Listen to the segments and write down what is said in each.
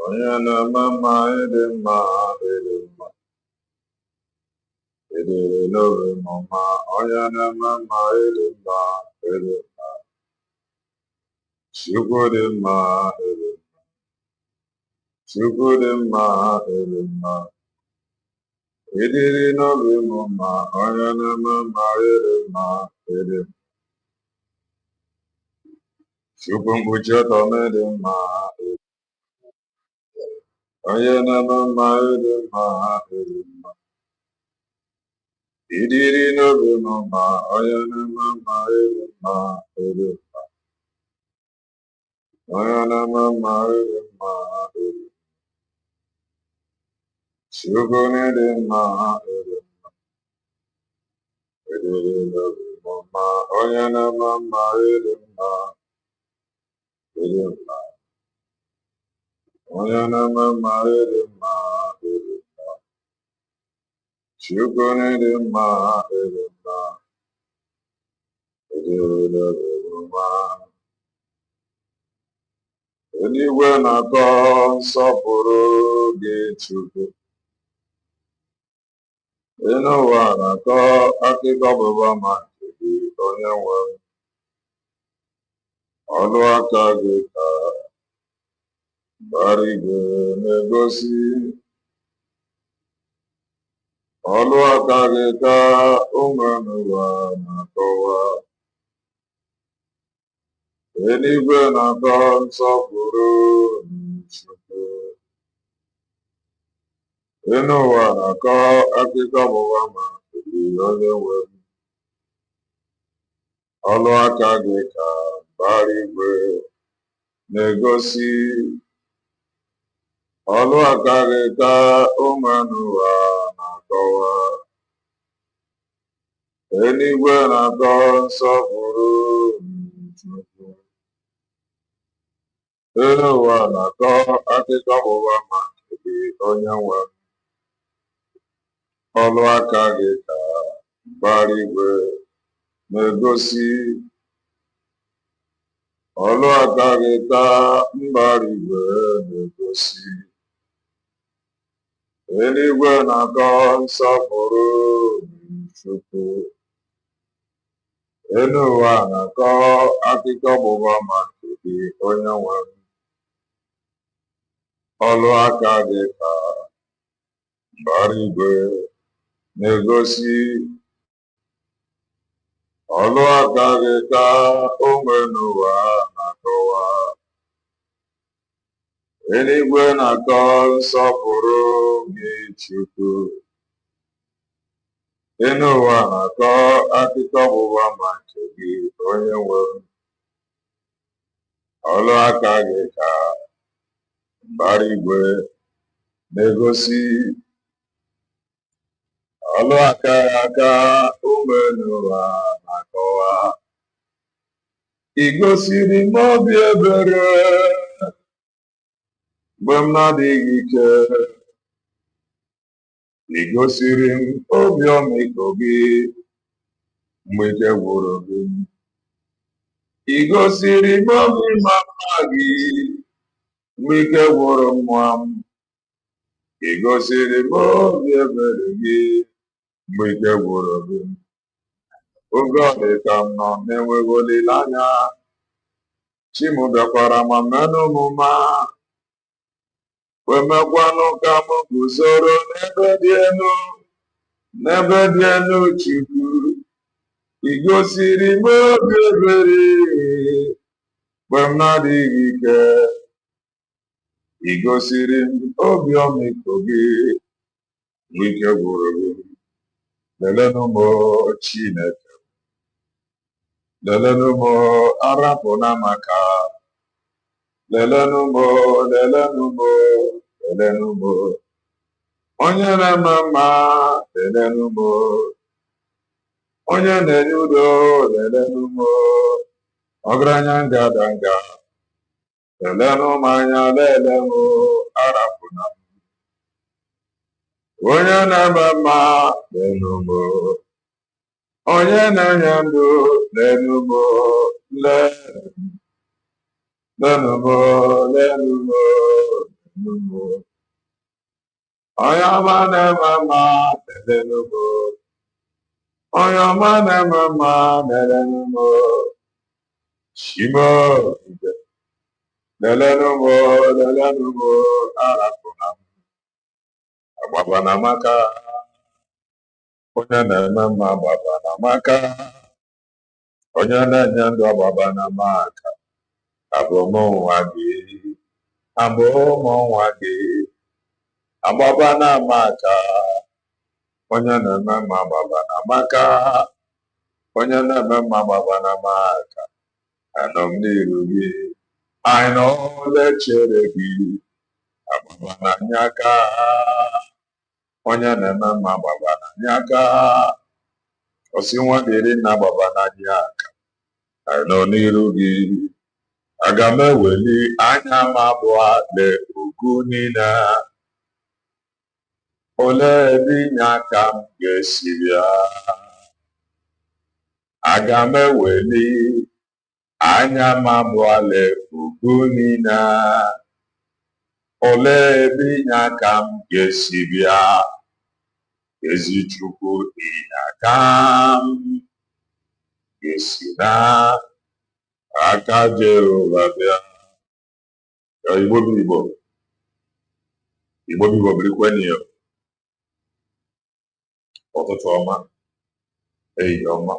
onye na-eme mma ịdị mma ịdị mma ịdịrị n'obi m mma onye na-eme mma ịdị mma ịdị mma Chukwu dị mma ịdị mma Chukwu dị mma ịdị mma ịdịrị n'obi m mma onye na-eme mma ịdị mma ịdị mma Chukwu mkpuchi ọtọ m ịdị mma onye na-eme mma ịdị mma ịdị mma ịdịrị n'obi m mma onye na-eme mma ịdị mma ịdị mma onye na-eme mma ịdị mma ịdị Chukwu n'ịdị mma ịdị mma ịdịrị n'obi m mma onye na-eme mma ịdị mma ịdị mma onye na-eme mma ịdị mma ịdị mma Chukwu n'ịdị mma ịdị mma ịdịrị n'obi m mma eluigwe na-akọ nsọpụrụ gị Chukwu elu ụwa na-akọ akụkọ ọgbụgba ama nke gị onye nwe m ọlụ aka gị ka mbara igwe na-egosi ọlụ aka gị ka ụmụ n'ụwa na-akọwa eluigwe na-akọ nsọpụrụ Chukwu elu ụwa na-akọ akụkọ ọgbụgba ama nke gị onye nwe m ọlụ aka gị ka mbara igwe na-egosi ọlụ aka gị ka ụmụ n'ụwa na-akọwa eluigwe na-akọ nsọpụrụ Chukwu elu ụwa na-akọ akụkọ ọgbụgba ama nke gị onye nwe m ọlụ aka gị ka mbara igwe na-egosi ọlụ aka gị ka mbara igwe na-egosi eluigwe na-akọ nsọpụrụ Chukwu elu ụwa na-akọ akụkọ ọgbụgba ama nke gị onye nwe m ọlụ aka gị ka mbara igwe na-egosi ọlụ aka gị ka ụmụ n'ụwa na-akọwa eluigwe na-akọ nsọpụrụ gị Chukwu elu ụwa na-akọ akụkọ ọgbụgba ama nke gị onye nwe m ọlụ aka gị ka mbara igwe na-egosi ọlụ aka ya ka ụmụ n'ụwa na-akọwa ị gosiri m obi ebere mgbe m na-adịghị ike ị gosiri m obi ọmịiko gị mgbe ike gwụrụ gị ị gosiri m obi mama gị mgbe ike gwụrụ nwa m ị gosiri m obi ebere gị mgbe ike gwụrụ gị oge ọ dị ka m nọ na-enweghị olileanya chi m bịakwara ma menụ m mma kwemekwanụ ka m guzoro n'ebe dị elu Chukwu ị gosiri m obi ebere mgbe m na-adịghị ike ị gosiri m obi ọmịiko gị mgbe ike gwụrụ gị lelenụ m Chineke lelenụ m arapụna maka lelenụ m onye na-eme mma lelenụ m onye na-enye udo lelenụ m ọgaranya ngadanga lelenụ m anya lele m arapụna m onye na-eme mma lelenụ m onye na-enye ndụ lelenụ m lenụ m Oyama nemama nedenumo. Oyama nemama nedenumo. Shimo nedenumo nedenumo arakuna. Ababa namaka. Onye nemama ababa namaka. Onye nenye ndu ababa namaka. Abomo wagi. Abomo wagi. Ababa namaka. Onye na-eme mma gbaba n'amaka. Onye na-eme mma gbaba n'amaka. Anọ m n'iru gị. Anyị nọ na-echere gị. Agbaba n'anyị aka. Onye na-eme mma gbaba n'anyị aka. Osi nwa dịrị nna gbaba n'anyị aka. Anyị nọ n'iru gị. Aga m eweli anya m abụọ lee ugwu niile. Olee ebe inye aka m ga-esi bịa? Aga m eweli anya m abụọ lee ugwu niile. Olee ebe inye aka m ga-esi bịa? Ezi Chukwu, inye aka m ga-esi n'aka Jehova bịa. Igbo bụ Igbo. Igbo bụ Igbo birikweni ya. Ụtụtụ ọma, ehihie ọma,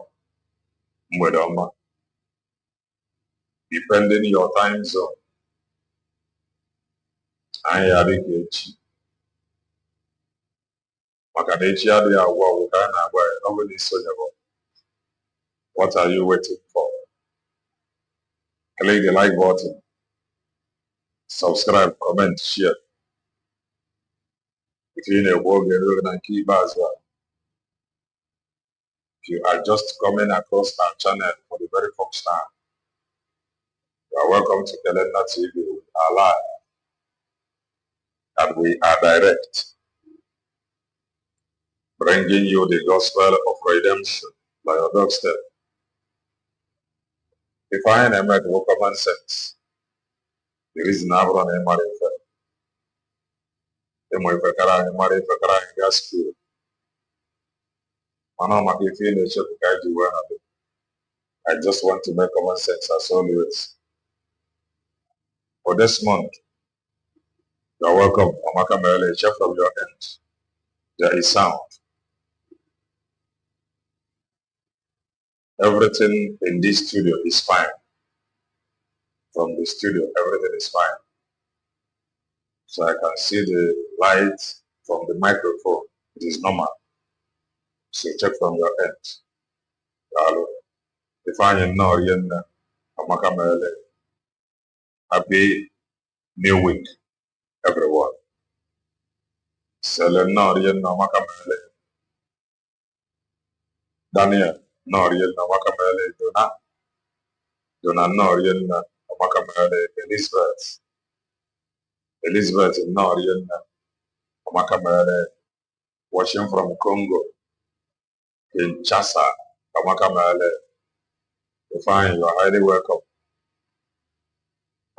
mgbede ọma, depending your time zone. Anyị ya dịka echi. Maka na echi adịghị agwụ agwụ ka a na-agwa ya, ọ bụ na isonyere. What are you waiting for? Click the like button, subscribe, comment, share. If you na-egbu oge ruo na nke ikpeazụ a, if you are just coming across our channel for the very first time, you are welcome to Kelenda TV with our live. And we are direct, bringing you the gospel of redemption by your doorstep. If I am a common sense, there is an abron and marifa. The marifa gas school. I just want to make common sense as always. For this month, you are welcome. Amaka Mele, check from your end. There is sound. Everything in this studio is fine. From the studio, everything is fine. So I can see the light from the microphone. It is normal. So check from your end. Hello. If I am not in Amaka Mele, happy new week, everyone. Selen Norian Amaka Mele. Daniel Norian Amaka Mele. Dona Norian Amaka Mele. Elizabeth Norian Amaka Mele. Watching from Congo. Kinshasa Amaka Mele. Fine, you are highly welcome.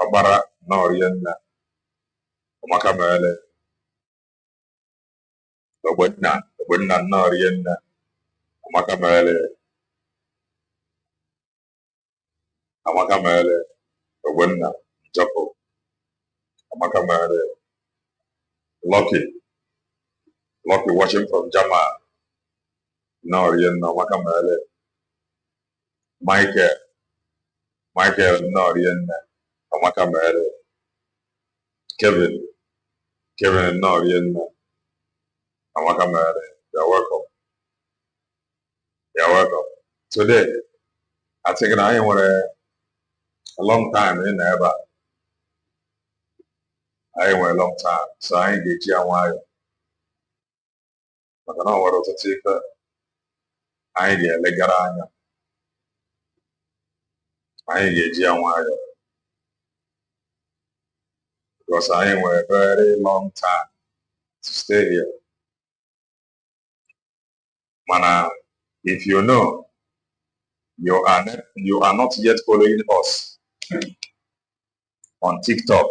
Abara Norian Amaka Mele. Obwenna Norian Amaka Mele. Amaka Mele. Obwenna Japo. Amaka Mele. Lucky watching from Jama. Norian Amaka Mele. Michael Norian Amaka Mele. Kevin Norian Amaka Mele. You're welcome. You're welcome. Today, I think I want a long time in ever. I went a long time, so I ain't get you on why. But I know what to take. I ain't get legaranya. I ain't get you on why. Because I ain't went a very long time to stay here. Man, if you know, you are not yet following us on TikTok.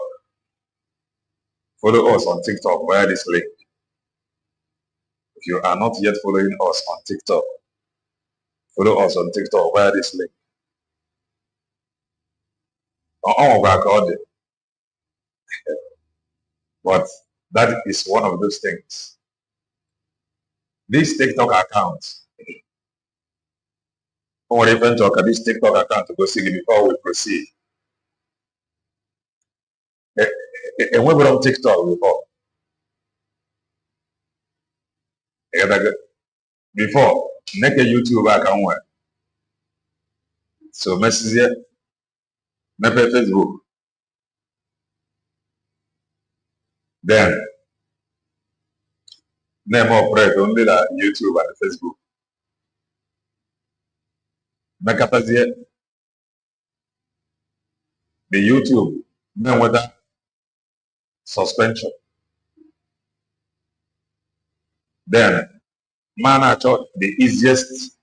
Follow us on TikTok via this link. If you are not yet following us on TikTok, follow us on TikTok via this link. But that is one of those things. This TikTok account, or even talk at this TikTok account to go see it before we proceed. And we were on TikTok before. Before, make a YouTube account. So message here, make a Facebook. Then, name operate only the YouTube and Facebook. Make a here, the YouTube, then whether suspension. Then, man, I thought the easiest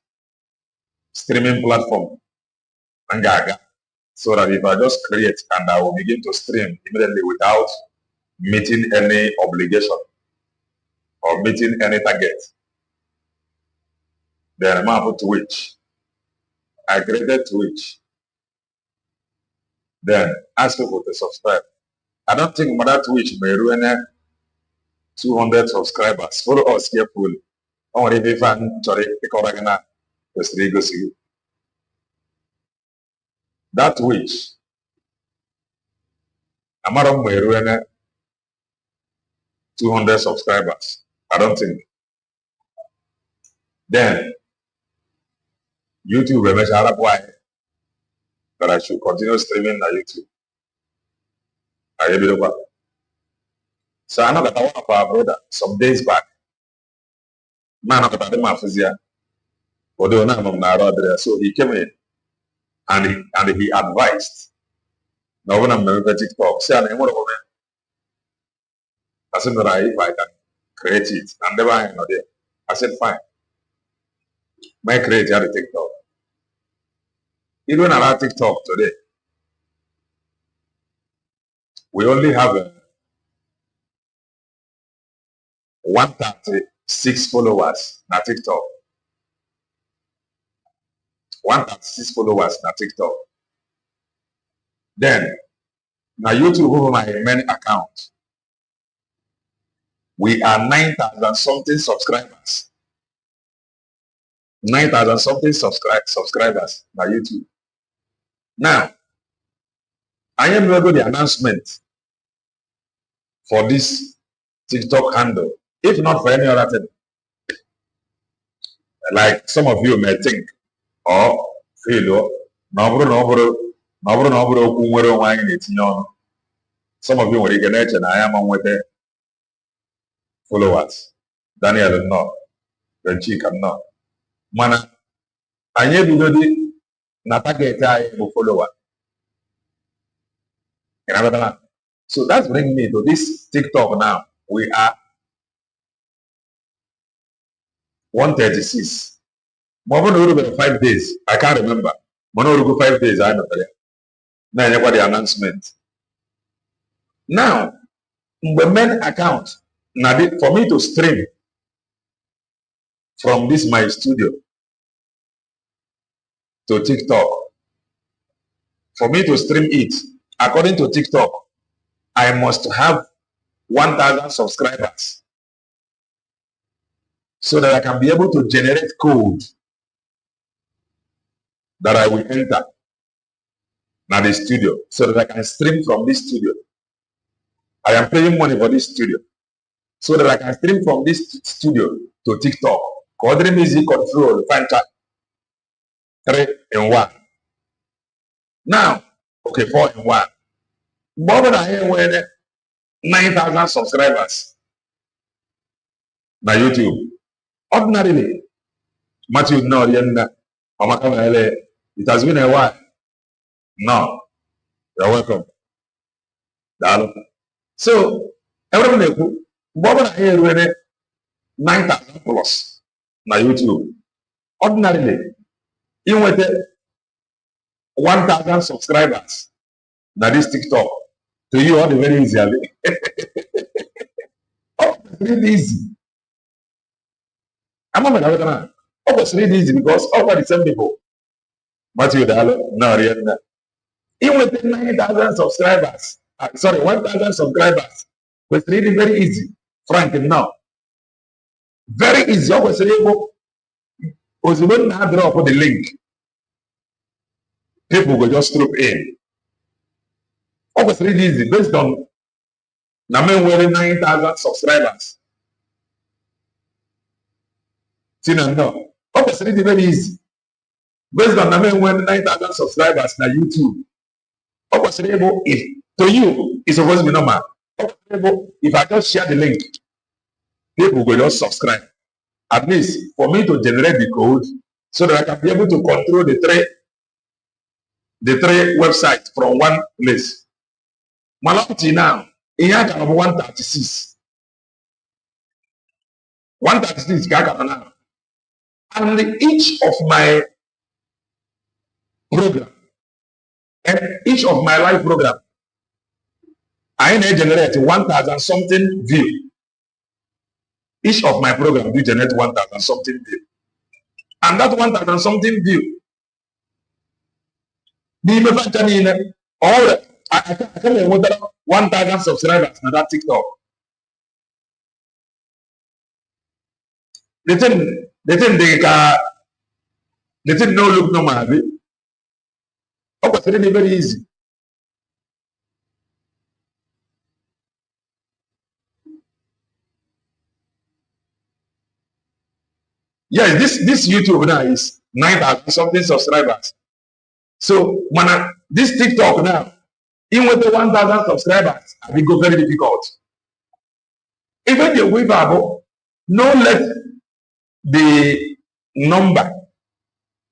streaming platform, Angaga, so that if I just create and I will begin to stream immediately without meeting any obligation or meeting any target. Then I'm on Twitch. I created Twitch. Then ask people to subscribe. I don't think Mother Twitch may ruin 200 subscribers. Follow us carefully. Only if I'm sorry, that Twitch, I'm not may ruin 200 subscribers. I don't think. Then YouTube will measure up why that I should continue streaming on YouTube. So I know that one of our brother some days back. Man, I got my physician. So he came in and he advised. Now when I'm going to TikTok, say I said that if I can create it, and never I know there. I said fine. May create the TikTok. Even on our TikTok today, we only have 136 followers on TikTok. 136 followers on TikTok. Then, now YouTube over my main account, we are 9,000 something subscribers. 9,000 something subscribers on YouTube. Now, I am going to do the announcement for this TikTok handle, if not for any other thing. Like some of you may think, or feel, some of you will get and I am on with the followers. Daniel no, the chicken no. Mana, I never do not target a follower. So that's bringing me to this TikTok now. We are 136. More 5 days. I can't remember. More 5 days. I know. Now you got the announcement. Now, the main account. Now, for me to stream from this my studio to TikTok, for me to stream it, according to TikTok, I must have 1,000 subscribers so that I can be able to generate code that I will enter now the studio so that I can stream from this studio. I am paying money for this studio so that I can stream from this studio to TikTok. Coordinate music control, fantastic. 3 in 1. Now, okay, 4 in 1. Bob and I have 9,000 subscribers on YouTube. Ordinarily, Matthew, no, it has been a while. No, you're welcome. So, everyone, Bob and I have 9,000 plus on YouTube. Ordinarily, even with 1,000 subscribers, that is TikTok. To you, all the very easily. really easy. I'm not really easy because all the same people. Matthew Dalo, no, really. Even with 9,000 subscribers, sorry, 1,000 subscribers, was really very easy. Frank, now. Very easy. I was able to drop the link. People will just troop in. It was really easy based on Namen wearing 9,000 subscribers. No. It was really very easy. Based on Namen wearing 9,000 subscribers na YouTube. It was able, if to you, it's supposed to be normal. If I just share the link, people will just subscribe. At least for me to generate the code so that I can be able to control the three websites from one place. Malapti now, in Yaga of 136. 136 Gaga now. And each of my program and each of my live program, I generate 1,000 something view. Each of my program will generate 1,000 something view. And that 1,000 something view, I can with 1,000 subscribers on that TikTok. They didn't no look normal. Oh, but really very easy. Yes, this YouTube now is 9,000 something subscribers. So when this TikTok now, even with the 1,000 subscribers, it will go very difficult. Even the Weaver, no let the number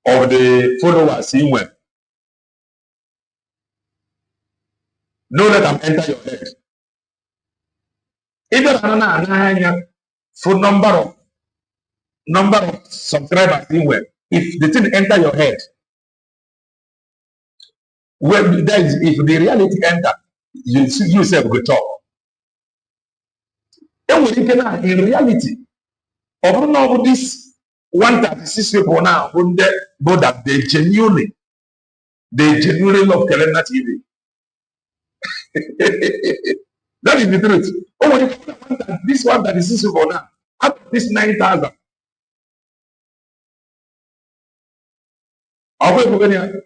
of the followers in web. No let them enter your head. Even for number of subscribers in web, if the thing enter your head, well, that is, if the reality enter, you yourself go talk. And when you can in reality, over this 136 people now, that they genuinely love Kelena TV. That is the truth. Oh, when you put this 136 people now, out of this 9,000.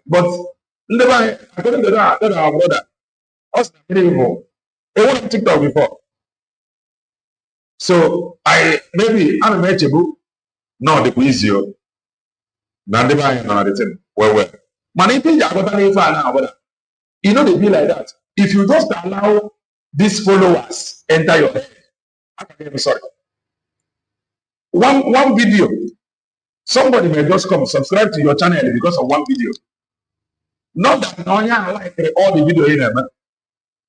But according to that, our brother, us people, they were on TikTok before. So maybe I'm a no the easier. Now they buy another thing. Well. Manipulate now, you know they be like that. If you just allow these followers enter your head, I'm sorry. One video, somebody may just come subscribe to your channel because of one video. Not that no, I like all the video in them.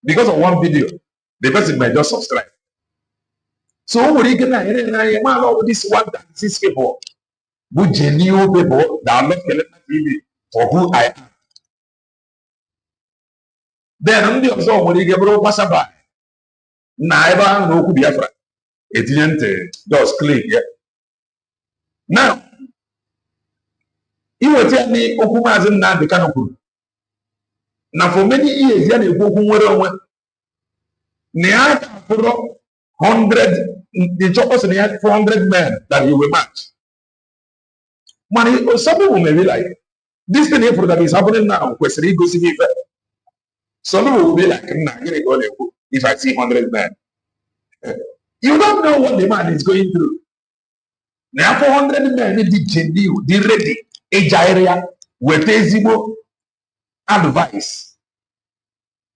Because of one video, the person may just subscribe. So what you get now, this 136 people, who genuine people that are not Kelena TV for who I am. Then I'm the observer when you get bro pass by. Naiba no could be afraid. It didn't just click. Yeah. Now, you will tell me Okuma isn't not the canopy. Now, for many years, you have Okum. Near 100, the choppers near 400 men that you will match. Money, some people may be like, this thing that is happening now, question goes to some people will be like, if I see 100 men. You don't know what the man is going through. Now 400 men, the ready, age area, with advice.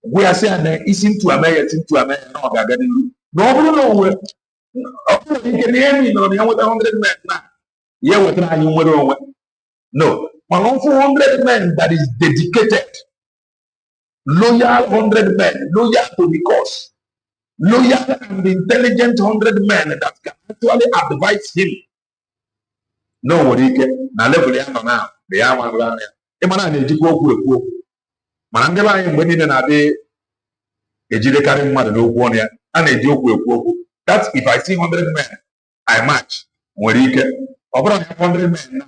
We are saying, it's to America, no, you can hear me, no, 100 men now. Yeah, we're trying to no, 400 men that is dedicated, loyal 100 men, loyal to the cause, loyal and intelligent 100 men that can actually advise him. No, what he can now level now. They are one around here. Man, when in a day, a jilly carrying mother no one here, and a joke will go. That's if I see 100 men, I match. Nwere ike. Ọ bụrụ na 100 men na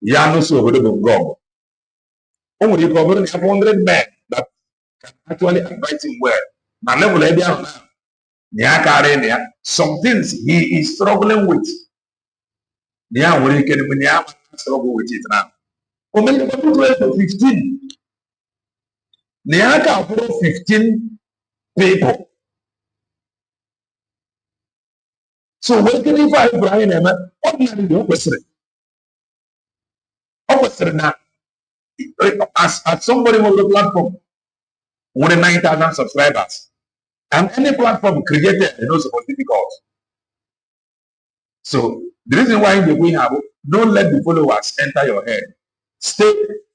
ya n'ụsọ obodo bụ ngọgụ. O nwere ike ọ bụrụ na 100 men that can actually advise him well. Na level ebe ahụ na some things he is struggling with. Ya nwere ike na ya struggle with it now. O mere ike to 15. Na ya ka bụrụ 15 people. So when can you find Brian Emma? Ordinarily, now as somebody on the platform with 9,000 subscribers, and any platform created, supposed difficult. So the reason why we have don't let the followers enter your head. Stay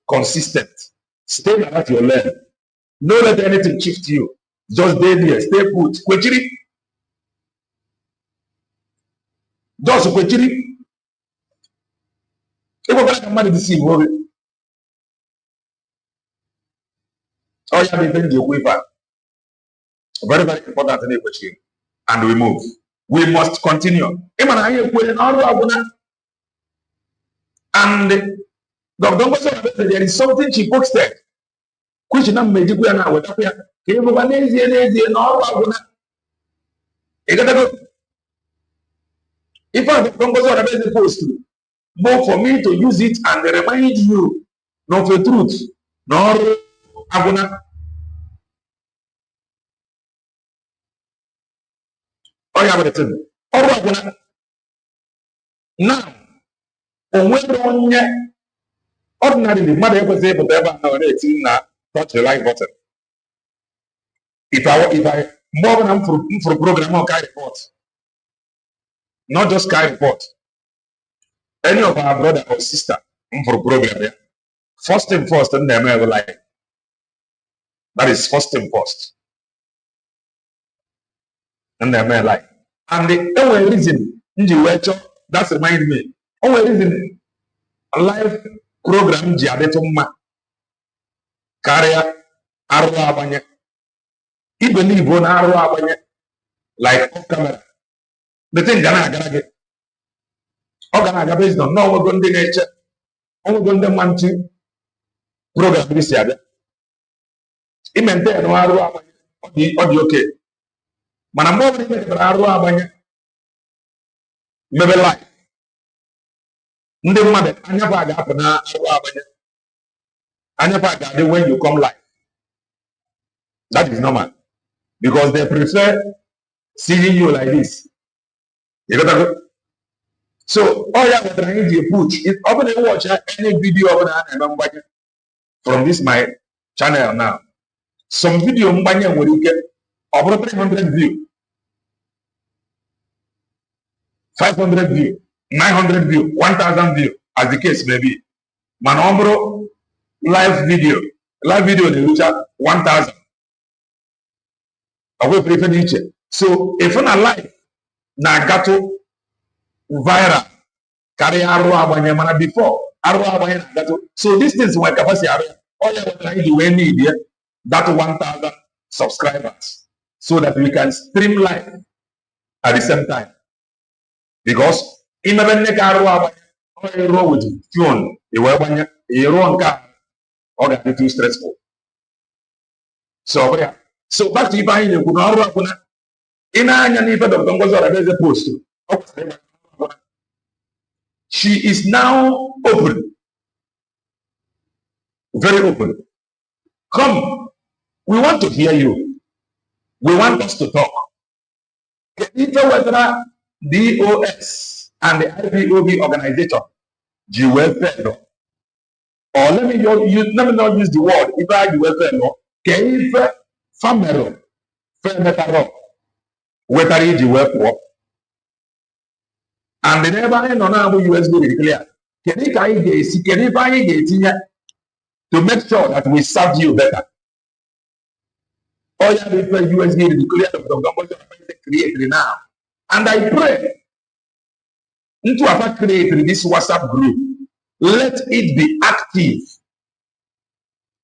consistent. Stay at your level. Don't let anything shift you. Just stay there. Stay put. Kwechiri. Just kwechiri. If we're going to manage this thing, oh yeah, we bring the equivalent. Very, very important in equation. And we move. We must continue. And there is something she posted. Which is not magic. We are now with if I don't go to post, more for me to use it and remind you of the truth. Nor Abuna. Oh, yeah, but Abuna. Now, ordinarily, mother was able to ever touch the like button. If I more than for program or Sky report, not just Sky report, any of our brother or sister for program, yeah? First thing first, and then ever like that is first thing first, and then like, and the only reason that's remind me, only reason a live program Jiadetuma career Arabanya. He believe on Arabanya like off camera. The thing gonna get. Gonna based on no we're going to nature. Only going to want to program this year. He maintain no Arabanya. Okay. Man, I'm more than Arabanya. Maybe life. Ndị mmadụ anya pa ga-apụ na arụ abanye anya pa ga-adị when you come live. That is normal because they prefer seeing you like this. You got to go. So all you are trying to put is open and watch any video from this my channel now. Some video will get over 300 views, 500 views. 900 views, 1,000 views, as the case may be. Manombro live video they reach 1,000. Away prefer each. So if you're not live, na gato viral, carry arrow abanye mana before arrow abanye na gato. So these things were capacity area. All you are trying to need here that 1,000 subscribers, so that we can stream live at the same time. Because in the car, with fuel, you won't car, or that too stressful. So, yeah. So back to buying the Kunara. In a post. She is now open. Very open. Come, we want to hear you. We want us to talk. Whether DOS and the IPOB organization, welfare, or let me not use the word, if I welfare, if family, fair whether it's welfare, and the never end on our USB declare, can you buy it to make sure that we serve you better? All you have to USB declare the government created now, and I pray. Into our create this WhatsApp group, let it be active.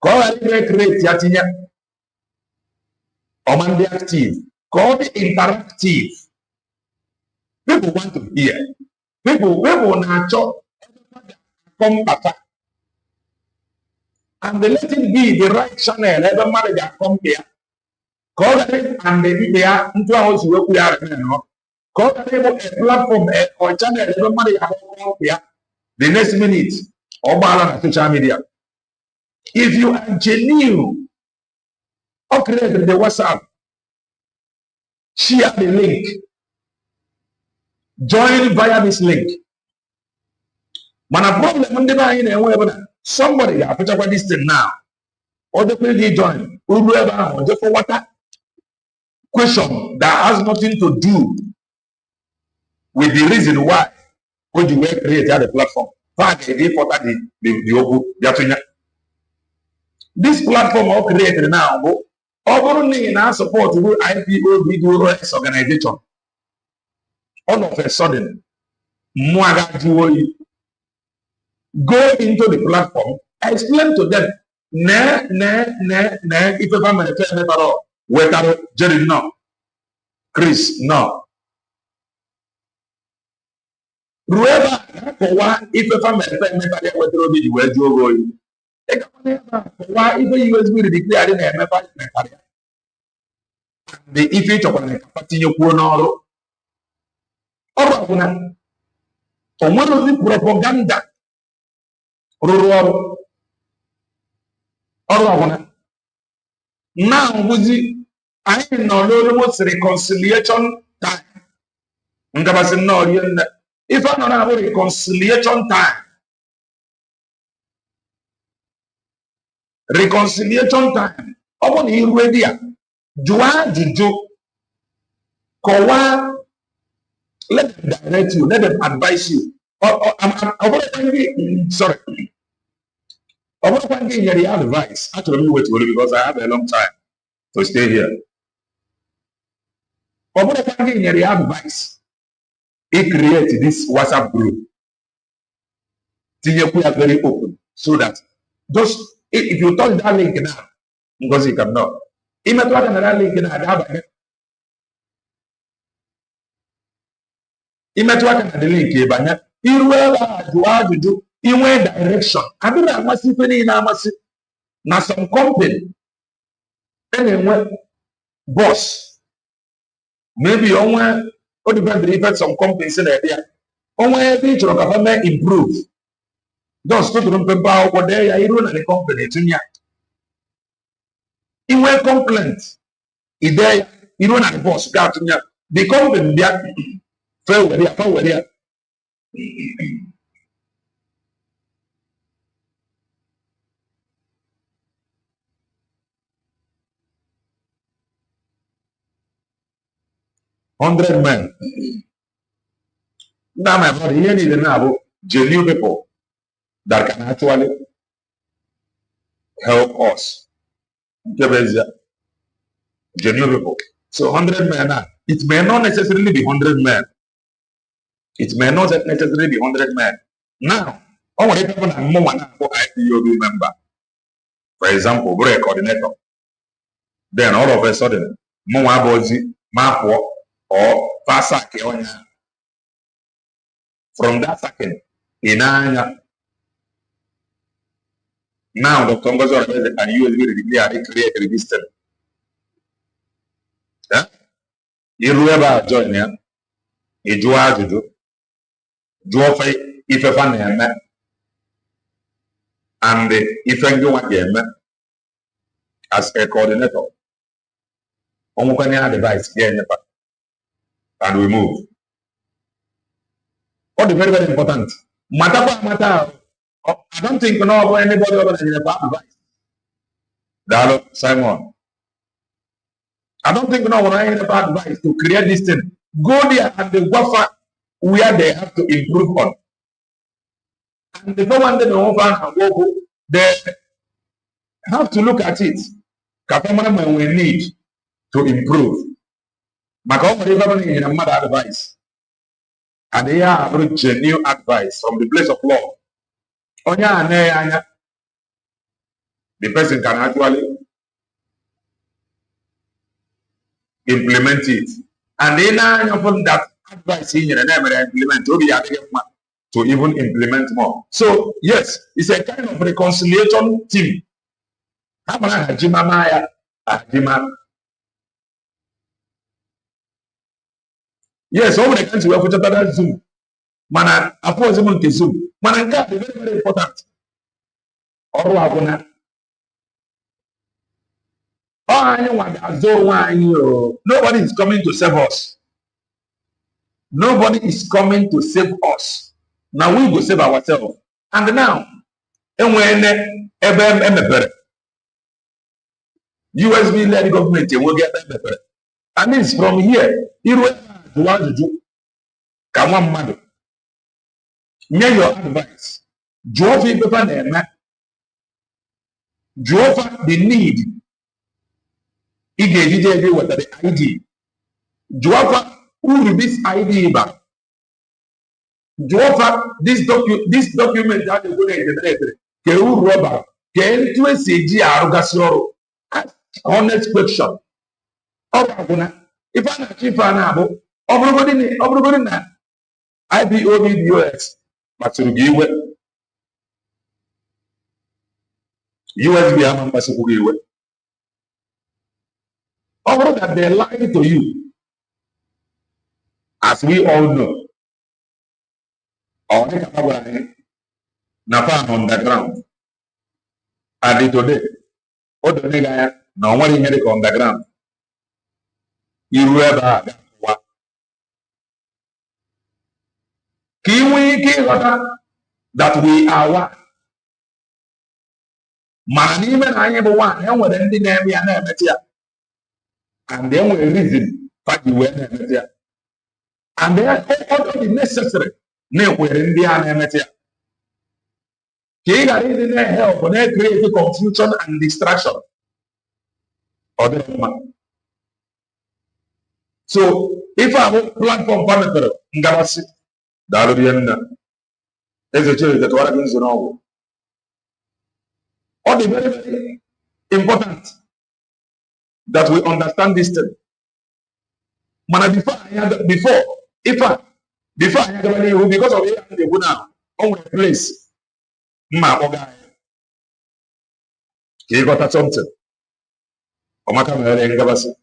Call create yatinya. Or be active. Call be interactive. People want to hear. People now come back. And let it be the right channel. Every manager come here. Call it and they be there into a house where we are. Call it a platform or channel. Every manager come here. The next minute, or on social media. If you are genuine, or create the WhatsApp, share the link, join via this link. Man, a problem somebody I put up this thing now. Or the people join. Whoever just for what question that has nothing to do with the reason why would you create the platform. This platform all created now, only now support IPO video organization. All of a sudden, go into the platform, explain to them, if a family whether Jerry no, Chris no. Whoever if a family whether be where you going. Why if a USB declared in a the if it of a continue or one of the propaganda. Now, I know almost reconciliation time. If I don't have reconciliation time, upon you ready, let them direct you, let them advise you. Sorry. I want to give you advice. Actually, wait because I have a long time to stay here. I want to give you advice. He created this WhatsApp group. We are very open so that just if you touch that link now, because you cannot. If you touch another link now, the link in one direction. I don't know what now some company anyway boss maybe on one or the some companies in there on one each of government improve just to remember what they are run the company to me in one complaint is there you run the boss got to me the company there fail where they 100 men. Now, my brother, here is now genuine people that can actually help us. Genuine people. So 100 men now. It may not necessarily be 100 men. It may not necessarily be 100 men. Now, I want to happen and more for IPOB member. For example, we're a coordinator. Then all of a sudden, more bozy, mapo, or fasa keonya. From that second, inanya. Now, Dr. Ngozo and USB declare create a register. You ever join here? You do as you do. Do if a fan and if I go again as a coordinator. Omukanya device and we move. What is very, very important. Matter. I don't think you know anybody other than the advice. Dialogue, Simon. I don't think you know any advice to create this thing. Go there and the buffer where they have to improve on. And the government they have to look at it. When we need to improve. Government a mad advice. And they are genuine advice from the place of law. The person can actually implement it. And then that advice here and implement to even implement more. So yes, it's a kind of reconciliation team. Yes, all the country we have put Zoom. Mana approach them to Zoom. Mana very, very important. Or nobody is coming to save us. Nobody is coming to save us. Now we will save ourselves. And now, USB led government will get better. And it's from here. Hear your advice. Drove the need. Ige what the ID. Drove who this ID back. Drove this document that is going to generate. Keru rubber. Ken to a CG Arugasoro. Honest question. If I'm not chief anabo, everybody na IBOBDOS, but to give USB among Pasugiwe. Although that they lie to you, as we all know, or na found on the ground. And today, what the nigga no one in on the ground. You ever that we are one. Man, even I ever one, and with any name and then we reason that you were never. And they are all necessary. No, we're in the anamatia. King are in their help when they create confusion and distraction. So if I have a platform parameter, Ngabasi, Dalubiana, there's a church that what happens in all. All the very, very important that we understand this thing. Man, before I had because of it, they go now on the place. Ma oga. He got something. Omaka Mele Ngabasi.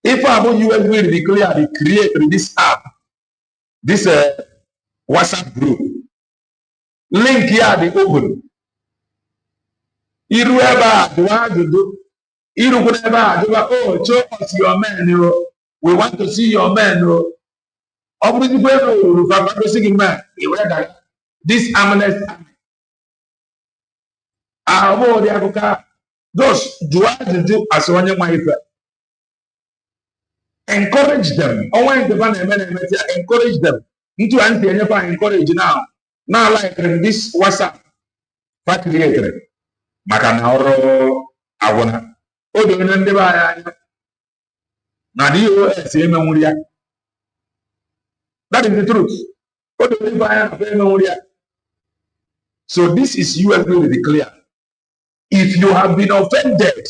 If I want US will declare the create this app, this WhatsApp group, link here the open. Irueba, do I do? Irueba, do I? Oh, show us your man. We want to see your man. This amulet. Those do I do as one of my friends. Encourage them. Encourage them. Into encourage now. Now like this WhatsApp. Factory. Makanaoro Awana. Odo Nandeba. Nadio Sememuria. That is the truth. Odo Nandeba. So this is you are going to declare. If you have been offended,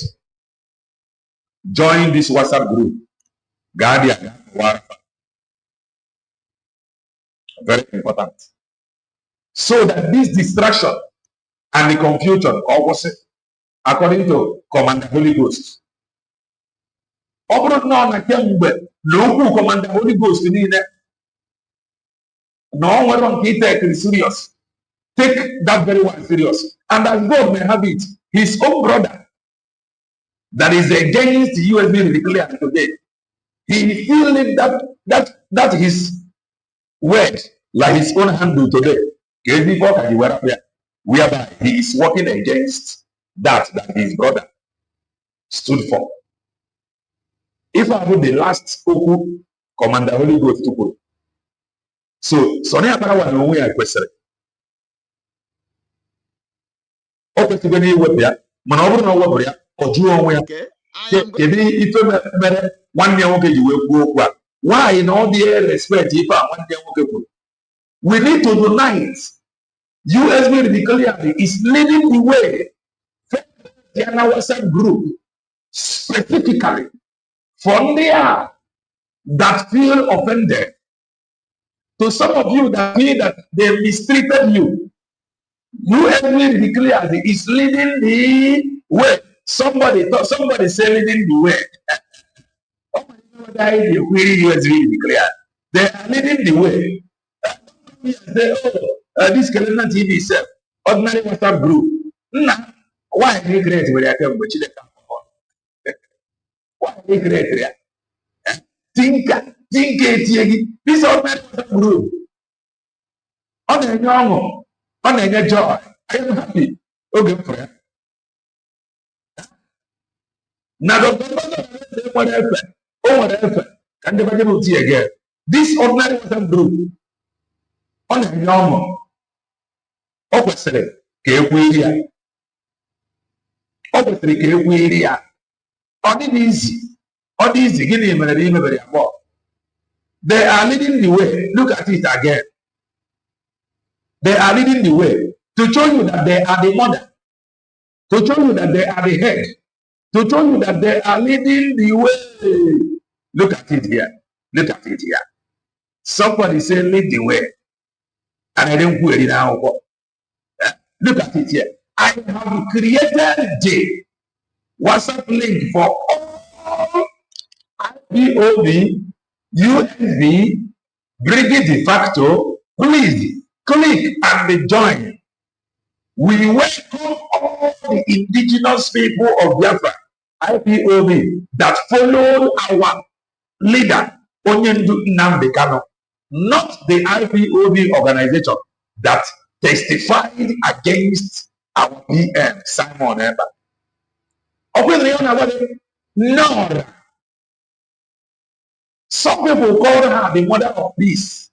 join this WhatsApp group. Guardian, very important. So that this distraction and the confusion, opposite, according to Commander Holy Ghost. Commander Holy Ghost, no one can take it serious. Take that very one serious. And as God may have it, his own brother that is against the US being declared today. He feeling that his word like his own handle today. Whereby he is working against that his brother stood for. If I put the last Oku, Commander Holy Ghost to put. So Sonia Parawa no way I question. Okay, to be webia, Manover no webia, or Jew okay. One year okay, you will go. Why in all the air respect if I 1 year okay? We need to unite. USB declared is leading the way. The WhatsApp group specifically From there, that feel offended, to some of you that feel that they mistreated you, you every declare is leading the way. Somebody say leading the way. Oh, they are leading the way. This calendar TV itself, ordinary WhatsApp group. Nah, why they create where I come, but you can't. Why they create there? Think it. This ordinary WhatsApp group. On a young, on a joy. I am happy. Okay, friend. Now, whatever. Can the Bible see again? This ordinary WhatsApp group. On a young, obviously, Kewia. Obviously, Kewia. On it easy. On easy, give him a very about. They are leading the way. Look at it again. They are leading the way to show you that they are the mother, to show you that they are the head, to show you that they are leading the way. Look at it here. Look at it here. Somebody say, lead the way. And I didn't put it now. Look at it here. I have created the WhatsApp link for all IPOB, USB, Brigade de facto. Please click and join. We welcome all the indigenous people of Biafra, IPOB, that followed our leader, Onyendu Nnamdi Kanu, not the IPOB organization that testified against our PM, Simon Ekpa. No. Some people call her the mother of peace.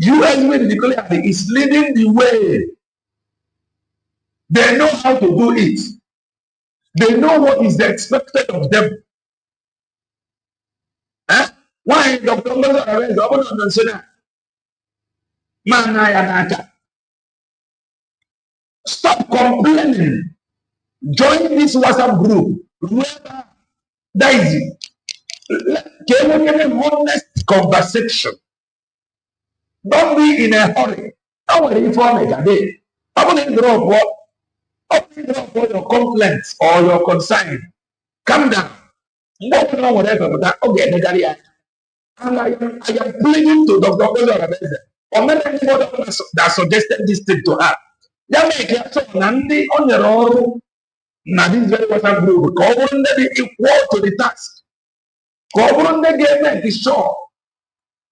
USB declare is leading the way. They know how to do it. They know what is expected of them. Why Dr. Stop complaining. Join this WhatsApp group. That is honest conversation. Don't be in a hurry. I will inform it today. I will drop what your complaints or your concern. Calm down. Don't know whatever, but that okay, and I am pleading to Dr. Bezos or many anybody that suggested this thing to her. Ya make it so Nandi on your own. Now this very WhatsApp group. Cover the equal to the task. Cover the government is sure.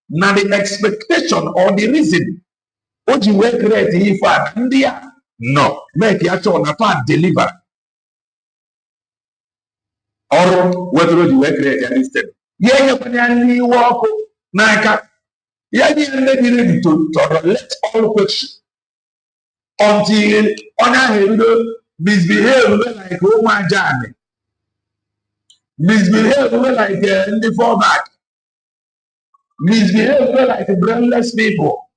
Now the expectation or the reason what you were creating for India, no, make it so not deliver. Or what you were creating instead. Yeah, you walk Naka. Yeah, you ready to let all questions until honor misbehave like Roman Johnny. Misbehave like the fallback. Misbehave like brainless people.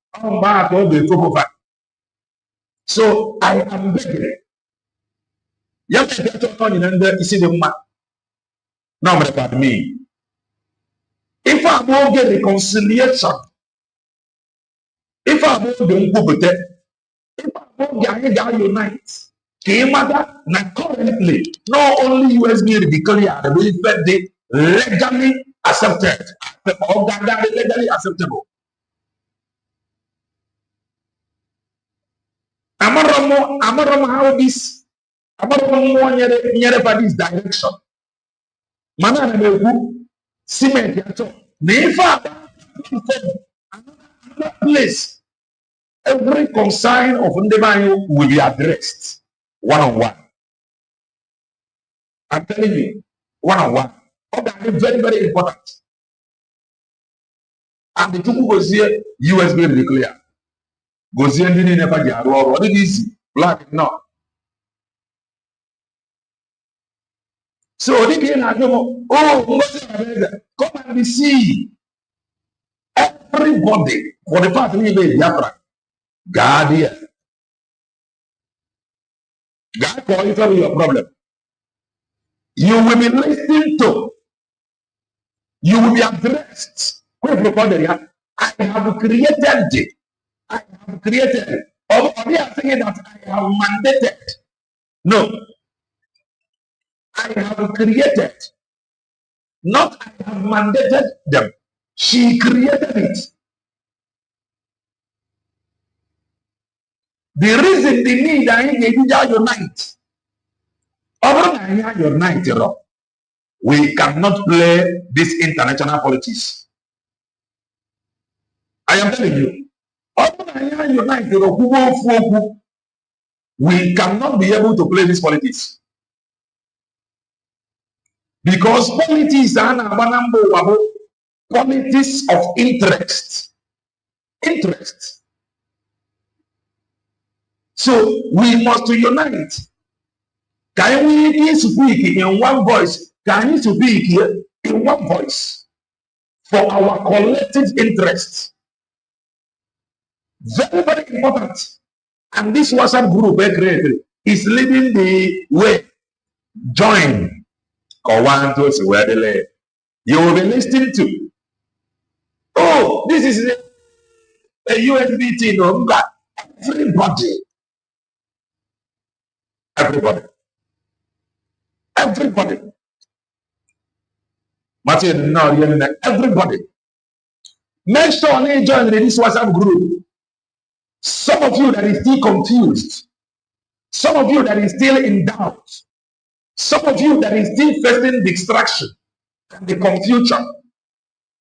So I am begging. You get to know you see the man. Now about me. If I won't get reconciliation, if I won't get if I won't get unite, currently not only USB declared the legally accepted or legally acceptable. Amaromo how this Amaromo near this direction. Mana na cement yato. Never another place. Every concern of Ndebanyo will be addressed one-on-one. I'm telling you, one-on-one. Okay, very, very important. And the two goes here, USB declare. Goes here, and never get what it is, black, no. So, come and see everybody for the past 3 days, Biafra. God here. God call you for your problem. You will be listened to. You will be addressed. I have created it. I have created. Or they are saying that I have mandated. No, I have created. Not I have mandated them. She created it. The reason they need I unite. Unite, we cannot play this international politics. I am telling you. Unite, we cannot be able to play this politics. Because politics are politics of interest. Interest. So we must unite. Can we speak in one voice? Can we speak in one voice for our collective interest? Very, very important. And this WhatsApp group is leading the way. Join. You will be listening to. Oh, this is a USB thing. Everybody. Everybody. Everybody. Everybody. Make sure you join this WhatsApp group. Some of you that is still confused. Some of you that is still in doubt. Some of you that is still facing distraction and the confusion.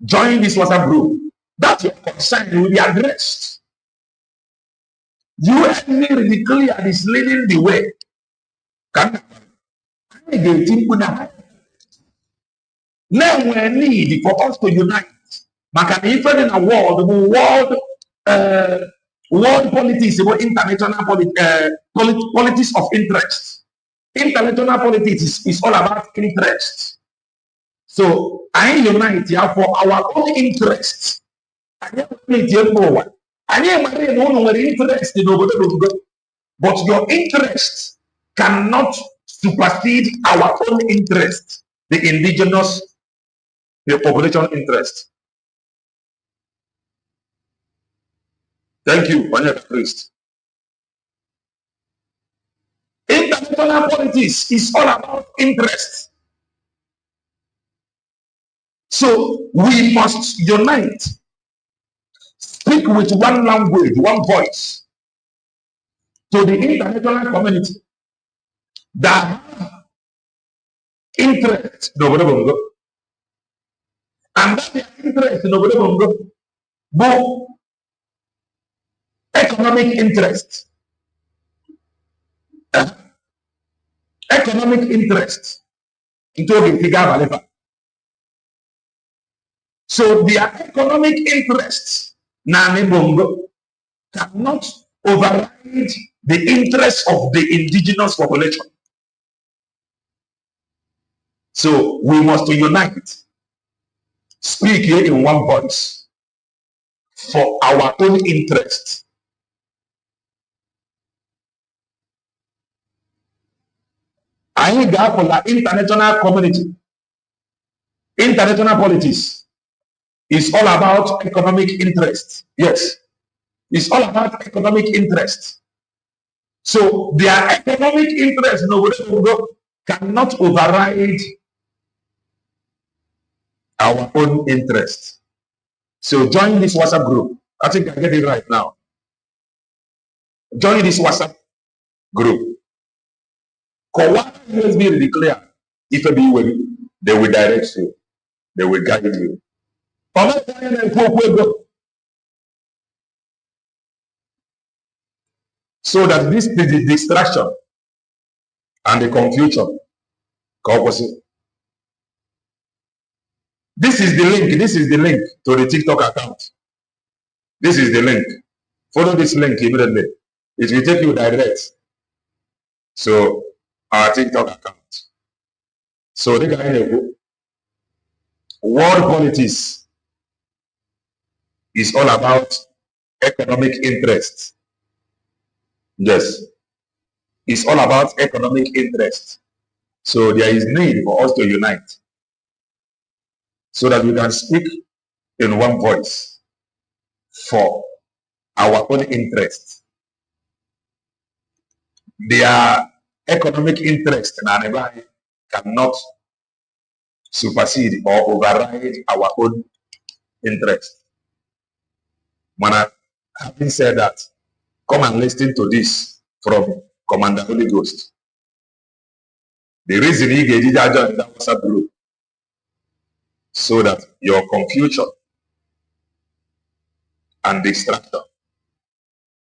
Join this WhatsApp group. That your concern will be addressed. You and me really clear is leading the way. Now we need for us to unite. Even in a world politics, international politics of interest. International politics is all about interest. So I unite here for our own interests. I unite here forward. I am interest in but your interest cannot supersede our own interest, the indigenous, the population interest. Thank you, Banyaka Priest. International politics is all about interest. So we must unite, speak with one language, one voice to the international community that have interest in Obodo. And that their interest in Obodo both economic interest. Economic interest into the figure. So their economic interests cannot override the interests of the indigenous population. So we must unite, speak here in one voice for our own interests. I got for the international community. International politics is all about economic interest. Yes, it's all about economic interest. So their economic interest cannot override our own interest. So join this WhatsApp group. I think I get it right now. Join this WhatsApp group. USB really clear. If they will direct you. They will guide you. So that this is the distraction and the confusion. This is the link. This is the link to the TikTok account. This is the link. Follow this link immediately. It will take you direct. So our TikTok account. So the guy world politics is all about economic interest. Yes. It's all about economic interest. So there is need for us to unite so that we can speak in one voice for our own interests. Their economic interest in Anibari cannot supersede or override our own interest. Having said that, come and listen to this from Commander Holy Ghost. The reason he gave you that join that WhatsApp group so that your confusion and distraction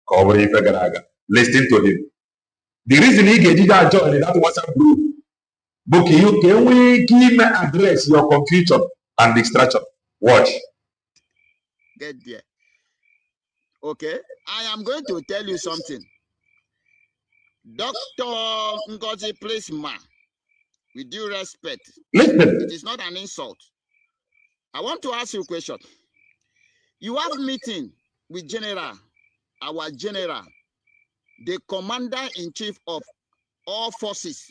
cover if listen to him. The reason he gave you that join in that WhatsApp group, but can we address your confusion and distraction? Watch. Get there. Okay, I am going to tell you something. Dr. Ngozi, please, ma, with due respect, listen. It is not an insult. I want to ask you a question. You have meeting with our general, the commander-in-chief of all forces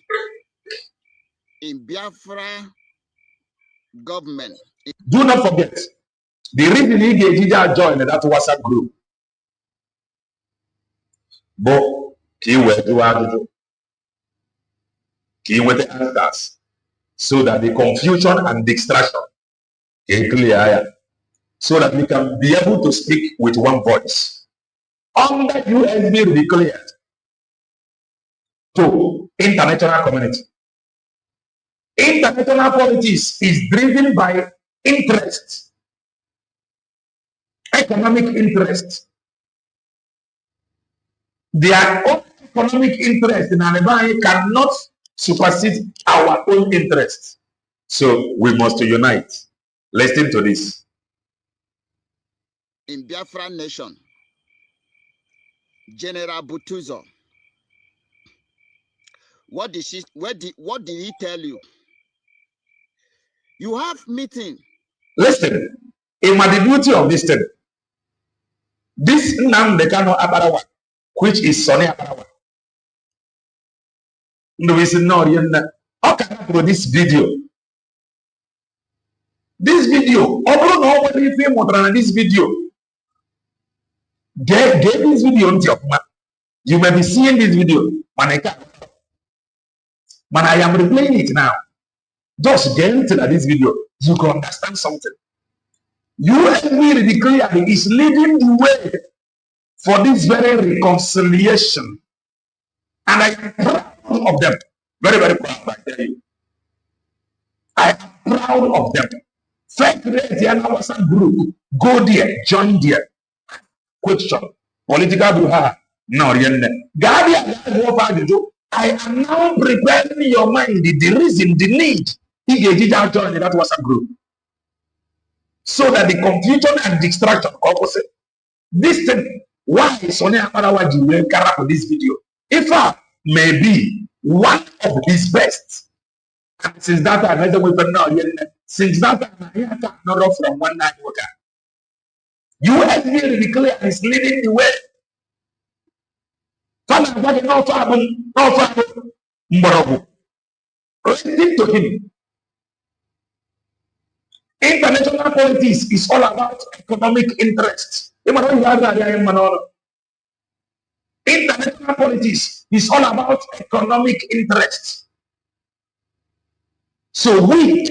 in Biafra government. Do not forget, the reason he gave you that join that WhatsApp group, but he went to the answers so that the confusion and distraction can clear, so that we can be able to speak with one voice. Under USB declared to international community. International politics is driven by interest, economic interest. Their own economic interest in Anibari cannot supersede our own interest. So we must unite. Listen to this. In Biafra nation, General Butuzo, what did he tell you? You have meeting. Listen, in the beauty of this thing, this Nnamdi Abarawa, which is Sonny Abarawa, how can I produce this video? This video, this video, get this video into your mind. You may be seeing this video, man, I am replaying it now. Just get into this video, you can understand something. USB clearly is leading the way for this very reconciliation. And I am proud of them. Very, very proud, I tell you. I am proud of them. First, create the WhatsApp group. Go there, join there. Question. Political bruha. No, I am now preparing your mind, the reason, the need. He gave that join that WhatsApp group. So that the confusion and distraction opposite. This thing, why Sonia Aparawaji will carry for this video? If I may be one of his best. And since that time, since that time, I have not from one night worker. USB declare is leading the way. Listen to him. International politics is all about economic interest. International politics is all about economic interest. So we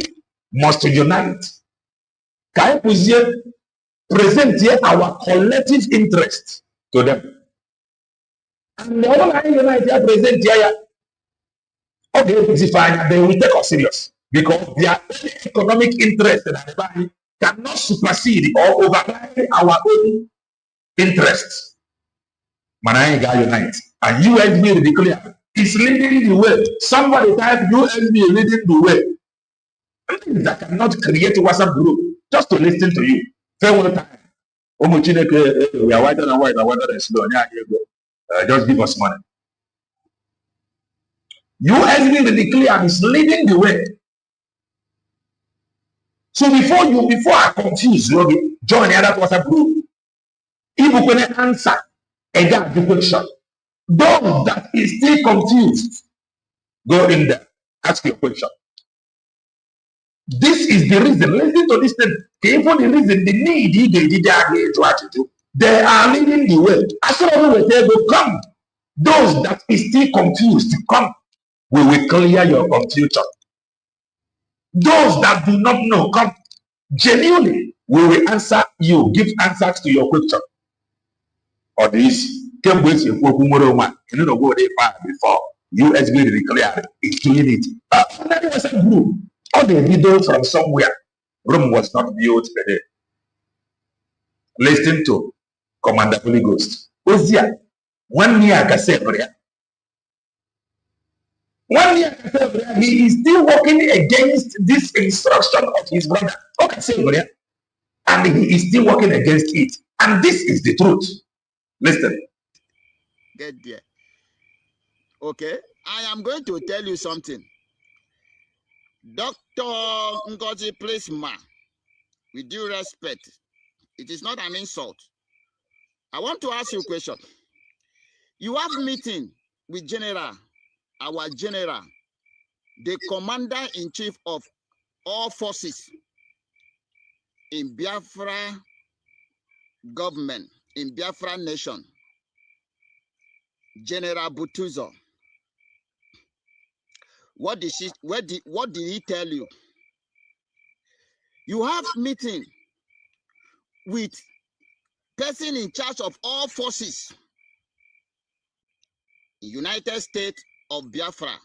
must unite. Can I present here our collective interest to them? And the whole unite here present here. Okay, they will take us serious. Because their economic interest in Anibari cannot supersede or override our own interests. Manaiga unite. And USB declare is leading the way. Somebody type USB leading the way. That cannot create a WhatsApp group just to listen to you. Fair one time. We are wider and wider, wider and slow. Just give us money. USB declare is leading the way. So before I confuse you, join the other WhatsApp group. If you can answer the question, those that is still confused, go in there Ask your question. This is the reason. Listen to this thing. Even the reason, the need they are leading the way. As soon as we say, go come. Those that is still confused, come. We will clear your confusion. Those that do not know, come. Genuinely, we will answer you, give answers to your question. Or this, came with you, you know, go there far before USB declared it's doing it. That was a group. All the video from somewhere. Rome was not built per day. Listen to Commander Holy Ghost. Ozia, 1 year Casabria. 1 year Casabria, he is still working against this instruction of his brother. Okay, Casabria. And he is still working against it. And this is the truth. Listen. Get there. Okay, I am going to tell you something. Dr. Ngozi Plesma, with due respect, it is not an insult. I want to ask you a question. You have meeting with our general, the commander-in-chief of all forces in Biafra government, in Biafra nation, General Butuzo. What did he tell you? You have meeting with person in charge of all forces in United States of Biafra,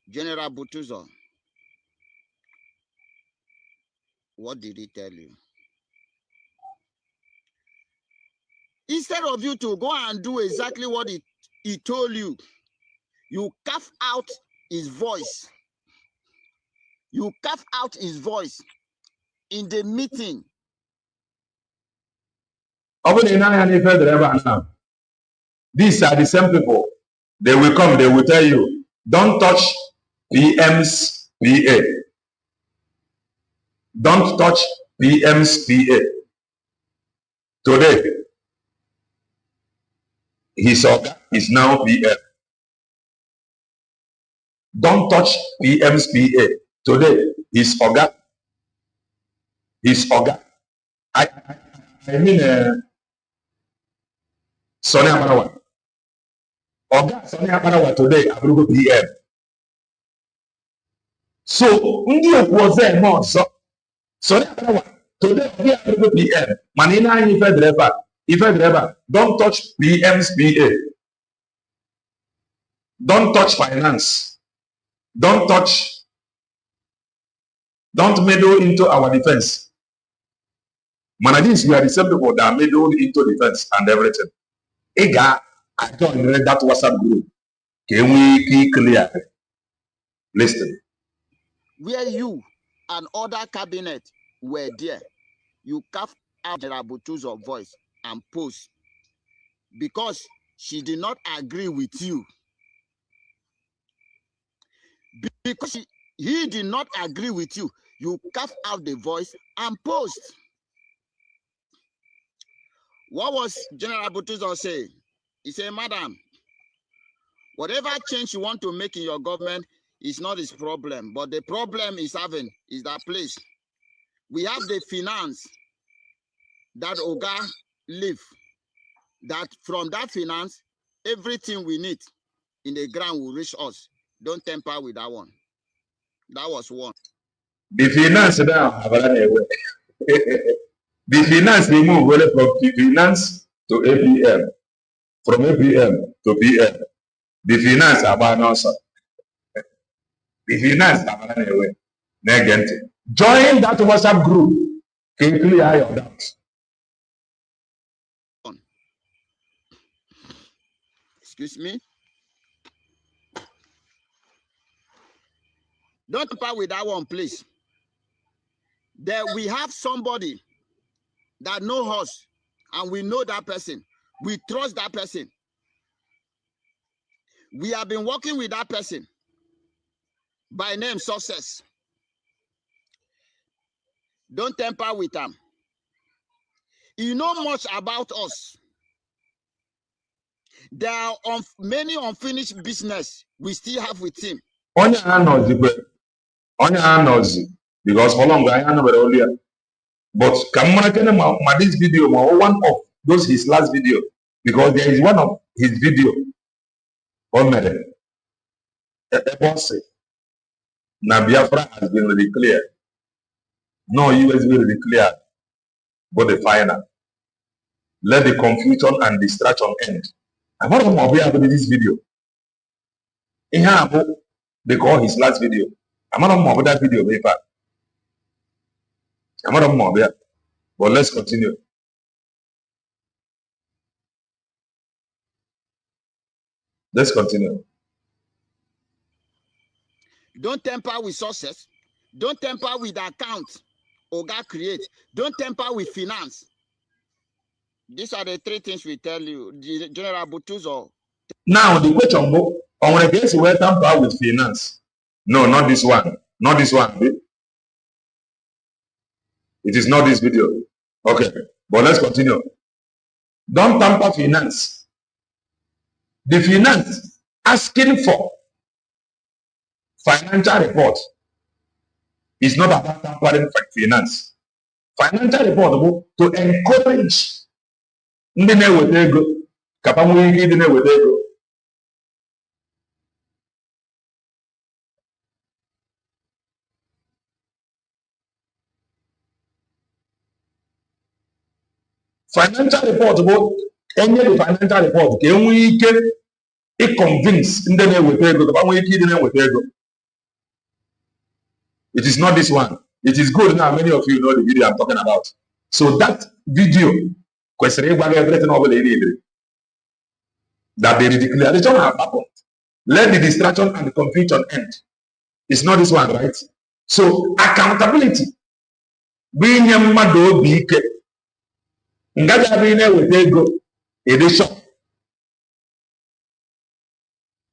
General Butuzo. What did he tell you? Instead of you to go and do exactly what he told you, you carve out his voice. You carve out his voice in the meeting. These are the same people. They will come, they will tell you, don't touch PM's PA. Don't touch PM's PA. Today, his organ is now PM. Don't touch PM's PA. Today, his organ. I mean, Sonny Amarawa. Organ Sonny Amarawa today, I will go PM. So, India was there more. So, Sonny Amarawa today, I will go PM. Manina, if I driver, don't touch PM's PA. Don't touch finance. Don't meddle into our defense. Managers, we are the same people that meddle into defense and everything. Ega, I joined that WhatsApp group. Can we be clear? Listen. Where you and other cabinet were there, you carved out General Butuzo's voice and post because she did not agree with you. Because he did not agree with you, you carved out the voice and post. What was General Butuzo saying? He said, Madam, whatever change you want to make in your government is not his problem, but the problem is that place. We have the finance that Oga leave. That from that finance, everything we need in the ground will reach us. Don't tamper with that one. That was one. The finance now, the finance they move from the finance to APM, from APM to PM. The finance about also. The finance about anyway. Negative. Join that WhatsApp group. Can clear your doubts. Excuse me. Don't tamper with that one, please. There we have somebody that knows us, and we know that person. We trust that person. We have been working with that person by name Success. Don't tamper with them. You know much about us. There are many unfinished business we still have with him. Only because for long I know earlier. But this video, one of those his last video, because there is one of his video on now Biafra has been declared. No US will declare, but the final. Let the confusion and distraction end. I'm not going to be this video. They call his last video. I'm not going to that video. I'm not going to but let's continue. Let's continue. Don't tamper with sources. Don't tamper with account Oga create. Don't tamper with finance. These are the three things we tell you. The General Butuzo. Now the question, on when against where tamper with finance. No, not this one. Not this one. It is not this video. Okay, but let's continue. Don't tamper finance. The finance asking for financial report is not about tampering finance. Financial report to encourage ndị na-eweta ego ka ha nwee ike ịdị na-eweta ego. Financial report bụ enye the financial report ka e nwee ike convince ndị na-eweta ego ka ha nwee ike ịdị na-eweta ego. It is not this one. It is good now. Many of you know the video I'm talking about. So that video, everything over the that the declaration have happened. Let the distraction and the confusion end. It's not this one, right? So accountability. Being a mado big ngaja being with ego edition.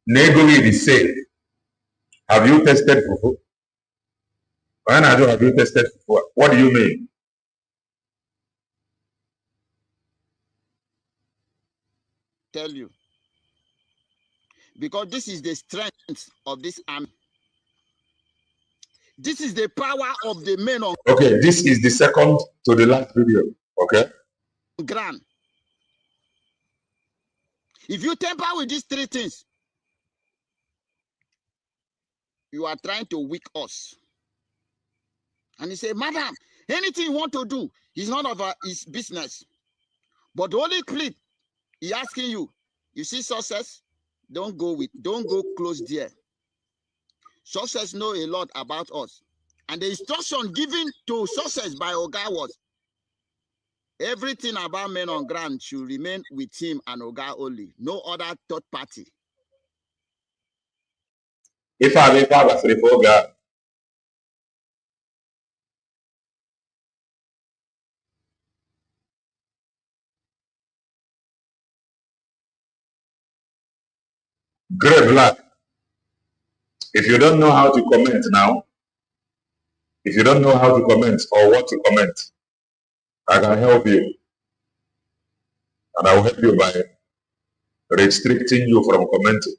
Nego is the same. Have you tested before? When I do, have you tested before? What do you mean? Tell you. Because this is the strength of this army. This is the power of the men on. Okay, this is the second to the last video. Okay. Ground. If you tamper with these three things, you are trying to weak us. And he said, Madam, anything you want to do is none of his business. But the only clip he asking you, you see success, don't go close there. Success know a lot about us. And the instruction given to success by Oga was, everything about men on ground should remain with him and Oga only. No other third party. If I was Oga. Grey Black. If you don't know how to comment now, if you don't know how to comment or what to comment, I can help you. And I will help you by restricting you from commenting.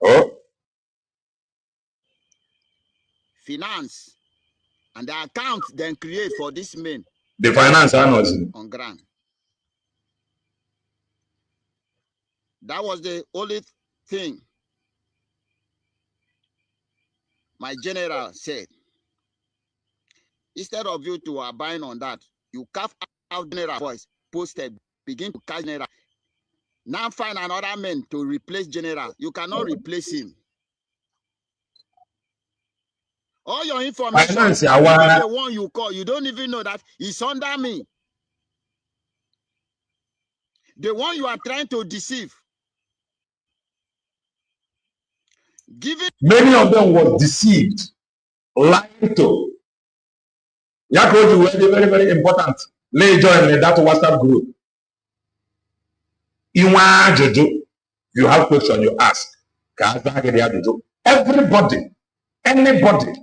Oh? Finance. And the account then create for this man. The finance on ground. That was the only thing my general said. Instead of you to abide on that, you carve out general voice, posted, begin to catch general. Now find another man to replace general. You cannot replace him. All your information, the one you call, you don't even know that it's under me. The one you are trying to deceive. Many of them were deceived, lied to. Yakoji was very, very important. Lay join that WhatsApp group. You have question you ask. Everybody, anybody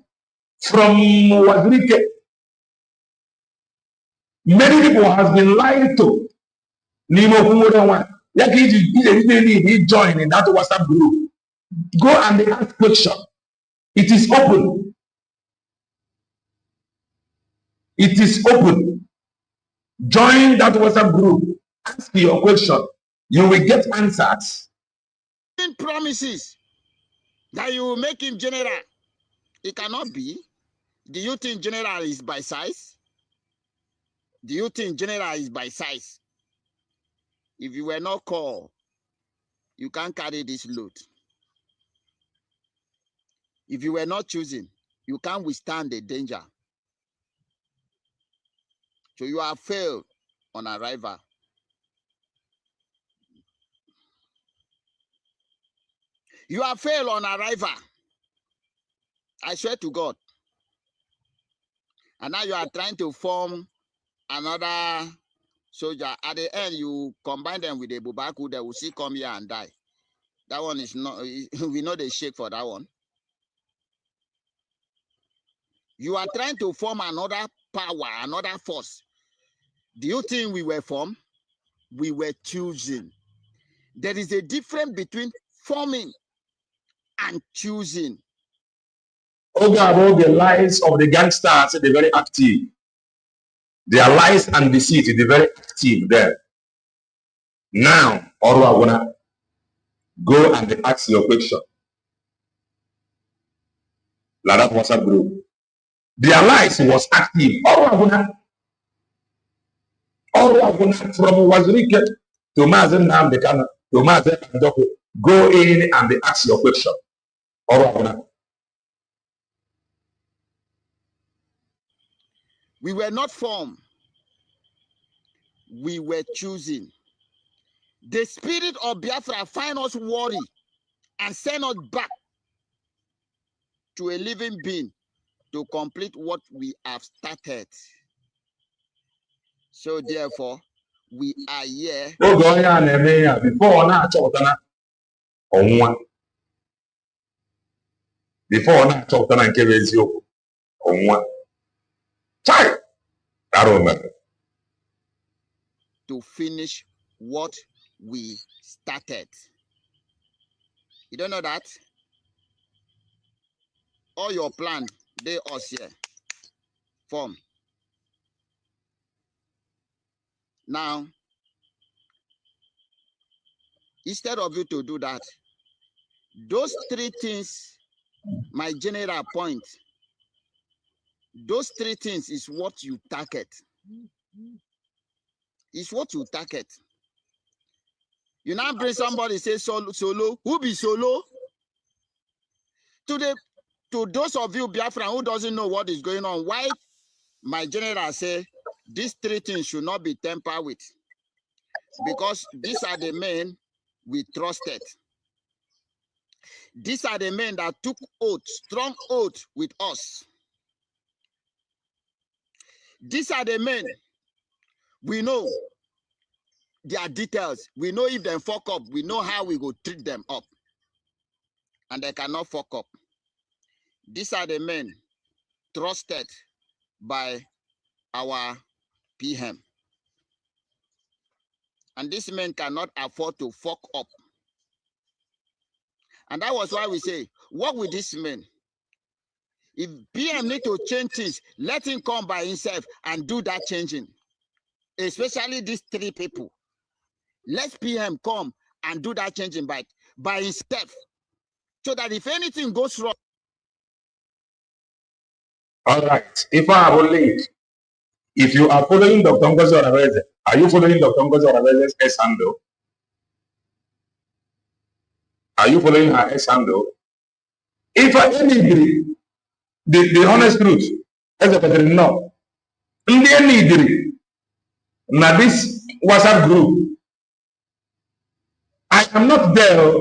from Wadrike, many people has been lied to. Nimo Kumodawa. He join in that WhatsApp group. Go and they ask question. It is open. It is open. Join that WhatsApp group. Ask your question. You will get answers. Promises that you will make him general. It cannot be. Do you think general is by size? Do you think general is by size? If you were not called, you can't carry this load. If you were not chosen, you can't withstand the danger. So you have failed on arrival. You have failed on arrival. I swear to God. And now you are trying to form another soldier. At the end, you combine them with the Bubaku, they will still come here and die. That one is not, we know they shake for that one. You are trying to form another power, another force. Do you think we were formed? We were choosing. There is a difference between forming and choosing. The lies of the gangsters, they're very active. Their lies and deceit is very active there. Now, Orwa go and ask your question. Like that WhatsApp group. Their lies was active. Orwa from Wazirike to Mazen Namdekana to Mazen Ndoko. Go in and ask your question. Orwa We were not formed. We were choosing. The spirit of Biafra find us worthy and send us back to a living being to complete what we have started. So therefore, we are here. Before na chọpụtara nke bụ eziokwu ọnwụnwa. Chai! To finish what we started. You don't know that? All your plan, they us here. Form. Now, instead of you to do that, those three things, my general point, those three things is what you target. It's what you target. You now bring somebody say solo. Who be solo? To those of you Biafran who doesn't know what is going on, why my general say these three things should not be tampered with, because these are the men we trusted. These are the men that took oath, strong oath with us. These are the men we know their details. We know if they fuck up, we know how we go treat them up. And they cannot fuck up. These are the men trusted by our PM. And these men cannot afford to fuck up. And that was why we say, work with these men. If PM need to change things, let him come by himself and do that changing. Especially these three people. Let PM come and do that changing by himself. So that if anything goes wrong. All right. If I have a link, if you are following Dr. Ngozi Oraveze, are you following Dr. Ngozi Oraveze's S handle? Are you following her S handle? If I need the honest truth, as a better no. In the need now this WhatsApp group, I am not there,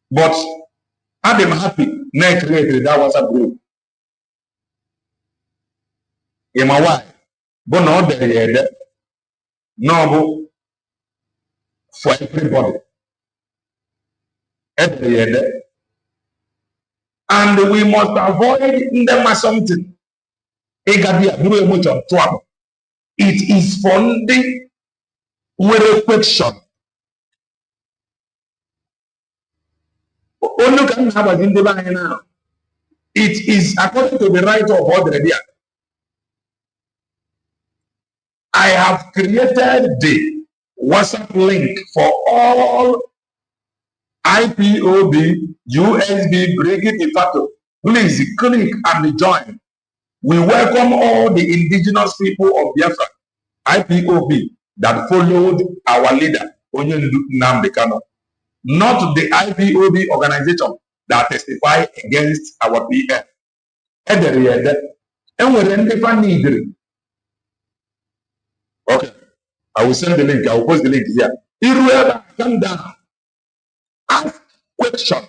but I am happy now created that WhatsApp group. In my wife, but not there, no for everybody. And we must avoid them as something. It is for the with a question. Only can have a divine now. It is according to the right of already. I have created the WhatsApp link for all IPOB, USB, breaking the factor. Please click and join. We welcome all the indigenous people of Biafra, IPOB, that followed our leader, Onyendu Nnamdi Kanu. Not the IPOB organization that testify against our PM. Okay, I will send the link. I will post the link here. Irweba, come down. Ask question.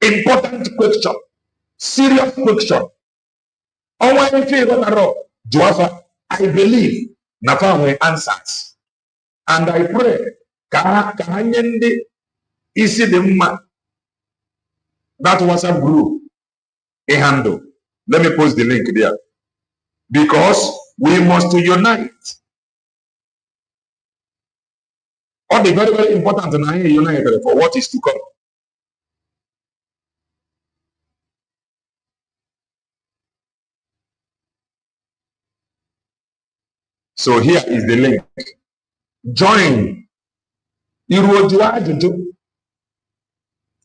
Important question. Serious question. Joafa, I believe Nafa answers. And I pray kahanyende isi the that WhatsApp group a handle. Let me post the link there. Because we must unite. All the very, very important and united for what is to come. So here is the link. Join.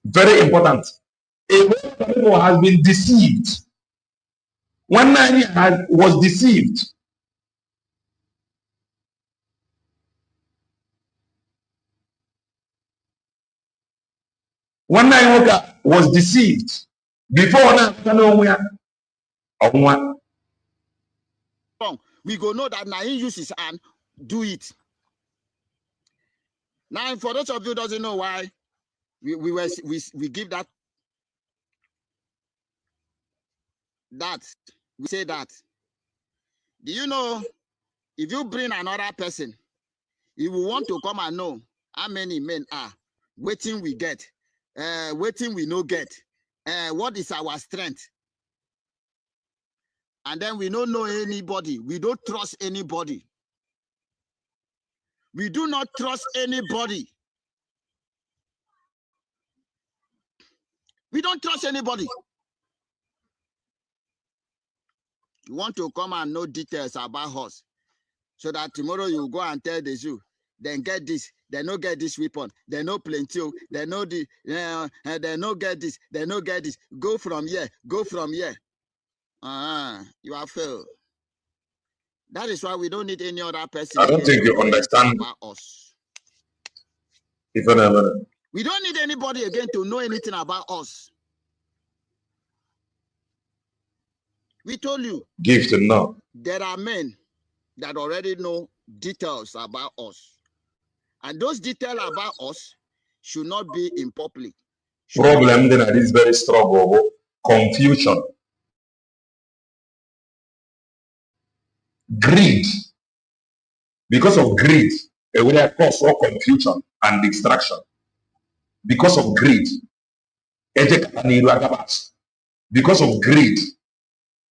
Very important. A lot of people has been deceived. One man was deceived. One man was deceived. Before now, we go know that now he uses and do it. Now, for those of you who doesn't know why we give that we say that. Do you know if you bring another person, he will want to come and know how many men are waiting we get, waiting we no get, what is our strength, and then we don't know anybody. We don't trust anybody. We do not trust anybody. We don't trust anybody. You want to come and know details about us, so that tomorrow you go and tell the zoo, then get this, they no get this weapon, they no plenty, they no the, they no get this, they no get this. Go from here, go from here. You are failed. That is why we don't need any other person. I don't think you understand about us. We don't need anybody again to know anything about us. We told you. Give to know. There are men that already know details about us. And those details about us should not be in public. Problem then is very strong. Confusion. Greed. Because of greed, it will cause all confusion and distraction. Because of greed. Because of greed.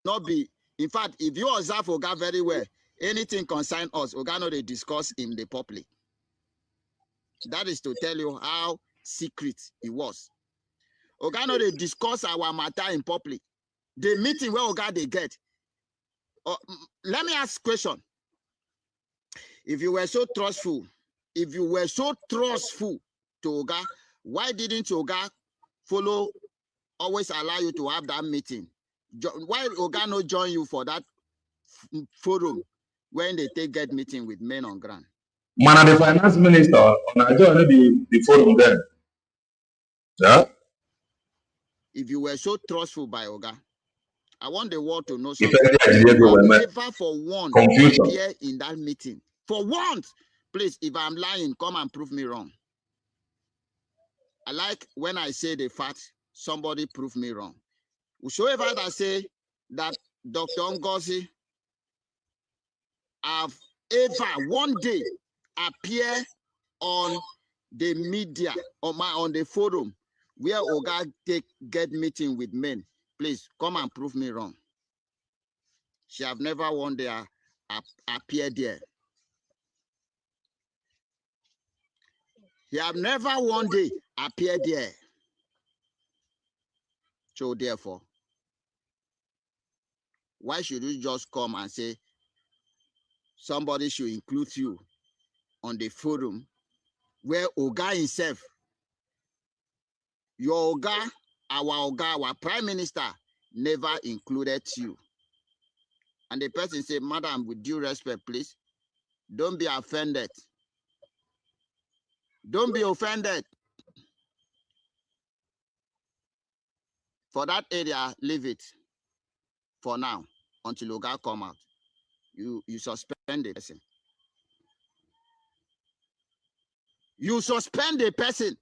Not be, in fact, if you observe Oga very well, anything concern us, Oga no they discuss in the public. That is to tell you how secret it was. Oga no they discuss our matter in public. The meeting where Oga they get. Let me ask a question. If you were so trustful to Oga, why didn't Oga follow, always allow you to have that meeting? Why Oga no join you for that forum when they get meeting with men on ground? Man, the finance minister, I joined the forum then. Yeah? If you were so trustful by Oga, I want the world to know something. Never for once appear in that meeting. For once, please, if I'm lying, come and prove me wrong. I like when I say the fact, somebody prove me wrong. Whosoever that say that Dr. Ngozi have ever one day appear on the media or on the forum where Oga get meeting with men, please come and prove me wrong. She have never one day appeared there. He have never one day appeared there. So therefore, why should you just come and say somebody should include you on the forum where Oga himself, your Oga, our Prime Minister, never included you? And the person say, madam, with due respect, please, don't be offended. Don't be offended. For that area, leave it for now until Oga come out. You suspend the person. You suspend the person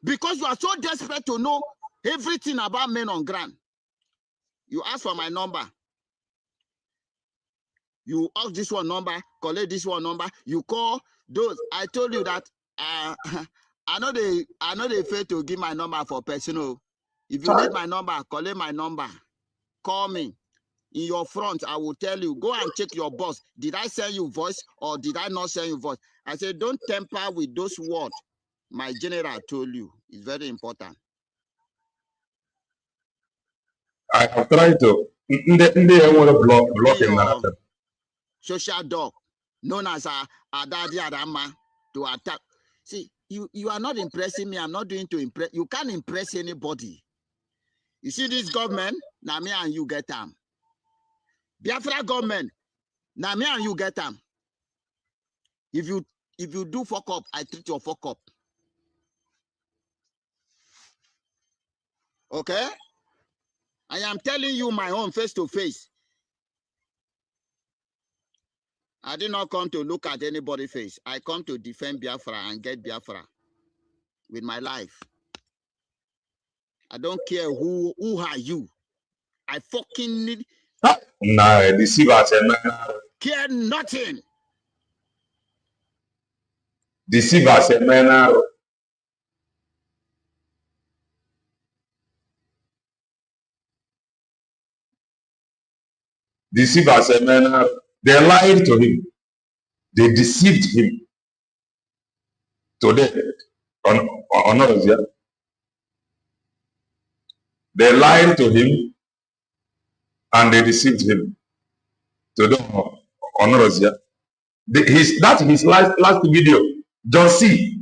because you are so desperate to know everything about men on ground. You ask for my number. You ask this one number, collect this one number. You call those. I told you that I know they fail to give my number for personal. If you need my number, collect my number. Call me. In your front, I will tell you, go and check your boss. Did I send you voice or did I not send you voice? I said, don't temper with those words my general told you. It's very important. I have tried to. Blocking that. Social dog, known as Adadi Adama, to attack. See, you are not impressing me. I'm not doing to impress. You can't impress anybody. You see this government, now me and you get them. Biafra government, now me and you get them. If you do fuck up, I treat your fuck up. Okay? I am telling you my own face to face. I did not come to look at anybody's face. I come to defend Biafra and get Biafra with my life. I don't care who are you. I fucking need. Nah, deceivers, care nothing. Deceivers, man. Deceivers, man. They lied to him. They deceived him. Today, on others, yeah. They lied to him and they deceived him. Today, on others, yeah. That's his last video. John C.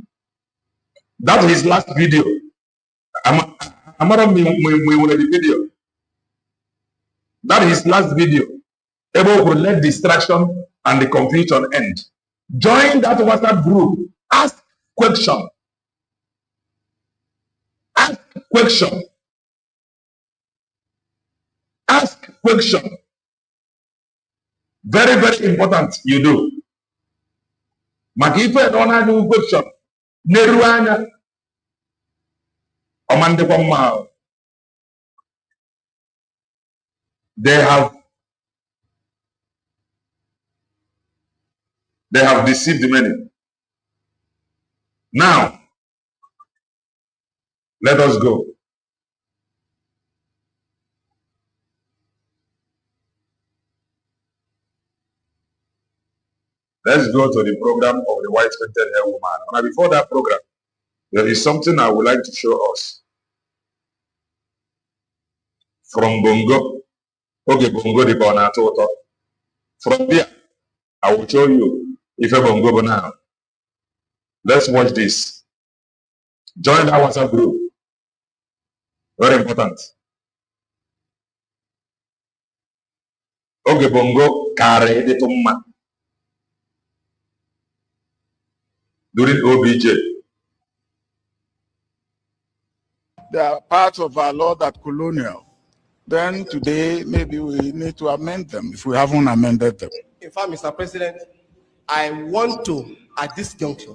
That's his last video. I'm not the video. That is his last video. Able to let distraction and the confusion end. Join that WhatsApp group. Ask question. Ask question. Ask question. Very, very important you do. Makife don't do question. Neruanya. Omande Pama. They have deceived many. Now, let us go. Let's go to the program of the white painted hair woman. Now, before that program, there is something I would like to show us. From Bongo. Okay, Bongo the corner total. From here, I will show you if I Bongo now. Let's watch this. Join the WhatsApp group. Very important. Okay, Bongo carry the Tumma during OBJ. They are parts of our law that colonial. Then today, maybe we need to amend them if we haven't amended them. In fact, Mr. President, I want to, at this juncture,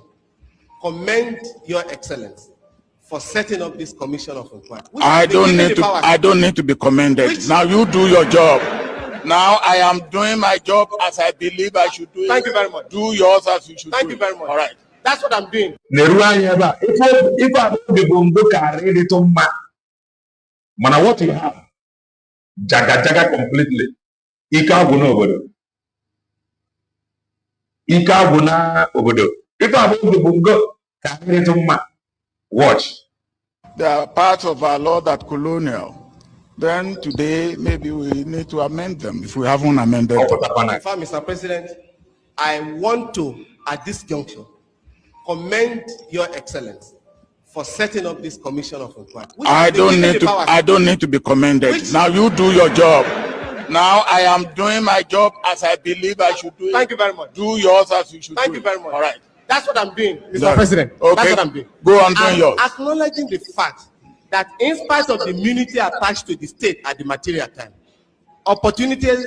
commend Your Excellency for setting up this commission of inquiry. I don't need to be commended. Now you do your job. Now I am doing my job as I believe I should do it. Thank you very much. Do yours as you should do. Thank you very much. All right. That's what I'm doing. If I don't Bongo carry the Tumma, man, what you have? Jaga completely. Ika guna obodo. Ika guna obodo. If I want the Bongo Watch. They are parts of our law that colonial. Then today, maybe we need to amend them if we haven't amended them. In fact, Mr. President, I want to, at this juncture, commend Your Excellency for setting up this commission of inquiry. I don't need to be commended. Now you do your job. Now I am doing my job as I believe I should do it. Thank you very much. Do yours as you should do it. Thank you very much. All right. That's what I'm doing, Mr. President. Okay. That's what I'm doing. Go on doing yours. Acknowledging the fact that in spite of the immunity attached to the state at the material time, opportunities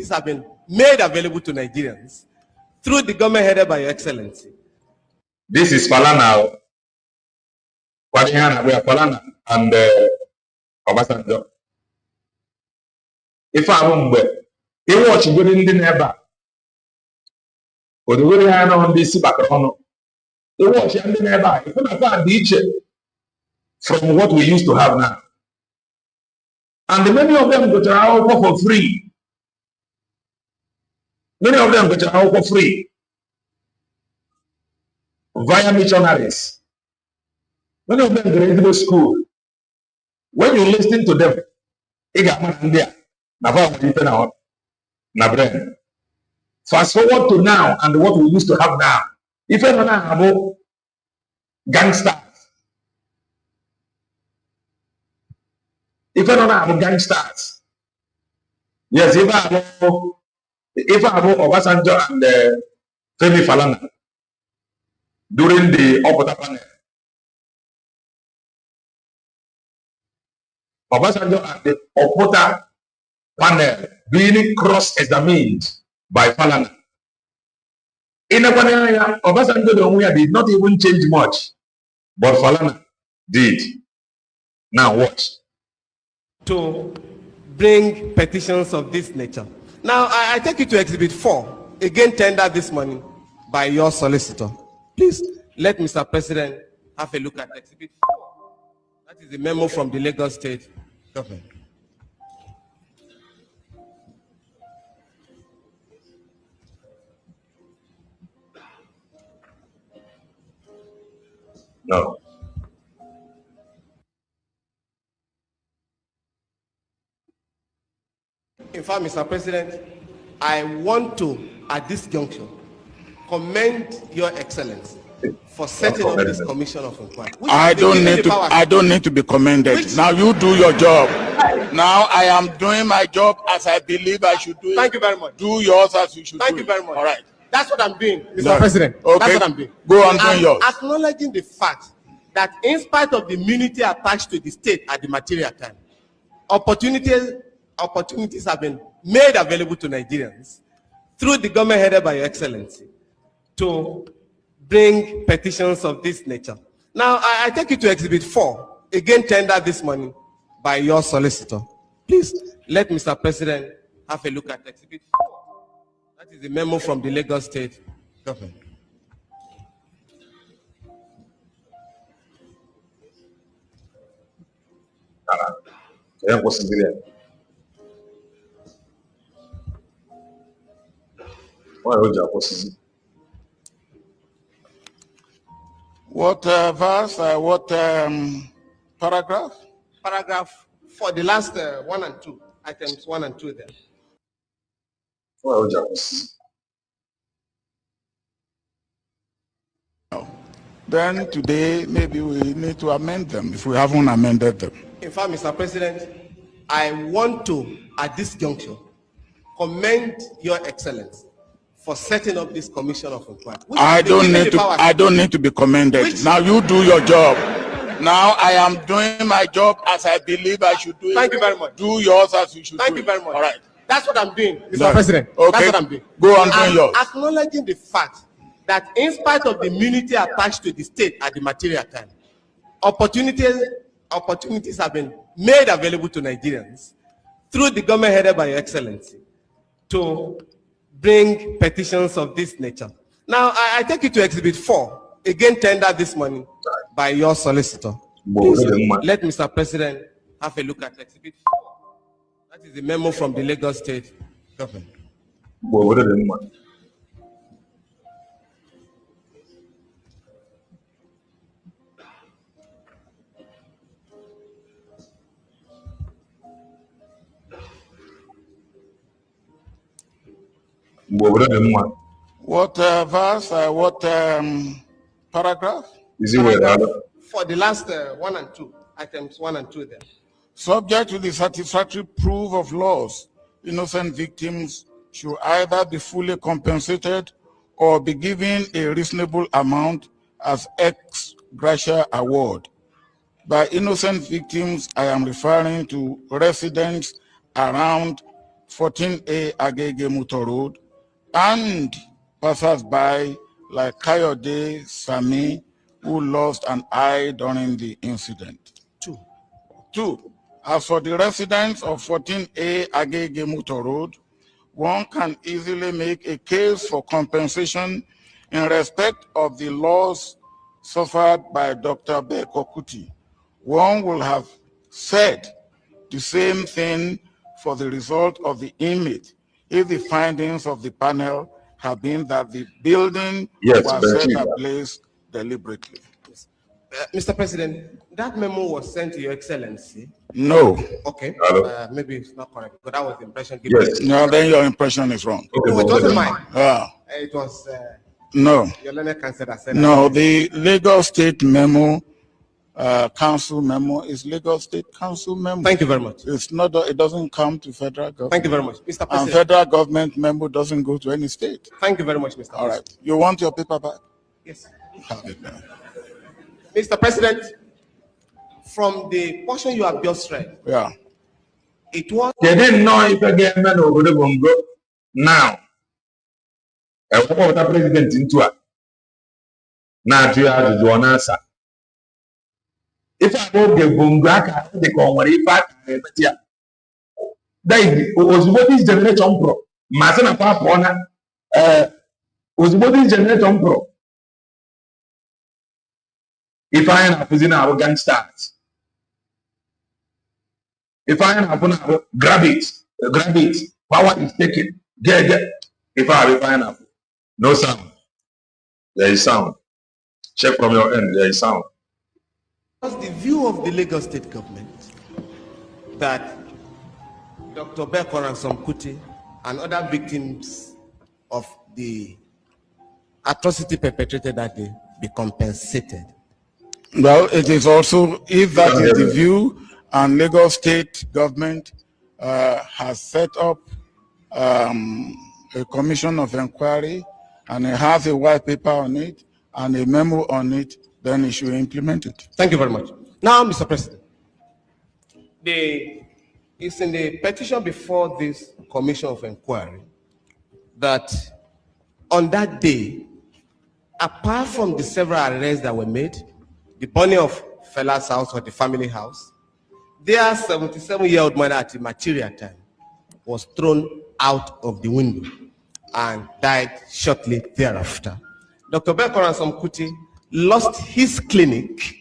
have been made available to Nigerians through the government headed by Your Excellency. This is Falana. We are Falana and Obasanjo. If I remember, he watched good in the neighbor. But the way I know this background, he watched in the neighbor. If I find the from what we used to have now. And many of them go to our for free. Many of them go to our for free. Via missionaries. Many of them go to school. When you listen to them, fast forward to now and what we used to have now. If I don't have gangsters, if I don't have gangsters, yes, if I have Obasanjo and Femi Falana during the Opota panel, Obasanjo and the Opota panel being cross-examined by Falana. In a Panaya, Obasanjo did not even change much, but Falana did. Now watch. To bring petitions of this nature. Now, I take you to Exhibit 4, again tendered this morning by your solicitor. Please let Mr. President have a look at Exhibit 4. That is the memo from the Lagos State government. No. In fact, Mr. President, I want to, at this juncture, commend Your Excellency for setting up this commission of inquiry. I don't need to be commended. Now you do your job. Now I am doing my job as I believe I should do it. Thank you very much. Do yours as you should do it. Thank you very much. All right. That's what I'm doing, Mr. President. Okay. That's what I'm doing. Go on doing yours. Acknowledging the fact that in spite of the immunity attached to the state at the material time, opportunities have been made available to Nigerians through the government headed by Your Excellency to bring petitions of this nature. Now, I take you to Exhibit 4, again tendered this morning by your solicitor. Please let Mr. President have a look at Exhibit 4. That is the memo from the Lagos State government. What verse? What paragraph? Paragraph 4, the last 1 and 2, items 1 and 2 there. Then today, maybe we need to amend them if we haven't amended them. In fact, Mr. President, I want to, at this juncture, commend Your Excellency for setting up this commission of inquiry. I don't need to be commended. Now you do your job. Now I am doing my job as I believe I should do it. Thank you very much. Do yours as you should do it. Thank you very much. All right. That's what I'm doing, Mr. President. Okay. That's what I'm doing. Go on doing yours. Acknowledging the fact that in spite of the immunity attached to the state at the material time, opportunities have been made available to Nigerians through the government headed by Your Excellency to bring petitions of this nature. Now, I take you to Exhibit 4, again tendered this morning by your solicitor. Please let Mr. President have a look at Exhibit 4. That is the memo from the Lagos State government. What verse, what paragraph? Is it where Paragraph for the last 1 and 2, items 1 and 2 there. Subject to the satisfactory proof of loss, innocent victims should either be fully compensated or be given a reasonable amount as ex gratia award. By innocent victims, I am referring to residents around 14A Agege Muto Road and passers-by like Kayode Sami, who lost an eye during the incident. Two, as for the residents of 14A Agege Muto Road, one can easily make a case for compensation in respect of the loss suffered by Dr. Beko Kuti. One will have said the same thing for the result of the inmate if the findings of the panel have been that the building was set ablaze deliberately. Mr. President, that memo was sent to Your Excellency. No. Okay. Maybe it's not correct, but that was the impression given. Yes. No, then your impression is wrong. No, it wasn't mine. It was no. Your learned counsel that said no, the Lagos State memo, council memo is Lagos State council memo. Thank you very much. It's not. It doesn't come to federal government. Thank you very much, Mr. President. And federal government memo doesn't go to any state. Thank you very much, Mr. All right. You want your paper back? Yes. Have it now. Mr. President, from the portion you have just read, it was. They didn't know if again men over the bongo now. A what the president into it. Now to have the one answer. If I go get bongo, I can't take on what if I can. That was what is generation pro. Masana Papa was what is generation pro. If I am a our gangsters. If I am a grab it, power is taken, get. If I have no sound, there is sound. Check from your end, there is sound. Was the view of the Lagos State government that Dr. Beko and Kuti and other victims of the atrocity perpetrated that day be compensated? Well, it is also, if that is the view, and Lagos State government has set up a commission of inquiry, and it has a white paper on it and a memo on it, then it should implement it. Thank you very much. Now, Mr. President, it's in the petition before this commission of inquiry that on that day, apart from the several arrests that were made, the burning of Fela's house or the family house, their 77-year-old mother at the material time was thrown out of the window and died shortly thereafter. Dr. Beko and Kuti lost his clinic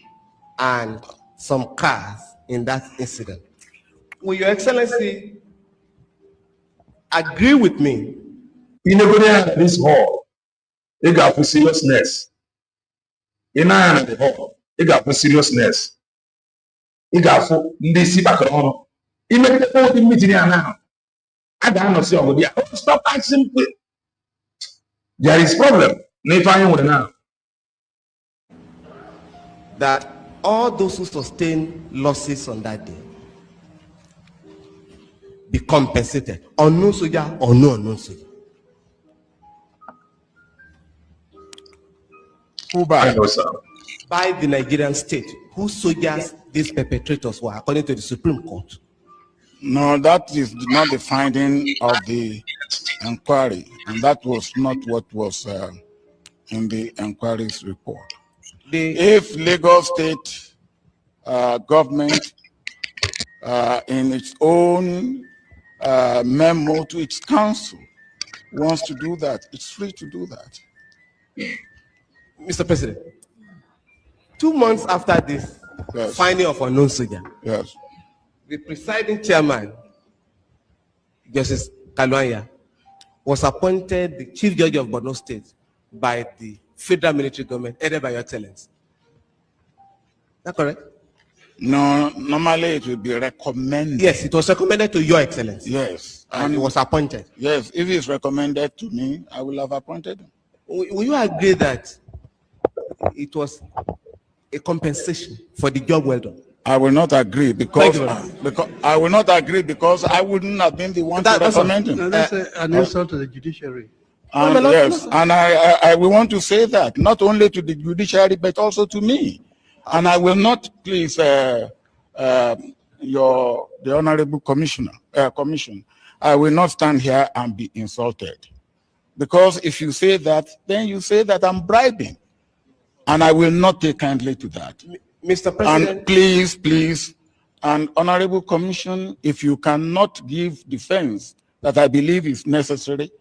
and some cars in that incident. Will Your Excellency agree with me? In this hall, they got for seriousness. In the hall, they got for seriousness. They got for this background. He made the whole meeting now. I don't know. Stop asking. There is problem. Now. That all those who sustain losses on that day be compensated. Unknown soldier or no unknown soldier. Who by? I know, sir. By the Nigerian state. Whose soldiers these perpetrators were, according to the Supreme Court. No, that is not the finding of the inquiry, and that was not what was in the inquiry's report. If Lagos State government, in its own memo to its council, wants to do that, it's free to do that. Mr. President, 2 months after this finding of unknown soldier, the presiding chairman, Justice Kalwanya, was appointed the chief judge of Borno State by the federal military government, headed by Your Excellency. Is that correct? No, normally it will be recommended. Yes, it was recommended to Your Excellency. Yes. And he was appointed. Yes, if it's recommended to me, I will have appointed him. Will you agree that it was a compensation for the job well done? I will not agree because I will not agree because I wouldn't have been the one to recommend him. No, that's an insult to the judiciary. And yes, and I will want to say that not only to the judiciary but also to me. And I will not, please, the honorable commission, I will not stand here and be insulted. Because if you say that, then you say that I'm bribing. And I will not take kindly to that. Mr. President. And please, and honorable commission, if you cannot give defense that I believe is necessary,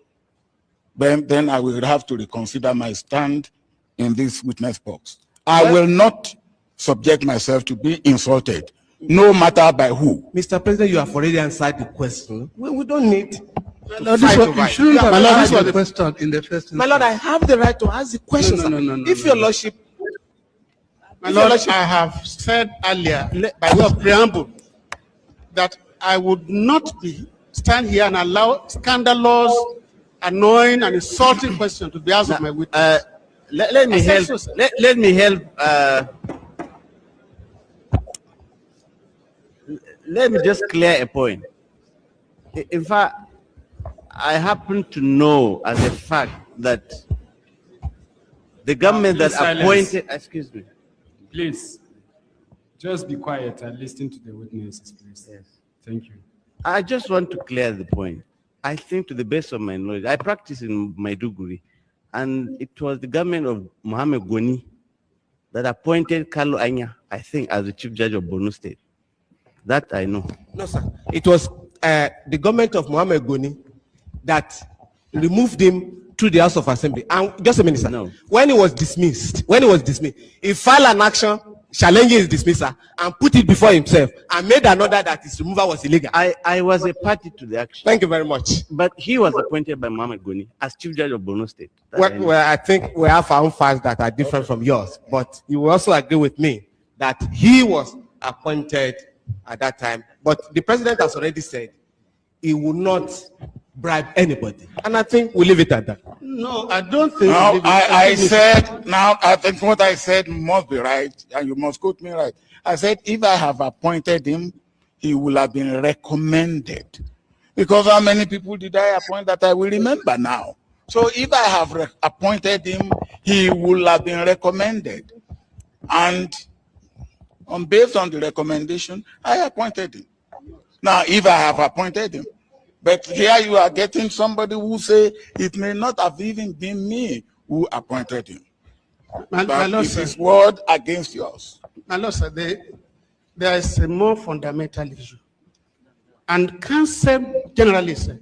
then I will have to reconsider my stand in this witness box. I will not subject myself to be insulted, no matter by who. Mr. President, you have already answered the question. We don't need. My Lord, you shouldn't have asked the question in the first instance. My Lord, I have the right to ask the question. No, if your lordship. My Lord, I have said earlier, by way of preamble, that I would not stand here and allow scandalous, annoying, and insulting questions to be asked of my witness. Let me help. Let me help. Let me just clear a point. In fact, I happen to know as a fact that the government that appointed. Excuse me. Please, just be quiet and listen to the witnesses, please. Yes. Thank you. I just want to clear the point. I think, to the best of my knowledge, I practice in Maiduguri, and it was the government of Mohammed Goni that appointed Carlo Anya, I think, as the chief judge of Borno State. That I know. No, sir. It was the government of Mohammed Goni that removed him to the House of Assembly. And just a minute, sir. No. When he was dismissed, he filed an action challenging his dismissal and put it before himself and made an order that his removal was illegal. I was a party to the action. Thank you very much. But he was appointed by Mohammed Goni as chief judge of Borno State. Well, I think we have our own facts that are different from yours. But you will also agree with me that he was appointed at that time. But the president has already said he will not bribe anybody. And I think we'll leave it at that. No, I don't think. Now, I think what I said must be right, and you must quote me right. I said, if I have appointed him, he will have been recommended. Because how many people did I appoint that I will remember now? So if I have appointed him, he will have been recommended. And based on the recommendation, I appointed him. Now, if I have appointed him, but here you are getting somebody who say it may not have even been me who appointed him. My Lord, it's his word against yours. My Lord, sir, there is a more fundamental issue. And counsel generally, sir,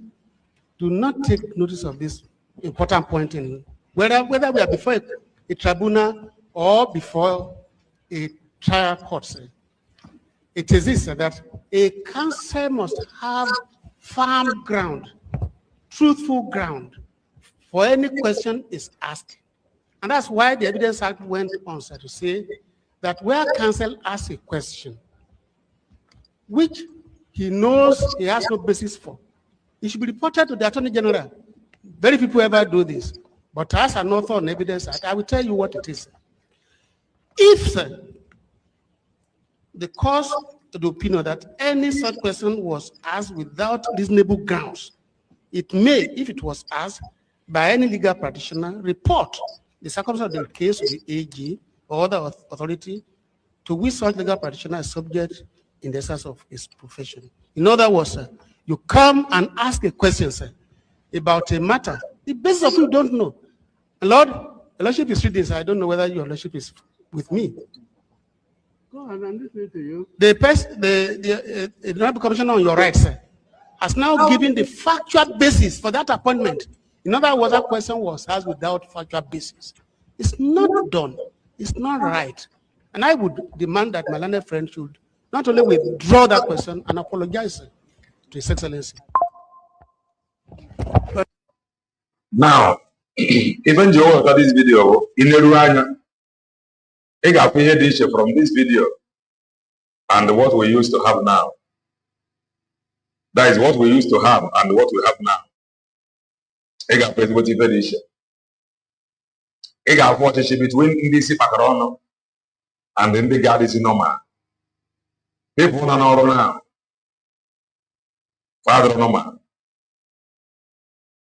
do not take notice of this important point in whether we are before a tribunal or before a trial court, sir. It is this, sir, that a counsel must have firm ground, truthful ground for any question is asked. And that's why the Evidence Act went on, sir, to say that where counsel asks a question, which he knows he has no basis for, it should be reported to the Attorney General. Very few people ever do this. But as an author on Evidence Act, I will tell you what it is. If, sir, the cause to the opinion that any such question was asked without reasonable grounds, it may, if it was asked by any legal practitioner, report the circumstance of the case to the AG or other authority to which such legal practitioner is subject in the exercise of his profession. In other words, sir, you come and ask a question, sir, about a matter, the basis of you don't know. Lord, the Lordship is reading, so I don't know whether your Lordship is with me. Go ahead, I'm listening to you. The Honorable Commissioner on your right, sir, has now given the factual basis for that appointment. In other words, that question was asked without factual basis. It's not done. It's not right. And I would demand that my learned friend should not only withdraw that question and apologize to His Excellency. Now, even Joe got this video in the Ruanya. I got from this video and what we used to have now. That is what we used to have and what we have now. I got between this and then the guard is normal. People are not now. Father normal.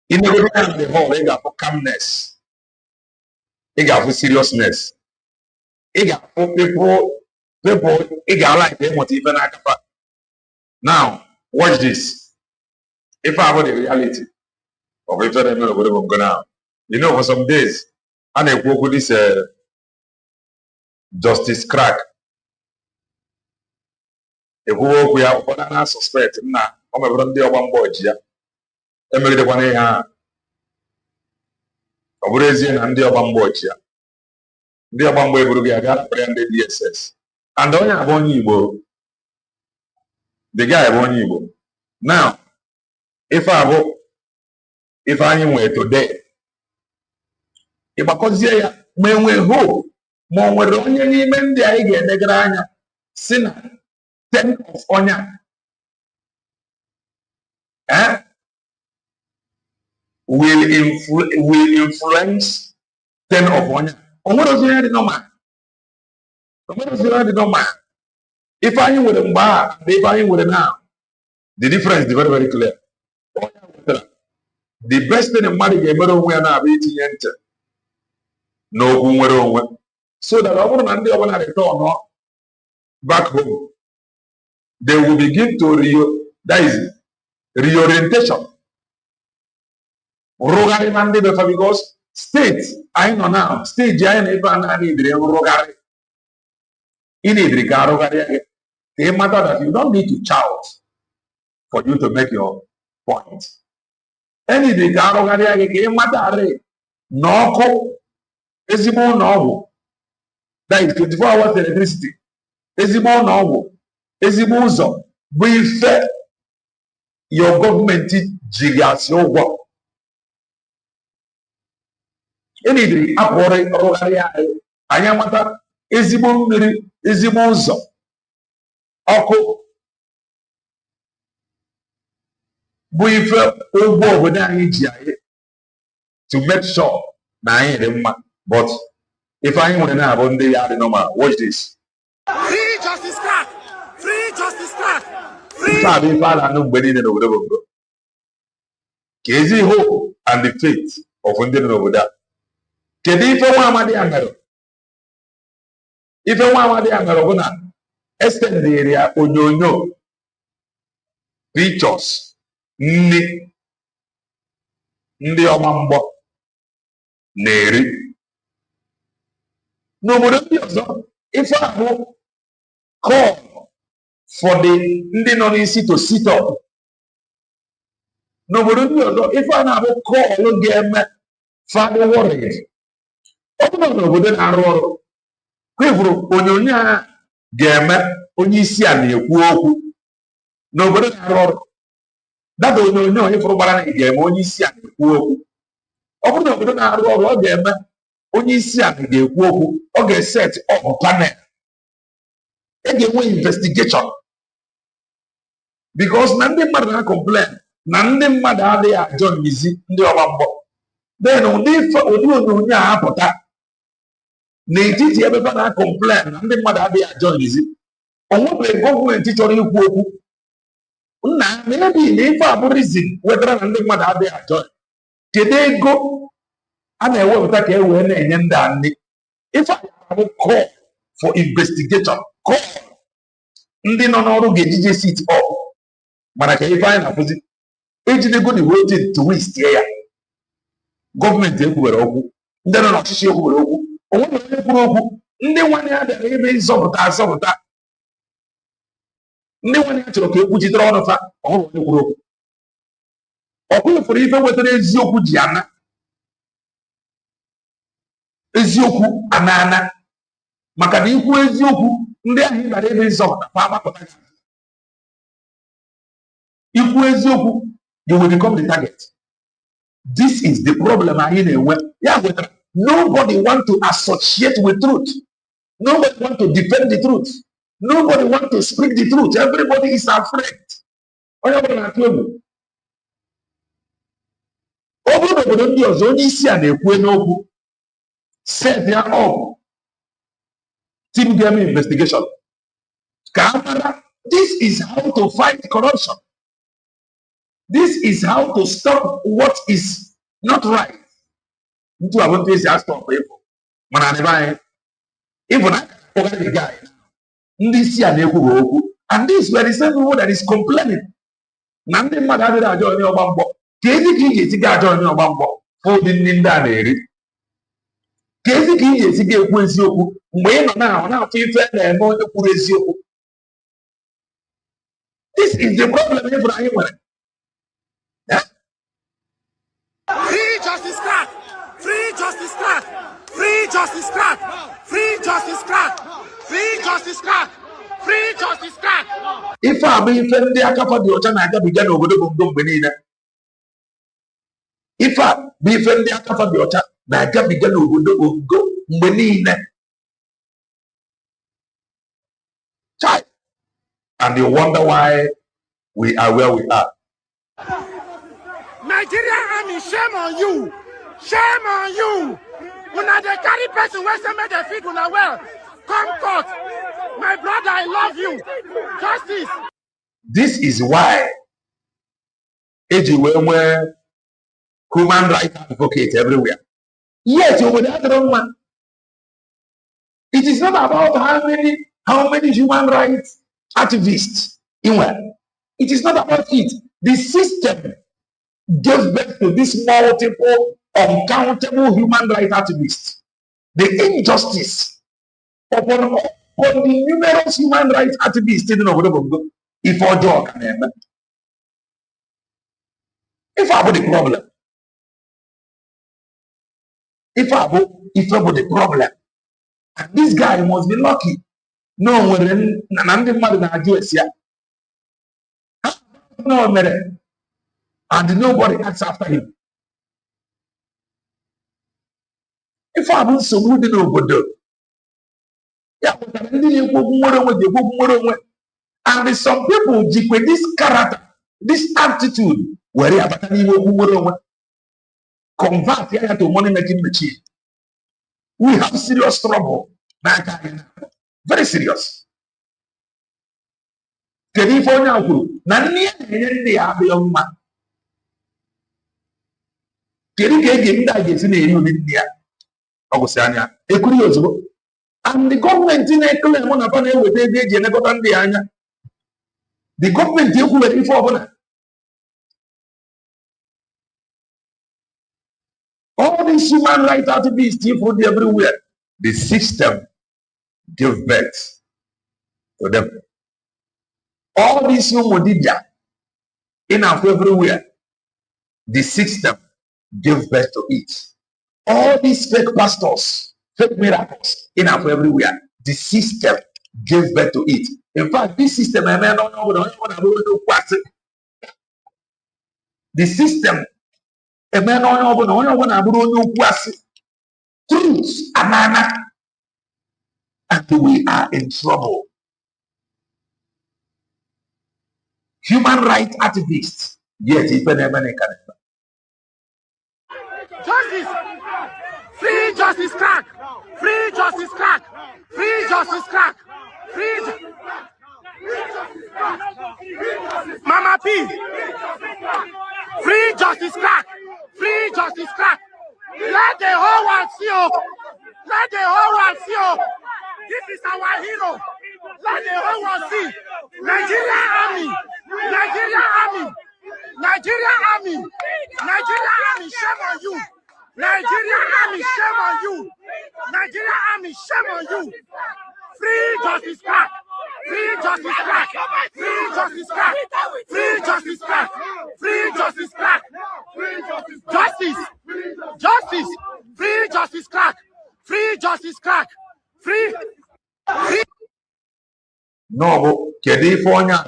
In the whole, they got for calmness. They got for seriousness. They got for people, they got like them what even I can. Now, watch this. If I have the reality of if I don't know what I'm going to, you know, for some days, and I work with this justice crack. If we work with our suspect, now, I'm a brand new one boy here. I'm going to one here. Obrezien and the one boy here. The one boy will get a branded DSS. And the one I want you, the guy I want you. Now, if I am today, if I consider when we hope, more when only men the I get the grana, sinner, 10 of honor. Will influence 10 of honor. Or what does you have the number? What does you have the number? If I am with a bar, if I am with a now, the difference is very, very clear. The best thing in marriage is now enter. No, so that I want to return back home. They will begin to reorientation. Because state, I know now, state giant need rogari. In it, they matter that you don't need to shout for you to make your point. Any rogari matter no ezimo no. That is 24 hours electricity. Ezimo no. Ezimo uzo. We fed your government jigas your work. Any apore rogaria ayamata ezimo mmiri ezimo uzo. Oko we fed over with that to make sure na but if I want to know about the normal, watch this. Free justice crack! Free justice crack! Free! Kezi hope and the faith of Indian Novoda. Kedi if I want Amero. If I want Amerogona, extend the area Oyono. Pictures. Ndi Omambo. Neri. No, but if I have call for the Indonesi to sit up, no, but if I have a call again, Father worried. Oh, no, but then I wrote, Quiver, Ononia, Gamma, Onisia, no, but then I wrote, that don't know if for Barani game, Onisia, oh, no, but then I wrote, Gamma. Only see the work okay set up panel. Again, investigation. Because Nande Mada complain, Nande Mada they are John Mizzy, the Obambo. Then only for Odunia Apota. Native everybody complain, Nande Mada they are John Mizzy. On what they go and teach on you. Now, maybe if I reason whether Nande Mada they are John. Today go. And I will take away if I have a call for investigation, call. Ndi no no get DJ sit up. But I can find a position. Age they go the waiting to waste here. Government they go oku. Ndi no no shishi go oku. Owo no go oku. Ndi one ya da ebe somota. Ndi one ya choro ke oku jidro no fa. Owo no go oku. Oku for ife wetere eziokwu ji ana. Eziokwu anana maka na ikwu eziokwu ndị ahụ bara ebe nzọpụta kwa agbapụta ikwu eziokwu you will become the target. This is the problem anyị na-enwe ya wetara nobody want to associate with truth, nobody want to defend the truth, Nobody wants to speak the truth. Everybody is afraid. Set there up team game investigation. This is how to fight corruption. This is how to stop what is not right. Into a one place stop people. Even the guy. And this were the same people that is complaining. Nande mmadụ adịghị ajọ onye ọgba mgbọ ka ezi ka ị ga-esi ga ajọ onye ọgba mgbọ ụdị ndị ndị a na-eri ka ezi ka ị ga-esi ga ekwu eziokwu mgbe ị nọ na-ahụ na-afụ ife na-eme onye kwuru eziokwu. This is the problem ịbụrụ anyị nwere. Free justice crack! Free justice crack! Free justice crack! Free justice crack! Free justice crack! Free justice crack! Ife a bụ ife ndị akafa dị ọcha na-agabiga n'obodo Bongo mgbe niile. Ife a bụ ife ndị akafa dị ọcha na-agabiga n'obodo Bongo mgbe niile. And you wonder why we are where we are. Nigerian army, shame on you! Shame on you! Una dey carry person wey say make dem feed una well. Come court. My brother, I love you. Justice. This is why eji wee nwee human rights advocate everywhere. Yet obodo adịrọ mma. It is not about how many human rights activists in where. It is not about it. The system gave birth to this multiple, uncountable human rights activists. The injustice upon the numerous human rights activists in the Bongo, if our dog can end. If I have the problem, if I have the problem, and this guy must be lucky. No, we're in Nandi Madana, no, and nobody acts after him. If I have so good in Obodo, and some people with this character, this attitude, where convert here to money making machine. We have serious trouble. Very serious. California, and the government in a claim on a panel with the government all these human rights activists everywhere. The system give birth to them. All these human in everywhere. The system give birth to it. All these fake pastors, fake miracles in everywhere. The system give birth to it. In fact, this system, the system, truth, and we are in trouble. Human rights activists, yet Justice! Free justice crack! Free justice crack! Free justice crack! Free justice crack! Mama P! Free justice crack! Free justice crack! Let the whole world see you! Let the whole world see you! This is our hero! Let the whole world see! Nigerian army! Nigerian army! Nigerian army! Nigerian army, shame on you! Nigerian army, shame on you! Nigerian army, shame on you! Free justice crack! Free justice crack! Free justice crack! Free justice crack! Free justice crack! Justice! Justice! Free justice crack! Free justice crack! Free! No, California,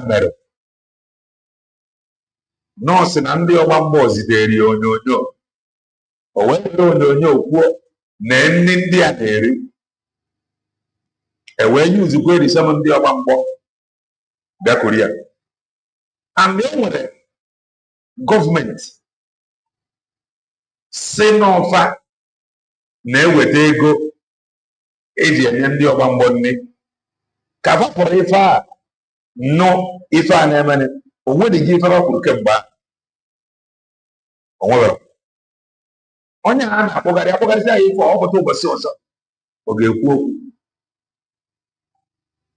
no, Senandi or one boss, there you know. Or when you know, Nen India, And when you use the some of the Korea. And the government say no fa na-eweta ego eji enye ndị ọgba mbọ nne ka fa pụrụ ife a nọ ife a na-emene onwedịghị ife ọ kwuru kemgbe onwere onye a na-akpọgharịsị ya ife ọpụta ụbọchị ọzọ ọ ga-ekwu okwu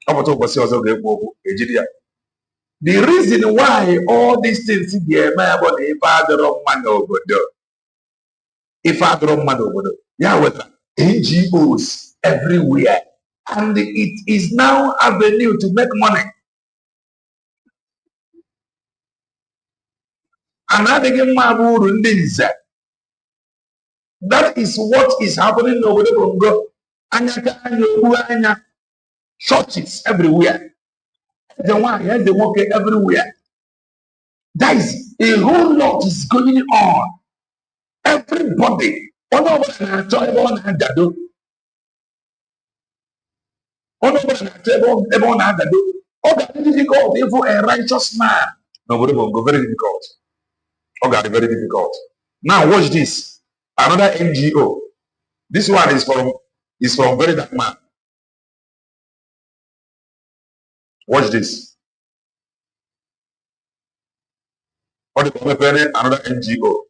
ọpụta ụbọchị ọzọ ga-ekwu okwu ejiri ya. The reason why all these things ga-eme bụ na ife adịrọ mma n'obodo ife adịrọ mma n'obodo ya wetara NGOs everywhere, and it is now avenue to make money. And that is what is happening over the Congo. Churches everywhere. The one here, the work everywhere. That is a whole lot is going on. Everybody. Difficult even a righteous man. Nobody will go very difficult. Okay, very difficult. Now watch this. Another NGO. This one is from very dark man. Watch this. Another NGO.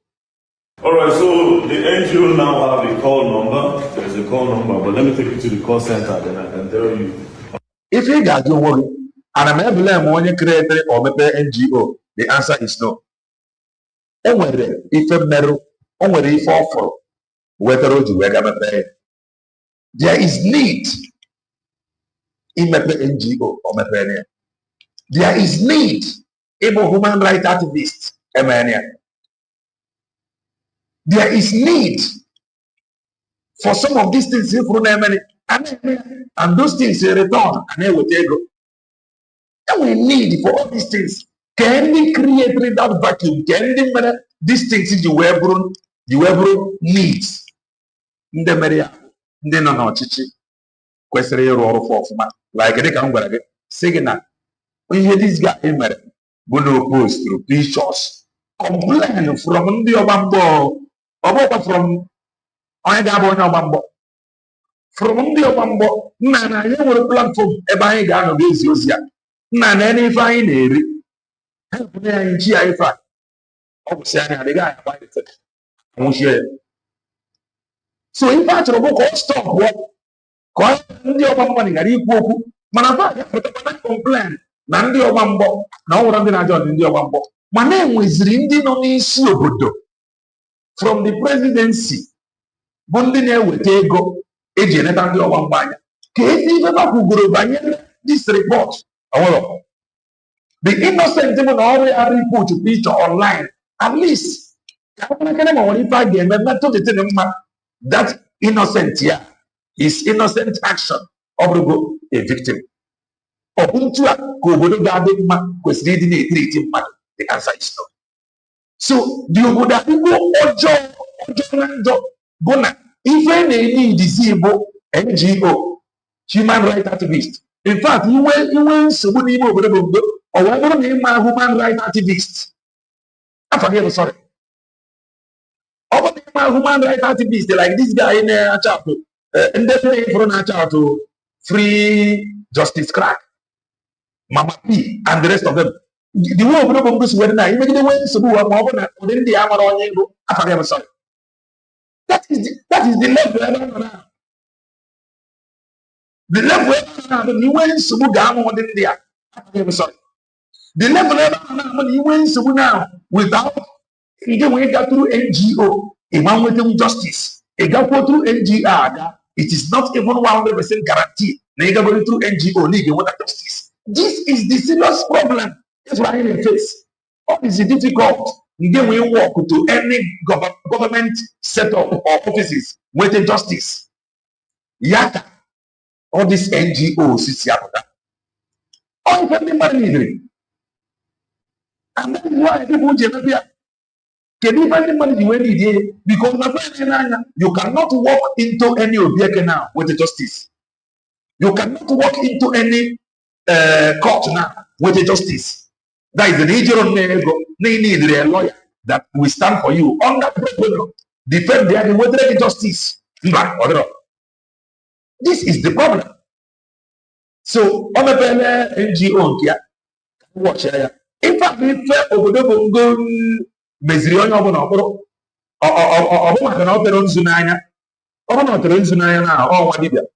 All right, so the NGO now have a call number. There's a call number, but let me take you to the call center, then I can tell you. If you got your worry, and I'm able to when you create or make NGO, the answer is no. Onwere ife meru, onwere ife offer, whether you pay. There is need in mepe NGO or mepe. There is need in human rights activists, there is need for some of these things and those things in return and then we take go. And we need for all these things. Can we create that vacuum? Can we these things in the web needs? In the media, then no chichi. Question for like they can go again. Say that when you hear this guy in there, go post through pictures, complain from the Obambo. From from the Obambo, Nana, you will platform a buying down of this Yosia. Nana, any fine area. Help me in GI. Oh, Sana, the guy, I won't share. So, in fact, the book stop what? Call the Obama, and you Manapa, complain. Nandi Obambo, now I'm going to in the Obambo. My name was Rindi no Nisi from the presidency. Bondine wetego ejeneta ndi obambanya kezi baba kugurubanya this report the innocent even already have report to picture online at least that innocent here is innocent action of a victim the answer is no. So the Oboda people ojo Bona, even any disabled NGO, human rights activist. In fact, you went somebody or whatever name my human rights activist. I forget, sorry. Over my human rights activist, like this guy in a chapel, and definitely from a chapel, free justice crack, Mama P, and the rest of them. The world of this wedding, I make the way so then the armor on you. I forget, sorry. That is the level now. The level now, you went so good on India. I'm sorry. The level now, you went so now without even when you got through NGO, a man with them justice. A guy go through NGR, it is not even 100% guaranteed. They go through NGO, need water justice. This is the serious problem. That's why in the face. What is it difficult? Then we walk to any government setup or offices with the justice. Yaka, all these NGOs is yaka. All the money, and that is why people can you find the money you need because you cannot walk into any object now with the justice. You cannot walk into any court now with a justice. That is the nature of nego. They need a lawyer that will stand for you under the defend their whether justice. This is the problem. So, on the NGO, watch here. In fact, we felt over the go Mesrion of an opera or an opera on Zunaya or not on Zunaya now or what did you?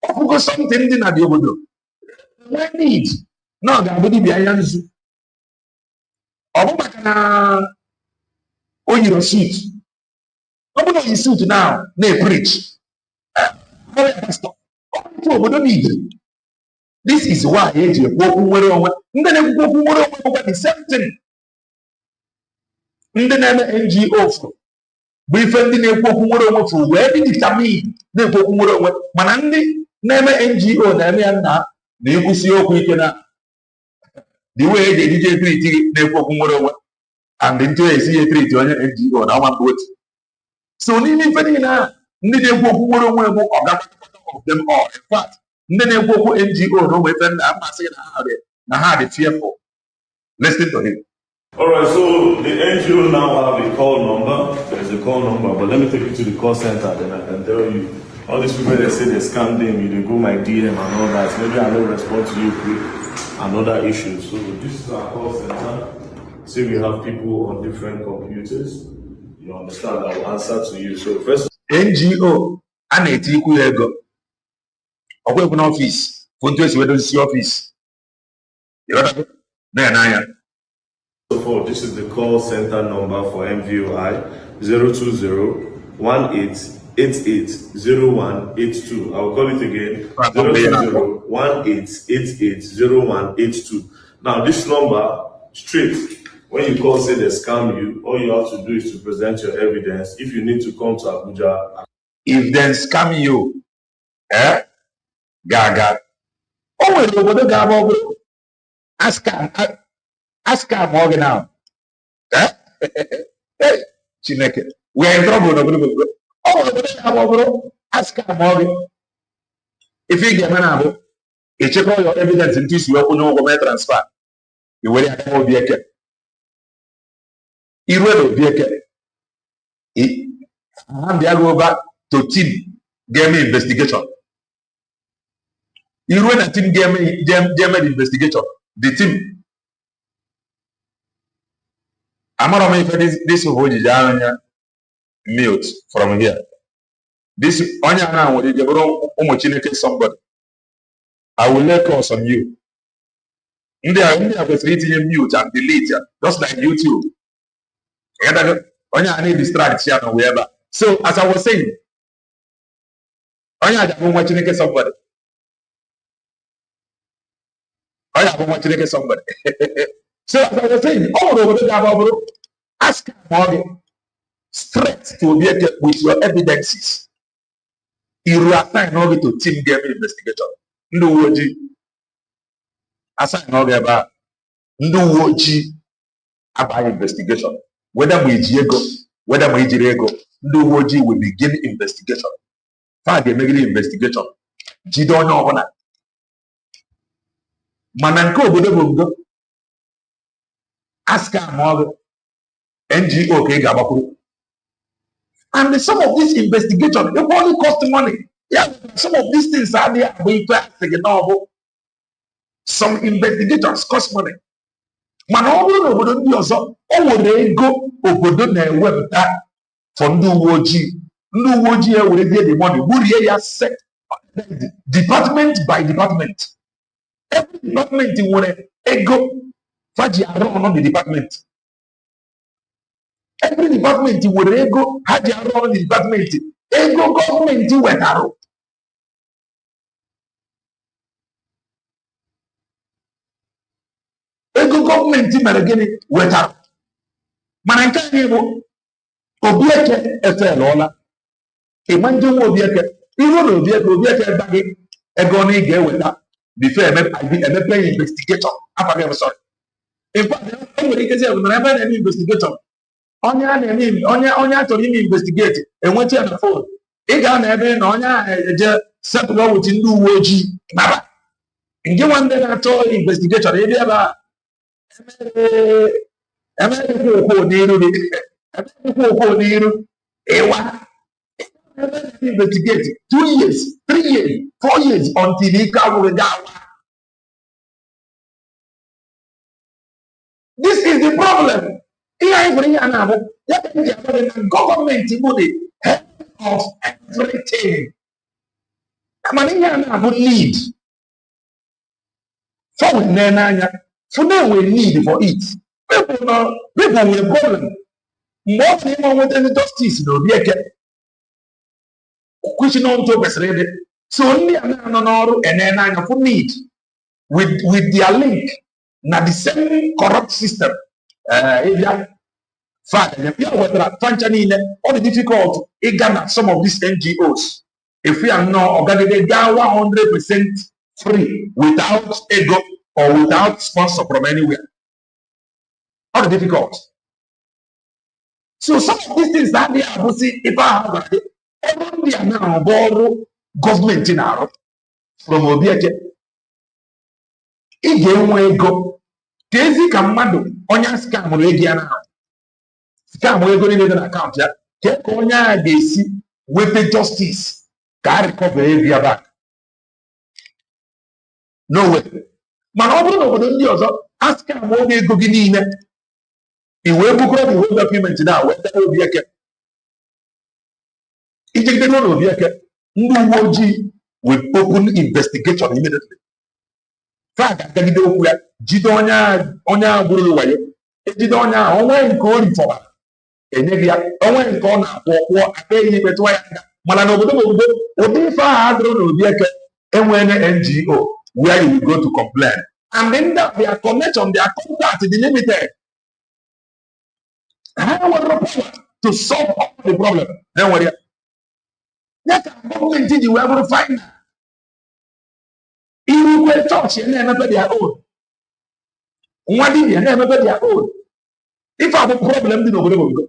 Because something in the Obodo. Why need? No, the Abudi Biayanzu. Obama on your suit. Obodo in suit now, they preach. Obodo need. This is why the same thing. In the name of NGOs, we find the name of where did it come in? The Manandi name NGO, the Usio Quikena, the way they did treaty Nepomoro and into a CA treaty on NGO, now one would. So, Nini Fedina, Nidepomoro of them all. In fact, NGO, no weapon, I'm not saying how they fearful. Listen to him. Alright, so the NGO now have a call number. There's a call number, but let me take you to the call center, then I can tell you. All these people that say they scam them, you they go my DM and all that. Maybe I don't respond to you quick and other issues. So this is our call center. See, we have people on different computers. You understand? I will answer to you. So first NGO, and a TQ open office, Funtus office. You know then I am. So this is the call center number for MVOI 020-1888-0182. I will call it again 020-1888-0182. Now this number straight. When you call, say they scam you, all you have to do is to present your evidence. If you need to come to Abuja. If they scam you, Gaga. Oh, we're going to ask her Morgan now. Hey, Chineke. We're in trouble. Oh, ask her Morgan. If you get an you check all your evidence in this, you open your transfer. You will have to be a cat. You will be a cat. And they go over to team game investigation. You run a team game investigation. The team. I'm not going to this mute from here. This onion now will be somebody. I will let calls on you. In there, I was reading mute and delete just like YouTube. I need distraction or wherever. So as I was saying, I am watching somebody. I am watching somebody. So as I was saying, all over the ask Morgan straight to be with your evidences. You assign over to team game investigation. No woji. Assign over about no woji about investigation. Whether we Diego, whether we Diego, no woji will begin investigation. Father make the investigation. Jidon no one. Mananko bodo ask Morgan. NGO Gabaku. And some of this investigation, they only cost money. Yeah, some of these things are there. Some investigators cost money. Man, all over the also, they go over the web for new woji. New woji will get the money. Would set department by department. Every department in one go Faji around the department. Every department will go had their own department. Ego government went out. Ego government again went out. Mananka able Obieke Efelola. A man do Obieke. Even Obieke bagging a goni get with that. Before I be a playing investigator. I'm sorry. In fact, somebody can say, whenever any investigator. Onya to him investigate and went on the phone. ị ga na ebe na onye ahụ eje setụlụ wit ndị uwe ojii naba nke nwa ndị na-achọ investigeshọn ebe ebe a emeghịkwa okwu n'iru ịwa investigate 2 years 3 years 4 years until ike agwụrụ gị awa. This is the problem. Ihe anyị bụrụ ihe a na-abụ ya ka m ji agwa gị na gọọmenti bụ the head of everything. Mana ihe a na-abụ need for n'anya for them we need for it. People with problem. Mgbe ọ bụ ịma nweta ndị justice na obi eke kwesịrị n'otu kwesịrị ịdị. So ndị a na-anọ n'ọrụ n'anya for need with their link na the same corrupt system. Ịbịa fact ya wetara fancha niile ọ dị difficult ịga na some of these NGOs. If we are not organized, 100% free without ego or without sponsor from anywhere. How difficult. So some of these things that they are see if I have every now borrow government in our from Obieke. Ige nwe ego. Kezi ka mmadụ onye scam ego ya na. Scam ego ni na account ya. Ke ka onye a ga-esi wete justice ka recover ego back. No way. Mana ọ bụrụ na obodo ndị ọzọ scam oge ego gị niile iwe bukọrọ the whole document na weta Obieke. Ijigide na Obieke ndị uwe ojii will open investigation immediately. Fag agagide okwu ya jide onye agbụrụ wayo ejide onye ahụ onwe nke o rifọba enye gị ya onwe nke ọ na-akwụ ọkwụọ aka ihe metụwa ya nga mana n'obodo ụdị ife ahụ adịrị na Obieke enwere NGO where you will go to complain and then that their connection their contact is limited. How will power to solve all the problem? Then what you that government did you ever find? You will touch and never their own. What did you never their own? If I have a problem, then nobody will go.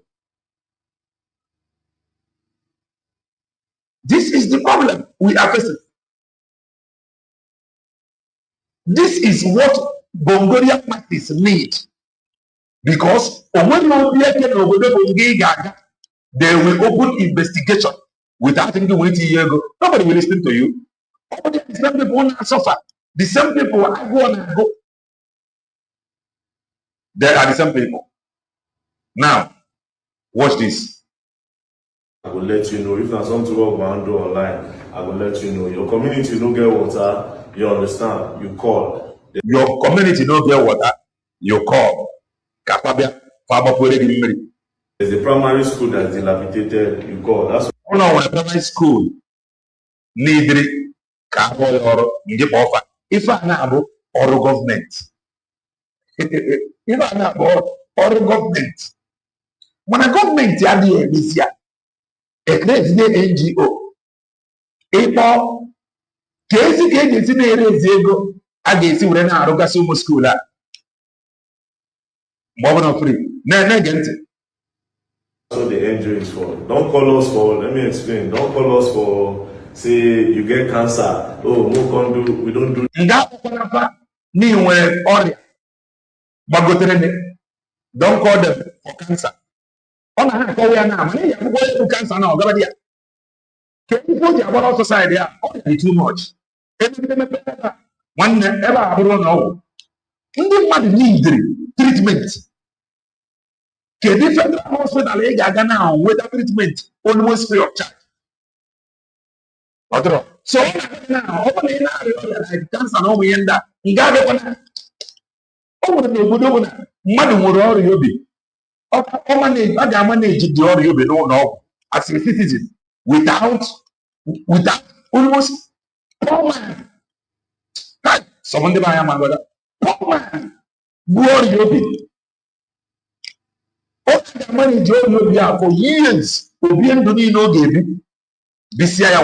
This is the problem we are facing. This is what Bongolian parties need. Because when they will open investigation without thinking what a year ago. Nobody will listen to you. The same people want to suffer. The same people I go and go. They are the same people. Now, watch this. I will let you know if there's something work want do online. I will let you know. Your community don't get water. You understand? You call. Your community don't get water. You call. There's a primary school that's dilapidated. You call. That's what a primary school need if I know or government. If I know or government. When a government is here, a great NGO. If Casey is in a ego against you, then I don't get school. Not free. So the NGOs for. Don't call us for. Let me explain. Don't call us for. Say you get cancer. Oh, we don't do. Don't call them for cancer. On a hand, cancer now. Can you put your bottle society? Too much. One ever I don't know. Need treatment. Can the federal hospital now with a treatment almost free of charge? So now, cancer no we end up. Manage the no as a citizen without almost poor man. Someone the man poor man. Manage for years. This year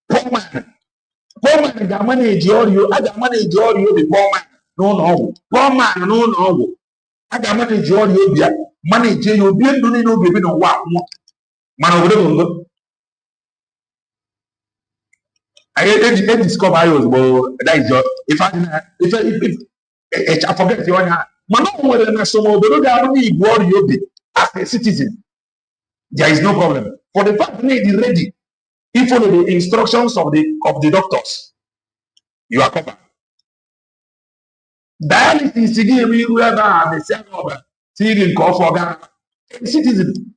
poor man that manage you, I got manage the poor man. No, poor man, no. I got manage you, manage you, be no baby, no what. Man, I discover that is your if I forget your hand. Man, no more than some of the as a citizen. There is no problem. For the fact that is ready, if follow the instructions of the doctors, you are covered. Dialysis again, we will have the same over. Seeing call for citizen.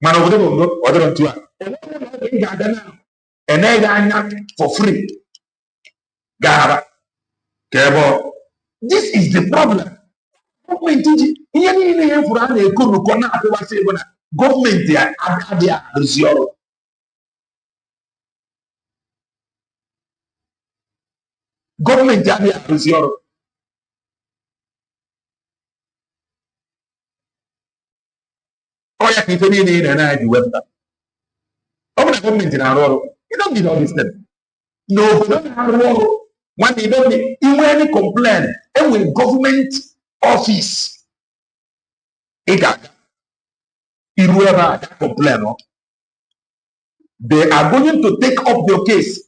Man over there, other than and then for free. Gaba. This is the problem. Government government government in our role. You don't need all this stuff. No, we don't have role. When you don't need any complaint, and with government office, it got complaint. They are going to take up your case.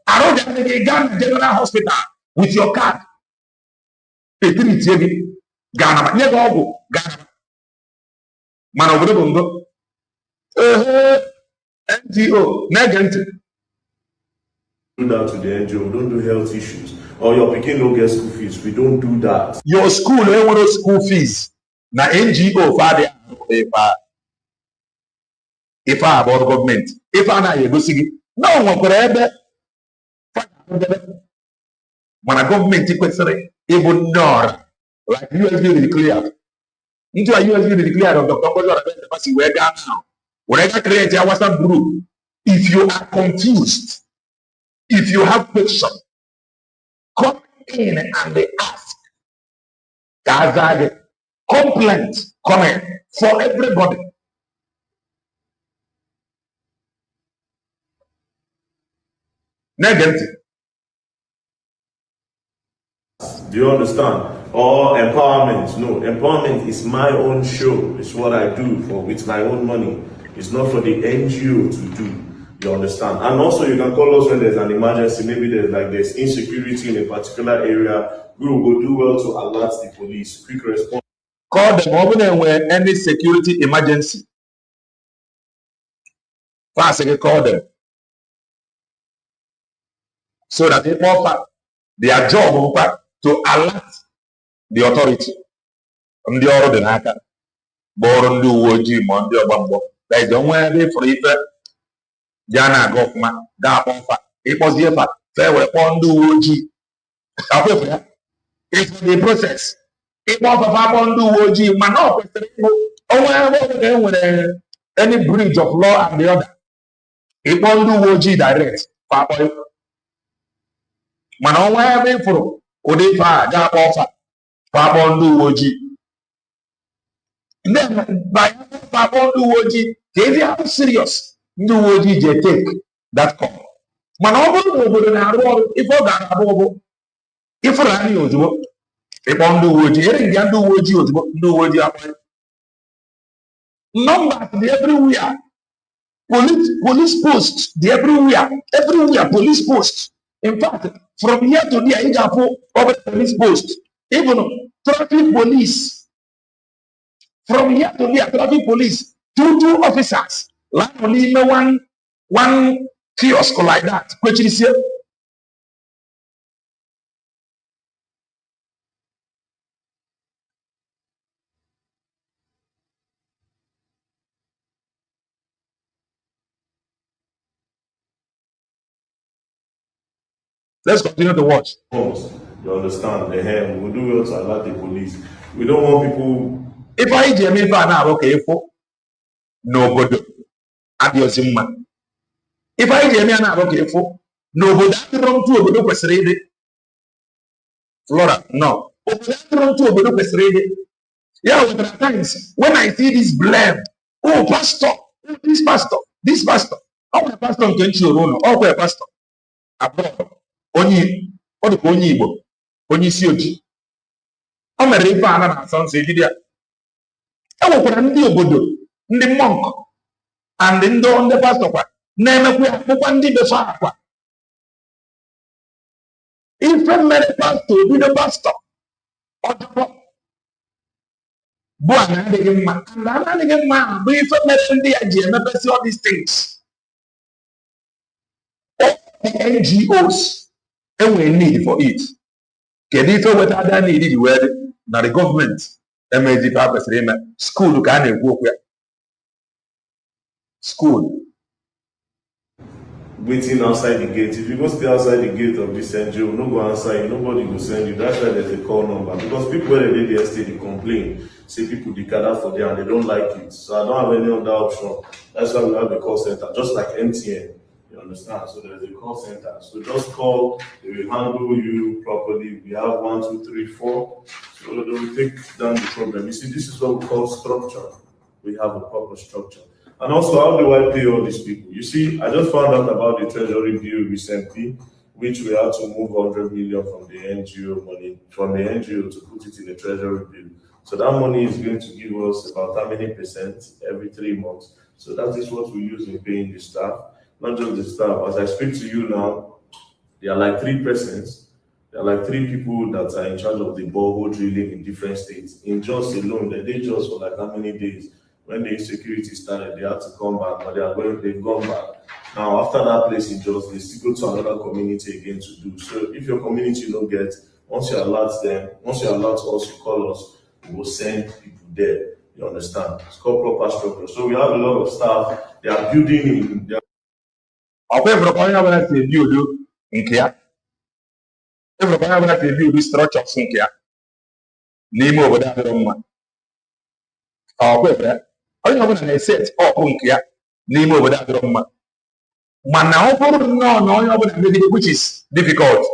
Around the Ghana General Hospital with your card. Ghana, never go Ghana. Man over the bungo. NGO, negative. Do that to the NGO. We don't do health issues. Or your picking no get school fees. We don't do that. Your school, ain't want school fees. Now NGO, father, if I about government, if I know you go see, no one could ever. When a government question, even no, like USB declared. Into a USB declared of the Congress where down now. Whenever create a WhatsApp group, if you are confused, if you have questions, come in and they ask. That's complaint, comment for everybody. Negative. Do you understand? Or empowerment? No, empowerment is my own show. It's what I do with my own money. It's not for the NGO to do. You understand? And also, you can call us when there's an emergency. Maybe there's insecurity in a particular area. We will go do well to alert the police. Quick response. Call them over when any security emergency. Fast, call them. So that they offer their job to alert the authority. That is the only way for it. Jana government, that offer. It was the effort. Fair weapon do OG. It's the process. It was a do OG. Man, with any breach of law and the other. It won't do OG direct. Man, on where for Odefa, that offer. Papa do OG. Then by Papa do OG, they are serious. Do OG they take that call. Man, over if I got a bobo, if I knew you, if I do OG, you can do OG. Numbers everywhere. Police posts everywhere police posts. In fact, from here to there, you can put over police posts. Even traffic police. From here to there, traffic police. Two officers. Like only one kiosk like that. Which is here. Let's continue to watch. You understand? We will do well to alert the police. We don't want people. If I Jamie now, okay, for nobody at your Zimman. If I Jamie now, okay, for nobody wrong to a good question. Flora, no. Wrong to a good question. Yeah, at times when I see this blame, oh, pastor, this pastor, oh, my pastor can show no, oh, my pastor. Abroad, only, what the only book, only COG. I'm a river and a son, say, Lydia. I will put a new bodo, the monk, and then on the pastor. na-emekwa ya kpụkwa ndị befa akwa ife mere pastọ obido pastọ ọjọọ bụ ana adịghị mma and ana adịghị mma ahụ bụ ife mere ndị ya ji emepesi all these things. All the NGOs enwere need for it. Kedu ife weta ada need ji wee dị na the government emeji ife ha kwesịrị ime skuul ka a na-ekwu okwu ya school. Waiting outside the gate. If you go stay outside the gate of this NGO, no go answer you, nobody will send you. That's why there's a call number. Because people when they did the estate, they complain, say people declare for them and they don't like it. So I don't have any other option. That's why we have a call center, just like MTN. You understand? So there's a call center. So just call, they will handle you properly. We have 1, 2, 3, 4. So they will take down the problem. You see, this is what we call structure. We have a proper structure. And also, how do I pay all these people? You see, I just found out about the Treasury bill recently, which we had to move 100 million from the NGO money, from the NGO to put it in the Treasury bill. So that money is going to give us about how many percent every 3 months. So that is what we use in paying the staff, not just the staff. As I speak to you now, there are like 3 persons. There are like 3 people that are in charge of the borehole drilling in different states. In just alone, they did just for like how many days? When the insecurity started, they had to come back, but they've gone back. Now, after that place in Jos, they still go to another community again to do. So if your community don't get, once you alert them, once you alert us, you call us, we will send people there. You understand? It's called proper structure. So we have a lot of staff, they are building in. Onye ọbụla na-eset ọkụ nke ya n'ime obodo adịrọ mma mana ọ bụrụ nnọọ na onye ọbụla megide which is difficult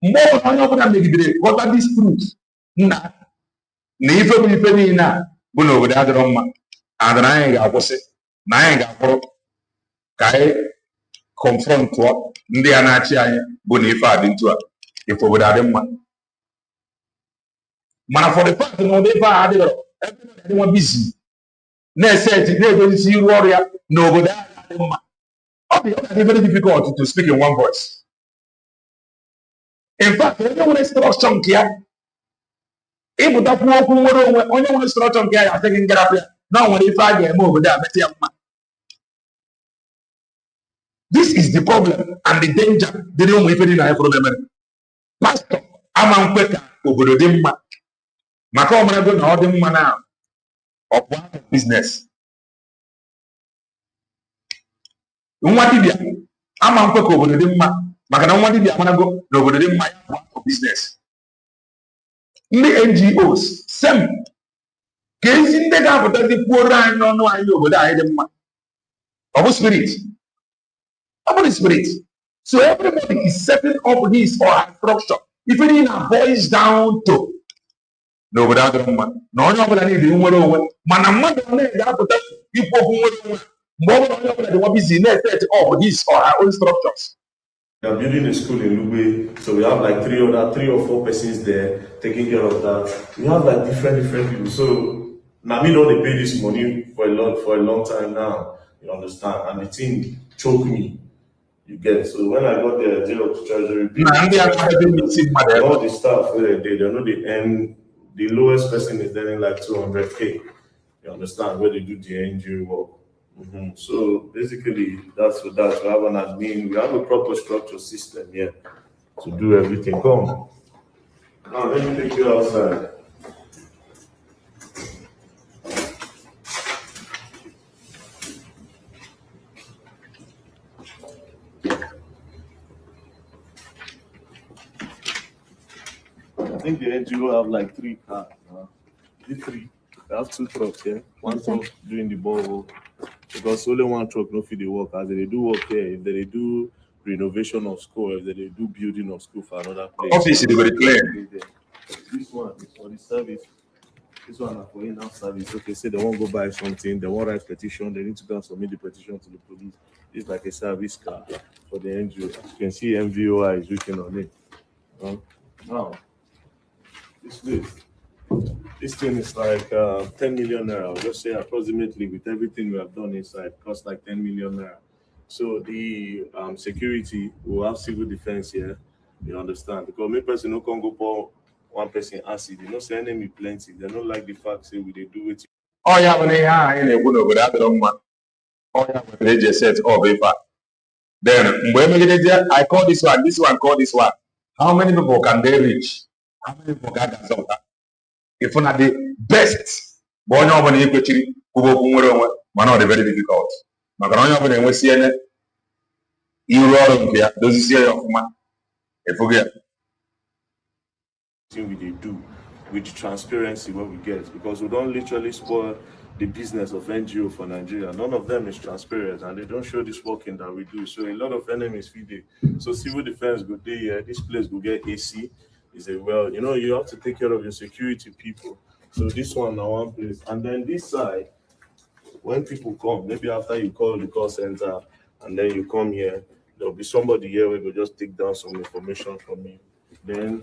mgbe ọbụla onye ọbụla megidere ghọta this truth na ife bụ ife niile a bụ na obodo adịrọ mma adịra anyị ga-akwụsị na anyị ga-akwụrụ ka anyị confront ndị a na-achị anyị bụ na ife adị ntu a ife obodo adị mma mana for the fact na ụdị ife a adịrọ everybody adịnwa busy na-eseti na-edozi iru ọrụ ya n'obodo ahụ adị mma ọ dị very difficult to speak in one voice. In fact, onye nwere structure nke ya ịpụtakwu okwu nwere onwe onye nwere structure nke ya ya adịghị ngarapụ ya na ọ nwere ife a ga-eme obodo a metụ ya mma. This is the problem and the danger dịrị ụmụ ife dị na anyị fụrụ emere. Pastọ ama nkwe ka obodo dị mma maka ọ marago na ọ dị mma na of business. Nwa dibịa ama nkwe ka obodo dị mma maka na nwa dibịa amanago na obodo dị mma ya bụ of business. Ndị NGOs same ka ezi ndị ga-apụtazi kwuoro anyị ọnụ anyị obodo anyị dị mma ọ bụ spirit ọ bụ spirit. So everybody is setting up his or her structure if it boils down to n'obodo adịrọ mma na onye ọbụla na-ebi nwere onwe mana mmadụ na-ga-apụta ikwu okwu nwere onwe mgbe ọ bụla onye ọbụla dị nwa busy na-set up his or her own structures. We are building a school in Lugbe, so we have like 3 or 4 persons there taking care of that. We have like different people. So now me don't pay this money for a long time now. You understand? And the thing choke me. You get so when I got the jail to treasury, all the staff they know the end. The lowest person is earning like 200K. You understand where they do the NGO work. So basically, that's what that. We have an admin. We have a proper structure system here to do everything. Come. Now let me take you outside. I think the NGO have like 3 cars. These 3. They have 2 trucks here. 1 truck doing the borehole. Because only 1 truck no fit dey work. As they do work here, if they do renovation of school, if they do building of school for another place. Office is very clear. This one is for the service. This one is for in-house service. Okay, say they won't go buy something, they won't write petition, they need to go and submit the petition to the police. It's like a service car for the NGO. As you can see, MVOI is written on it. Now, this thing is like 10 million naira. I'll just say approximately with everything we have done inside, cost like 10 million naira. So the security will have civil defense here. You understand? Because me person no can go for one person acid. You know, say enemy plenty. They don't like the fact say we they do it. Oh yeah, when they are in a good over that wrong man. Oh yeah, when they just said, oh, very far. Then I call this one call this one. How many people can they reach? How many people can get something? If not the best, but no one equal to who man very difficult. Macaroni over there we see it. You roll here. Those is here of man. If we get We they do with transparency what we get, because we don't literally spoil the business of NGO for Nigeria. None of them is transparent and they don't show this working that we do. So a lot of enemies feed it. So civil defense go there, yeah, this place will get AC. Is a well, you know, you have to take care of your security people. So this one now one place. And then this side, when people come, maybe after you call the call center and then you come here, there'll be somebody here who will just take down some information from you. Then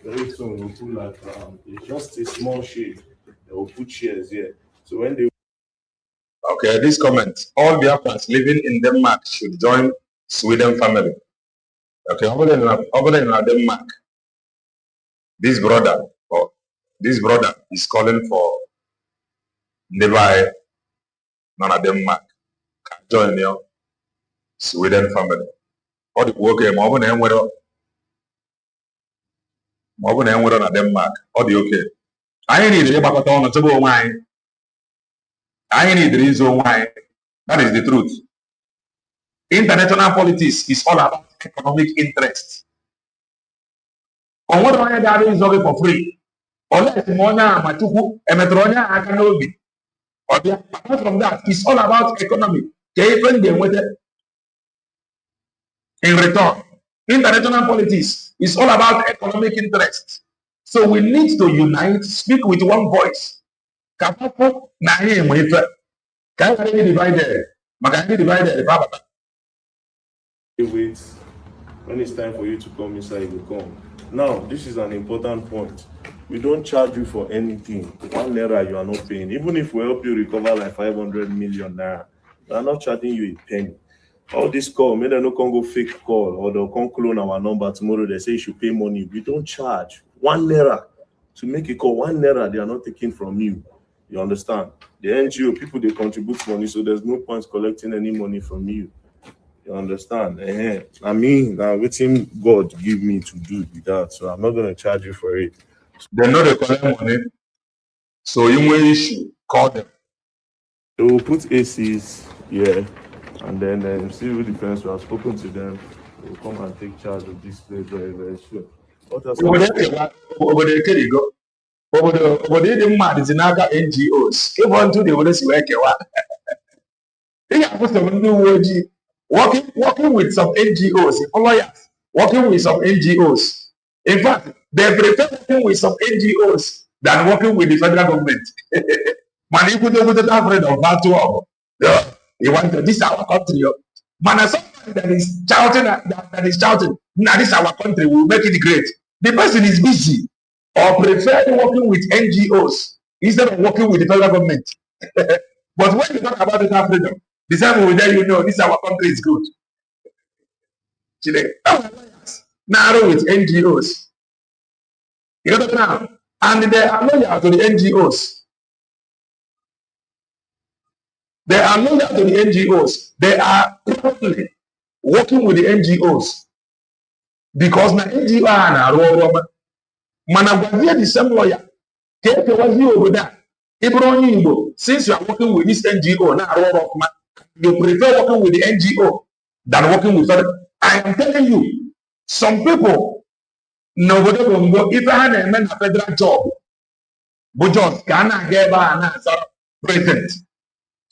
very soon we'll put like it's just a small shade. They will put chairs here. So when they okay, this comment. All Biafrans living in Denmark should join Sweden family. Okay, over there in Denmark, this brother is calling for nearby Denmark. Join your Sweden family. All the work here, more than Denmark. All the okay. I need to back on the table wine. I need the reason why. That is the truth. International politics is all about economic interest. On what I got is okay for free. Unless Mona Matuku, Emetronia, I can know be. Apart from that, it's all about economy. Even they with it in return. International politics is all about economic interest. So we need to unite, speak with one voice. Kapapo na him with can I be divided? Magani divided. wait, when it's time for you to come inside, you come. Now, this is an important point. We don't charge you for anything. 1 naira you are not paying. Even if we help you recover like 500 million naira, we are not charging you a penny. All this call, maybe they no can go fake call or they'll come clone our number tomorrow. They say you should pay money. We don't charge 1 naira to make a call. 1 naira they are not taking from you. You understand? The NGO people they contribute money, so there's no point collecting any money from you. You understand? I mean, now waiting God give me to do with that, so I'm not going to charge you for it. They know they collect money, so you will issue, call them. They will put ACs here, and then civil defense will have spoken to them. They will come and take charge of this place very, very soon. What else? Over there, you go. Over there, the mad is in other NGOs. If one to the others, they are supposed to do working with some NGOs, lawyers, working with some NGOs. In fact, they prefer working with some NGOs than working with the federal government. Man, you could have afraid of that too. You want to, this is our country. Man, somebody that is shouting, now this is our country, we'll make it great. The person is busy or prefer working with NGOs instead of working with the federal government. But when you talk about data freedom, the same will tell you, no, this our country is good. Narrow with NGOs. You know now, and they are loyal to the NGOs. They are loyal to the NGOs. They are probably working with the NGOs because na NGO na Roma. Managwazia the same lawyer. Take what you over there. Since you are working with this NGO now, you prefer working with the NGO than working with federal. I am telling you, some people nobody will go if I had a federal job. But just cannot get by an answer president.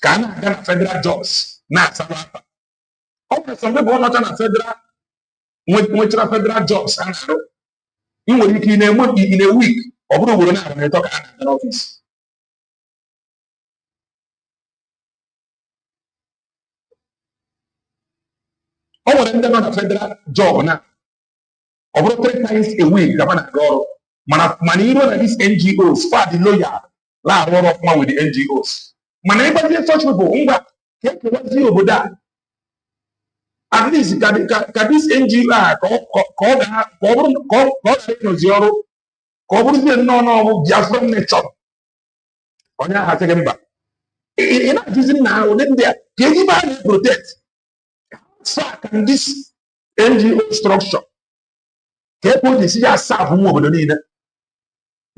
Cannot get federal jobs. Now, some people are not on a federal with federal jobs. And so, you will in a week, or will not have talk at an office. Or then they're not a federal job now. Over 3 times a week, Maniro and these NGOs, far the lawyer, la roll of man with the NGOs. Maneba such people, take what you over that. At least can this NGO no Biafran nation. Onya has taken back. In that reason now, then there, can protect. So can this NGO structure? People this year serve who over the need.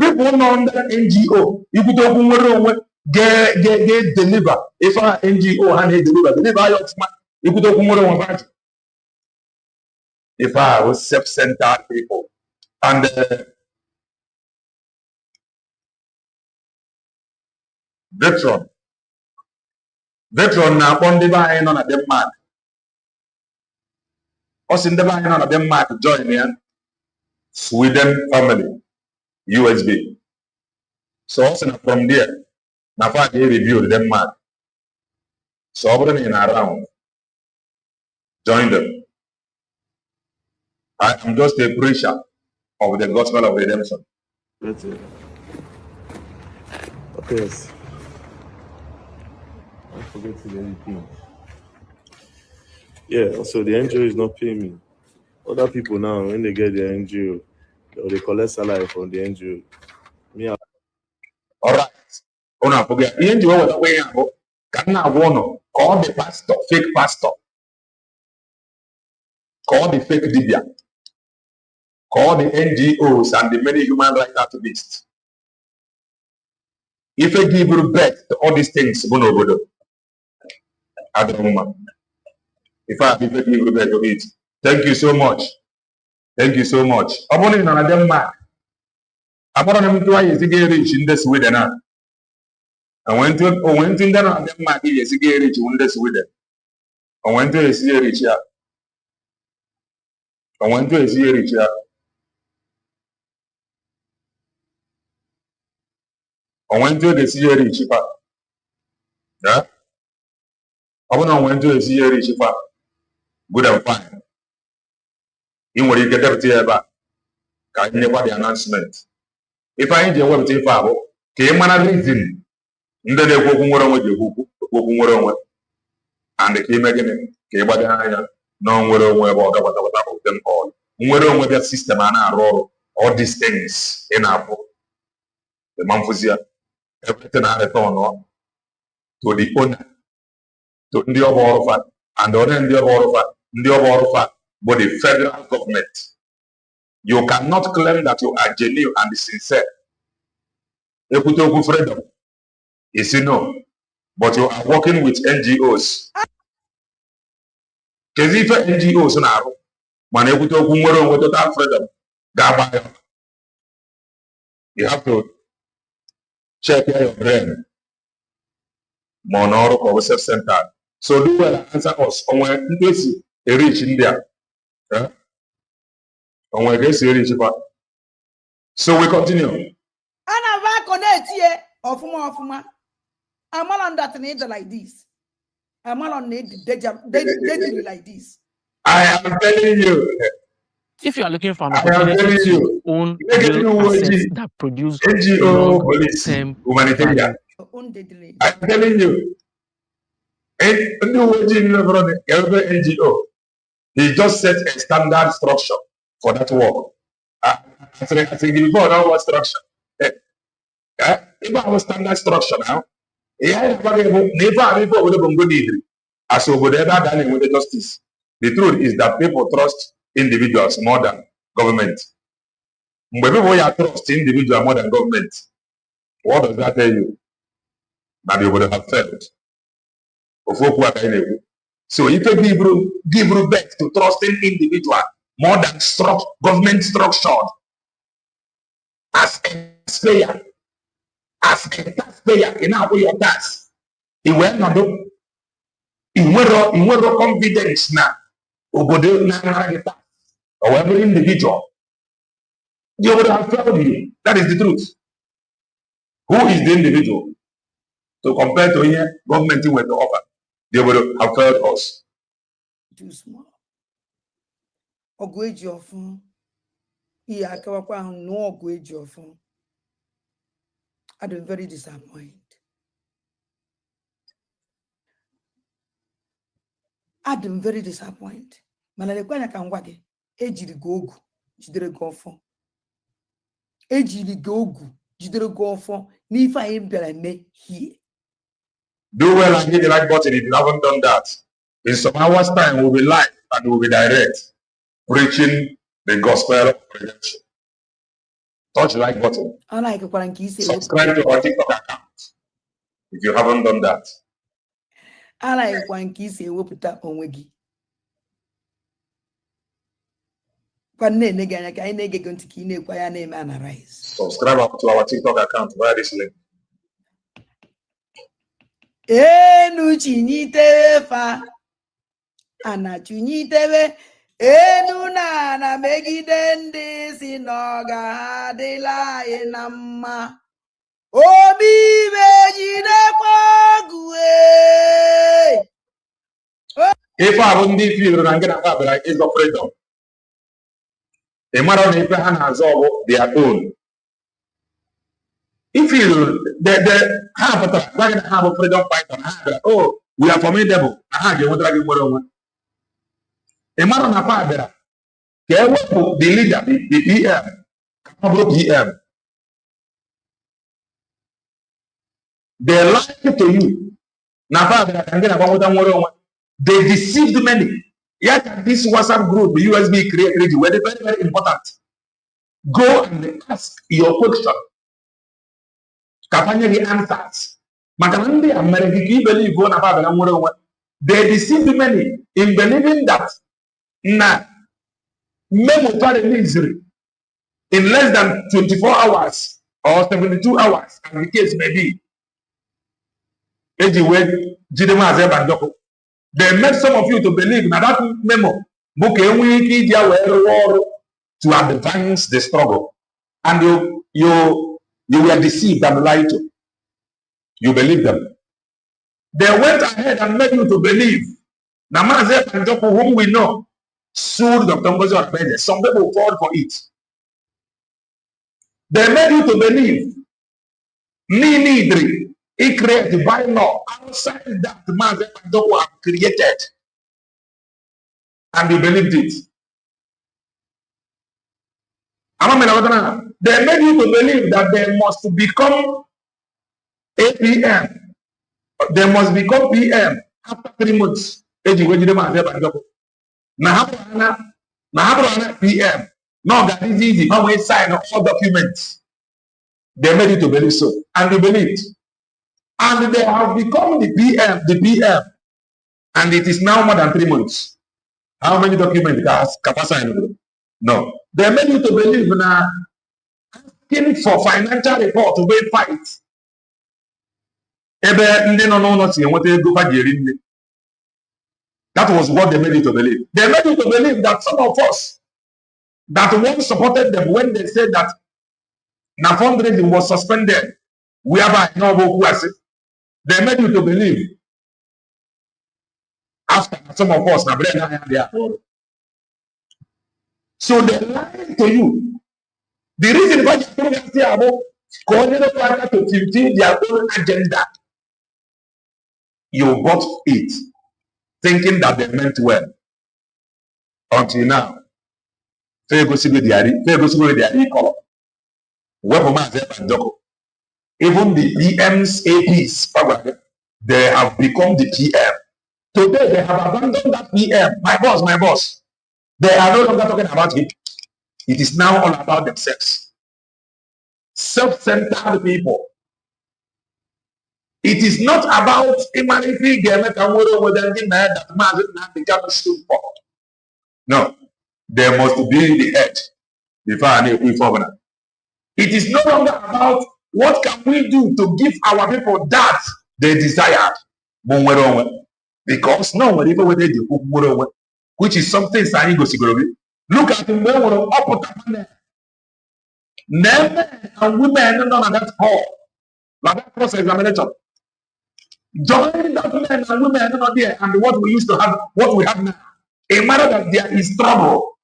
People non NGO, you could open one get deliver. If our NGO and deliver your man, you could open one budget. If I was self-centered people and veteran na upon the buying on a Denmark. Us in the buying on a Denmark join here. Sweden family, USB. So also from there, now far they review Denmark. So everything in around, join them. I am just a preacher of the gospel of redemption. That's it. Okay. Yes. I forget to do anything. Yeah, so the NGO is not paying me. Other people now, when they get their NGO, they collect salary from the NGO. Me, All right. Oh no, forget. The NGO was away. Can now one call the pastor, fake pastor, call the fake Dibia, call the NGOs and the many human rights activists. If I give you birth to all these things, bono, I don't know. If I give you birth to it, thank you so much. Thank you so much. I'm only in another man. I'm not going to get rich in this Sweden. I went to another man. Yes, get rich in this Sweden. I went to see rich here. I went to see rich here. I went to see rich here. Yeah. I went to see rich here. Good and fine. In what you get up here, can never the announcement. If I ain't your web tape, came on a reason. In the day, and the came again, came by the no where about them all. Where that system and our role, all these things in our book. The Mamfusia, everything I return to the owner, to the Oborfa, and the other the Oborfa, but the federal government. You cannot claim that you are genuine and sincere. Ekutoku freedom. You see, no. But you are working with NGOs. Because if NGOs now, man, ekutoku mwero with total freedom. Gabaya. You have to check your brain. Monoro or self-centered. So do well answer us. On where you reach in there. On where you reach. So we continue. Ana va connect here ofuma. I'm all on that need like this. I'm all on need deadly like this. I am telling you. If you are looking for an opportunity to own real assets that produce NGO police humanitarian. I'm telling you. NGO. He just set a standard structure for that work. I think before now what structure? If I have a standard structure now, never before as over there done with the justice. The truth is that people trust individuals more than government. When people trust individuals more than government, what does that tell you? That they would have failed. So if you give back to trusting individual more than government structure as a taxpayer in our your tax, it will not do. In where confidence now, or every individual, you would have failed you. That is the truth. Who is the individual? So compared to here, government with the offer, they would have failed us. Too small. Ogweji ofun. Iya kawakwa no ogweji ofun. I've been very disappointed. I'm very disappointed. Mana lekwanya ka ngwa gị ejiri gị ogu jidere gị ọfọ. Ejiri gị ogu jidere gị ọfọ n'ife anyị bịara eme here. Do well and hit the like button if you haven't done that. In some hours' time, we'll be live and we'll be direct, preaching the gospel of redemption. Touch the like button. Subscribe to our TikTok account if you haven't done that. Subscribe to our TikTok account via this link. Enu chinyitewe fa ana chinyitewe enu na megide ndị si n'ọga adịla anyị na mma obi bejidekwa ọgụ If I wouldn't be feeling I'm gonna have like is of freedom. A matter of if I absorb their own. If you the half of we're gonna have a freedom fighter, oh, we are formidable. You want to more. A matter of father, the leader, the PM, they lie to you. Now, father, I'm gonna more. They deceived many. Yet this WhatsApp group, the USB created, were very, very important. Go and ask your question. Kafanya the answers. Makanandi American believe one about they deceived many in believing that na memo misery in less than 24 hours or 72 hours, and the case may be. They made some of you to believe now that memo to advance the struggle, and you were deceived and lied to. You believe them. They went ahead and made you to believe. Namaze Panjoko, whom we know, sued Dr. Ngozi Orbede. Some people fought for it. They made you to believe. Nidri, he created by law outside that Maze Panjoko have created. And you believed it. They made you to believe that they must become APM. They must become PM after 3 months. Now, PM. No, that is easy. Now we sign all documents. They made you to believe so. And you believed. And they have become the PM. And it is now more than 3 months. How many documents has Kapasa? No. They made you to believe now asking for financial report to wait fight. That was what they made you to believe. They made you to believe that some of us that once supported them when they said that na fundraising was suspended, whereby no who has it. They made you to believe after some of us na so they lied to you. The reason why you say about coordinated to fulfill their own agenda, you bought it, thinking that they meant well. Until now, even the PM's APs, they have become the PM. Today, they have abandoned that PM. My boss. They are no longer talking about him. It is now all about themselves. Self-centered people. It is not about humanity. No, there must be the head before any formula. It is no longer about what can we do to give our people that they desired. Because no one even they do, which is something Sani Gosigorobi. Look at the way we're up men and women none that call. Like that process examination. Join that men and women not there and what we used to have, what we have now. A matter that there is trouble.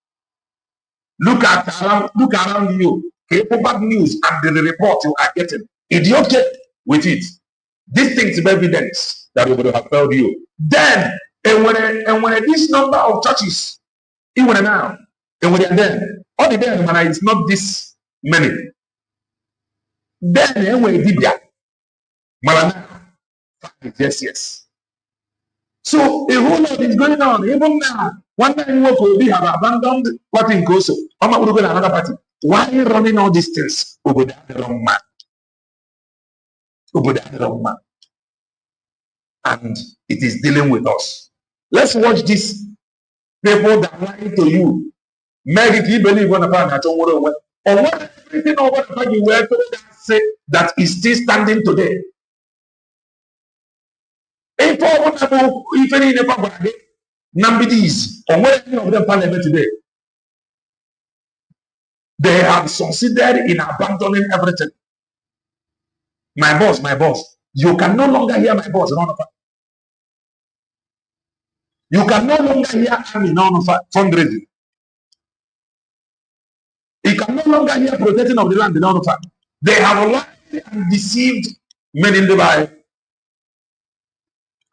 Look around you. Bad news and the report you are getting. Idiotic with it. These things are evidence that we would have told you. Then And when this number of churches, even now, and when then, all the then when it's not this many. Then when did that? Malana, yes. So a whole lot is going on. Even now, one time work will be have abandoned party in Koso. I'm not going to another party. Why are you running all these things? Over the wrong man. Over the wrong man. And it is dealing with us. Let's watch these people that lie to you. Make it you believe on the pan at all. Or what everything over the pan you were to say that is still standing today. If any never Nambidis, or what any of them parliament today, they have succeeded in abandoning everything. My boss, you can no longer hear my boss, none of that. You can no longer hear army, none of that, fundraising. You can no longer hear protecting of the land, none of that. They have lied and deceived men in Dubai.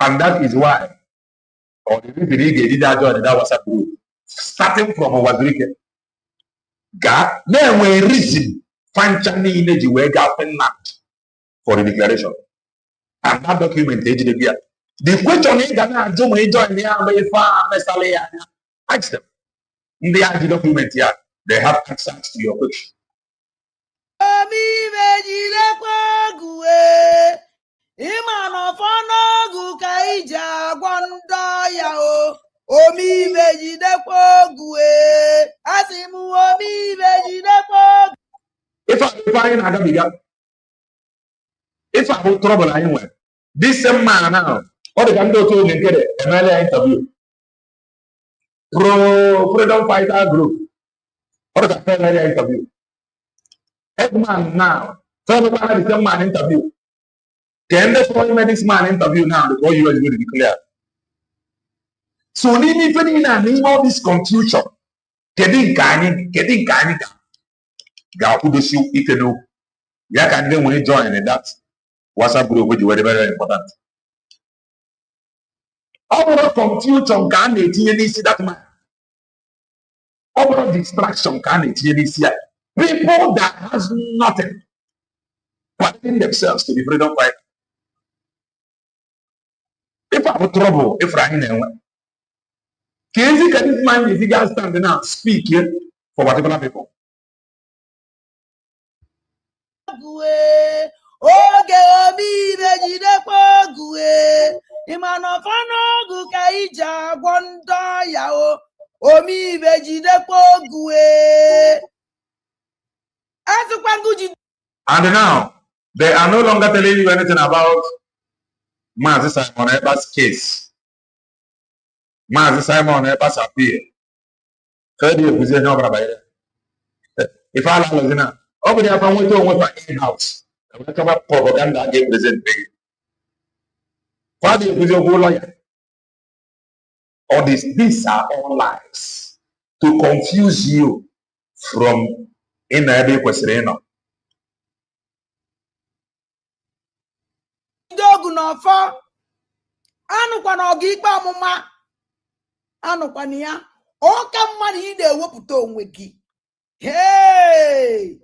And that is why, or the reason he did that join that WhatsApp group, starting from our Greek. God, then we reason, find Chani energy where God for the declaration. And that document, the question is that I do my join the ask them. In the document here, they have access to your question. If I find Adabiga, if I have trouble anywhere, this same man now, what they can do to him get a MLA interview. Pro freedom fighter group. What is a MLA interview? Headman now, tell me why the same man interview. Can they follow this man interview now before you is going to declare? So even in all this confusion, getting kind, God put you if you know. Yeah, can then when you join in that WhatsApp group, which is very, very important. Overall confusion can see that man. Overall distraction can see people that has nothing, putting themselves to be freedom fighter. If I have trouble, if I know, can this man is guys standing now speak here for particular people? And now they are no longer telling you anything about Mazi Simon Eber's case. Mazi Simon Eber's appeal. If I allow you now, over there, I'm going to in-house. I'm going to come up propaganda game present. Why do you lawyer? All these are all lies to confuse you from in every question. Hey,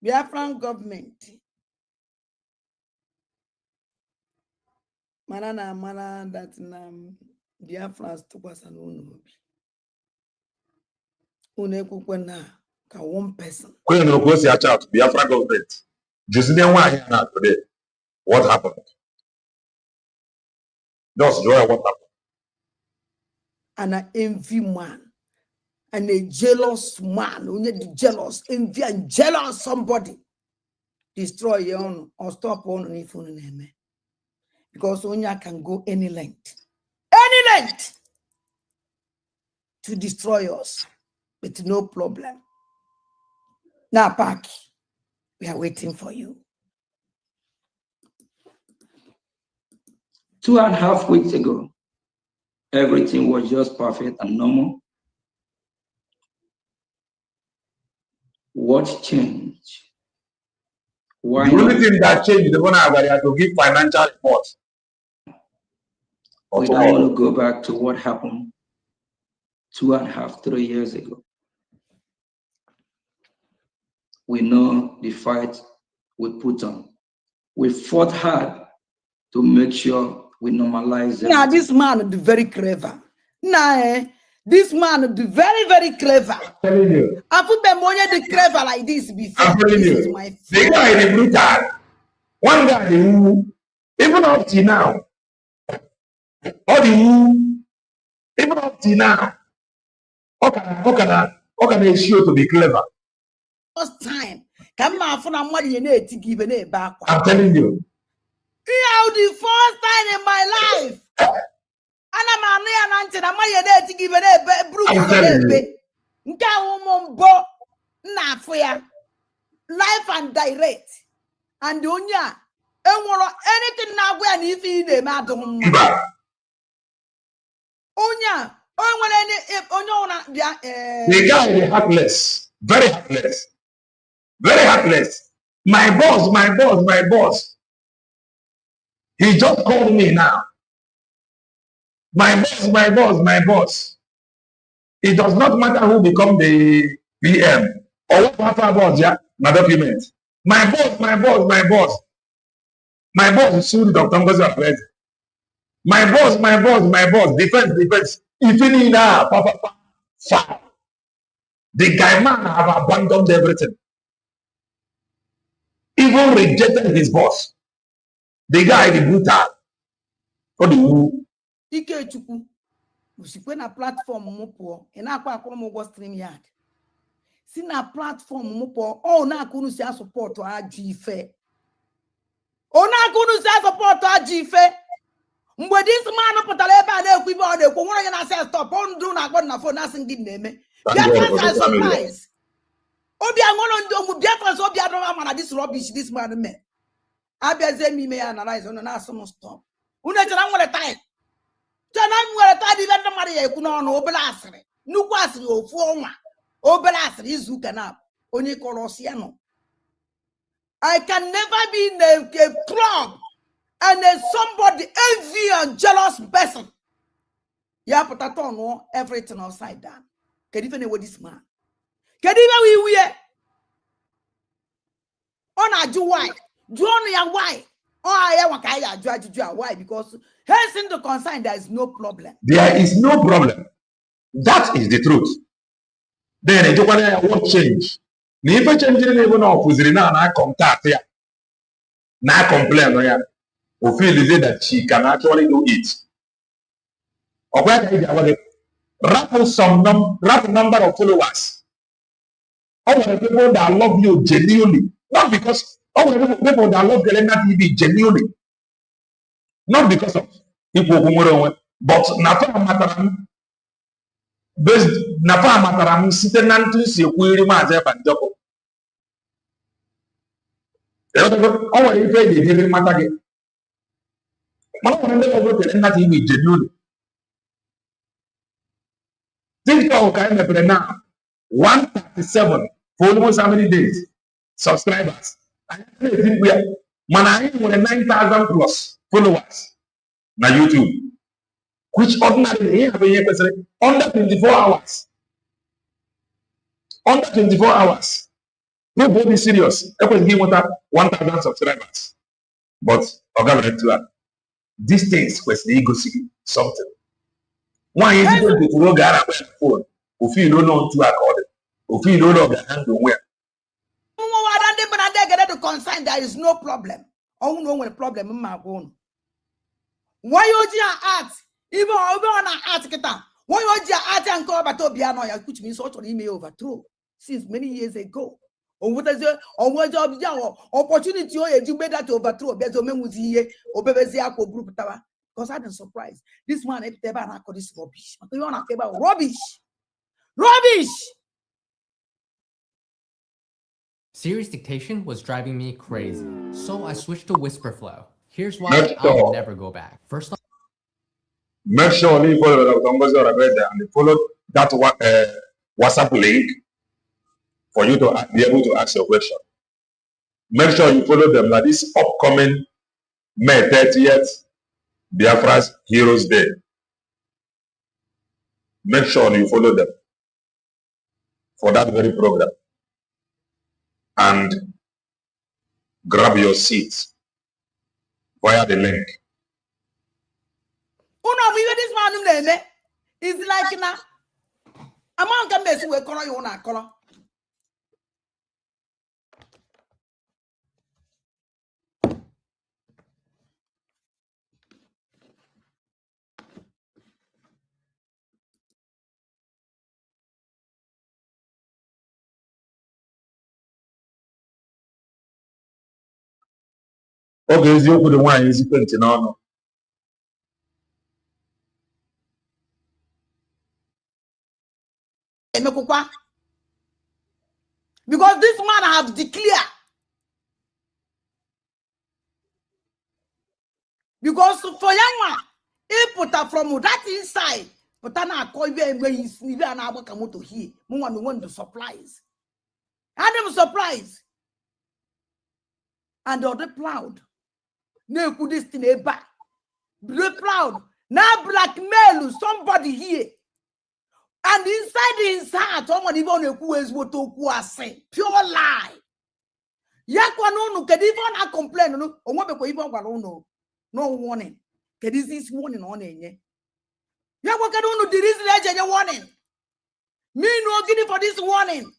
Biafran government. Mana that Biafran was an unobi. Ka one person. When you go see a child, Biafran government. Just today. What happened? Just joy what happened. And an envy man. And a jealous man, only the jealous, envy and jealous somebody, destroy your own or stop on any phone name. Because Onya can go any length to destroy us with no problem. Now, Pak, we are waiting for you. 2.5 weeks ago, everything was just perfect and normal. What changed? Why the only thing that changed the one I had to give financial reports. We don't want to go back to what happened 2.5, 3 years ago. We know the fight we put on. We fought hard to make sure we normalize it. Now, this man is very clever. Nah, this man is very, very clever. I'm telling you. I put Bemonia the clever like this before. I'm telling This you. is my The guy is brutal. One guy who, even up to now, even up to now, how can I show to be clever? First time, come on, for a money to give a back. I'm telling you. The first time in my life. And I'm a to give a life and direct. And Dunya, anything now when if he the madam. Onya, the guy is heartless, very heartless, very heartless. My boss. He just called me now. My boss. It does not matter who become the PM or what matter about my document. My boss. My boss sued Dr. Ngozi Perez. My boss. Defense. If you need foul. The guy man have abandoned everything. Even rejected his boss. The guy is brutal. For the who? Ikechukwu. Usikwe na platform mupo. Ena kwa akolo stream yard. Si na platform mupo. Oh na kunu siya support to ajife. Support to ajife. Mgbe this man pụtara ebe a na-ekwu ibe ọ na-ekwu nwere onye na-asị stop on do na agba na phone na sing na-eme. Biafra surprise. Obi anwụrụ ndị omu Biafra so obi adọrọ mana this rubbish this man me. Abịazie m ime ya analyze ọ na-asị m stop. Unu echere nwere time. Chana nwere time ibe ndị mmadụ ya ekwu n'ọnụ obere asịrị. Nnukwu asịrị ofu ọnwa. Obere asịrị izu ụka na onye kọrọ ọsị ya nọ. I can never be in a club and somebody envy and jealous person. You put that on everything upside down. Can even know what this man? Can even we on a do why? Do on why? Oh, I want to judge why? Because here's in the consign there is no problem. There is no problem. That is the truth. Then I won't change. Never changing even off with Rina contact here. Now complain or feel that she can actually do it. Or where raffle some number of followers. All the people that love you genuinely, not because all the people that love Galena TV genuinely, not because of people who but Napa Mataram sitting to see Query Mazer and Joko. Oh, if they didn't matter again. TV genuinely. Think of kind of now 137 for almost how many days? Subscribers. I think we are Manai with 9,000 plus followers na YouTube. Which ordinarily under 24 hours. Under 24 hours. People be serious. Everyone give 1,000 subscribers. But these things was the ego something. Why is it going to go get a phone? If you don't know to accord, if you don't know the handle where. To consign there is no problem. Oh no, when a problem in my own. Why you ask? Even on an article, why you ask and call about Tobiano, which means sort of email overthrow since many years ago. Or what is your opportunity you made that to overthrow? There's a man with here or Bebeziako group tower. Because I'm surprised. This man is this rubbish. You want to talk about rubbish? Rubbish! Serious dictation was driving me crazy, so I switched to whisper flow. Here's why I'll never go back. First, make sure you follow the numbers and follow that WhatsApp link for you to be able to ask your question. Make sure you follow them like this upcoming May 30th Biafra's Heroes Day. Make sure you follow them for that very program and grab your seats via the link. This man is like now. Among them, they will color you on color. Okay, you put the one is equal to now. Because this man has declared. Because for young man, he put up from that inside. But I call you and when he's and I want to hear. Want to surprise. And them surprise. And the other proud. No put this thing back. Be proud. Now blackmail somebody here. And inside his heart, someone even who is what to say. Pure lie. Yakwa no can even complain. No, or what even no warning. Can this warning on it? Yakwa can there is legend warning. Me no giving for this warning.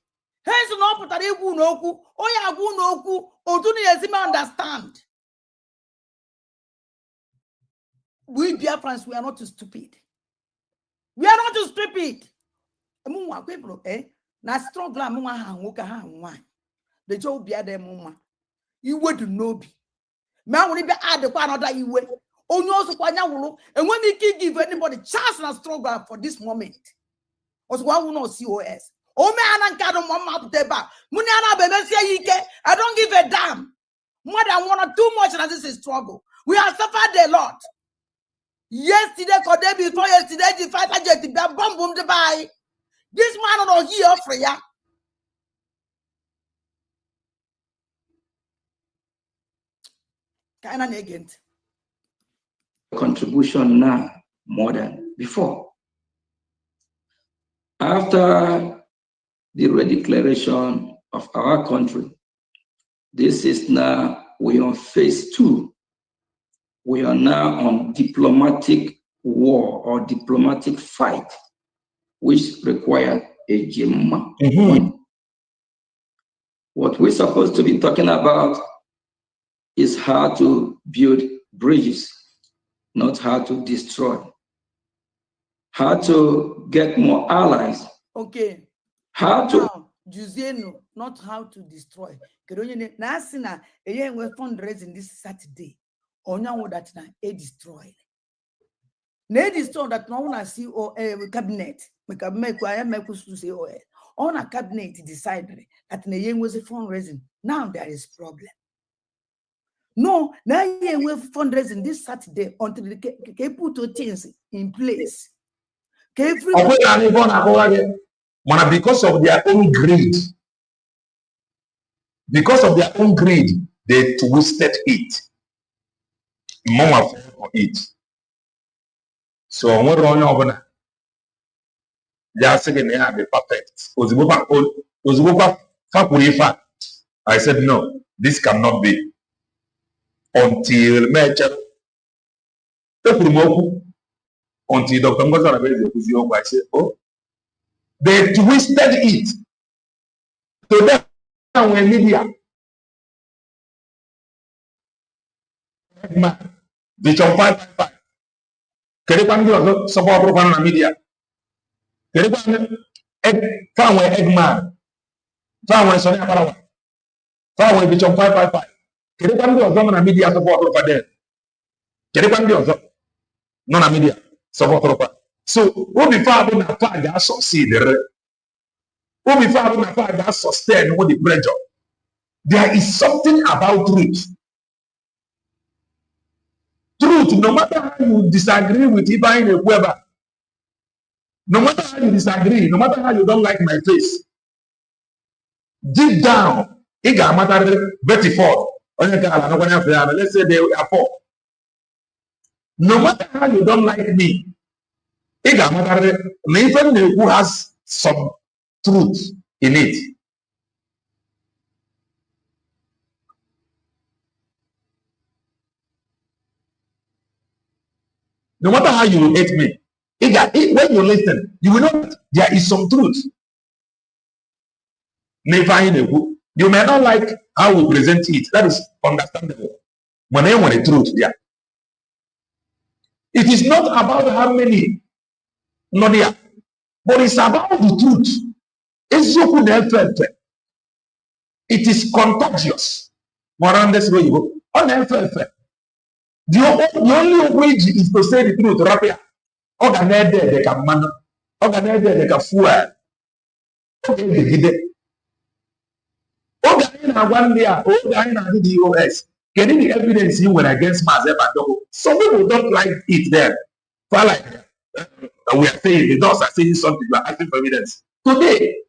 Hence no put a no ku. Oh ya gu no ku. Or do you understand? We Biafrans, we are not too stupid. We are not too stupid. Na strong la mwa ha nwoka ha nwa. The job be there mama. You would know be. Man will be add the another iwe. Only also kwanya wulu. And when you can give anybody chance and struggle for this moment. Also one will not COS. Oh man, I can't mama to back. Muniana baby say yike. I don't give a damn. More than one or too much and this is struggle. We have suffered a lot. Yesterday, could day before yesterday, the fighter jet, the bomb boom to buy. This man not here for ya. Kind of agent. Contribution now more than before. After the redeclaration of our country, this is now we are on phase 2. We are now on diplomatic war or diplomatic fight, which require a gem. What we're supposed to be talking about is how to build bridges, not how to destroy. How to get more allies. Okay. How to Juzeno, not how to destroy. Now, Sina, a young fundraising this Saturday. Onya that na a destroy. Ne destroy that no one see or cabinet. Make say on a cabinet decided that the young was a fundraising. Now there is problem. No, now young we fundraising this Saturday until they put things in place. Because of their own greed, they twisted it. Mama for it. So when we're on just again they have the perfect. I said no, this cannot be until until Dr. Ngozi I said, oh, they twisted it to them when media. The chop 555. Kerepan juga support perubahan media. Kerepan fawon Eggman, fawon Sonia Parawa, fawon the chop 555. Kerepan juga zaman media support perubahan there. Kerepan juga non media support perubahan. So, what we found na fa that succeed. What we found na fa that sustain with the pressure. There is something about truth. Truth, no matter how you disagree with Ibrahim Whoever, no matter how you disagree, no matter how you don't like my face, deep down, it got matter 34. Let's say they are 4. No matter how you don't like me, even who has some truth in it. No matter how you hate me, when you listen, you will know that there is some truth. You may not like how we present it. That is understandable. When I want the truth, yeah. It is not about how many, no, yeah, but it's about the truth. It is contagious. The only way is to say the truth. Rapia. They can man. They can fuel. One day, the DOS. Getting the evidence you were against Mazep and some people don't like it there. But like we are saying, the dogs are saying something, you are asking for evidence. Today,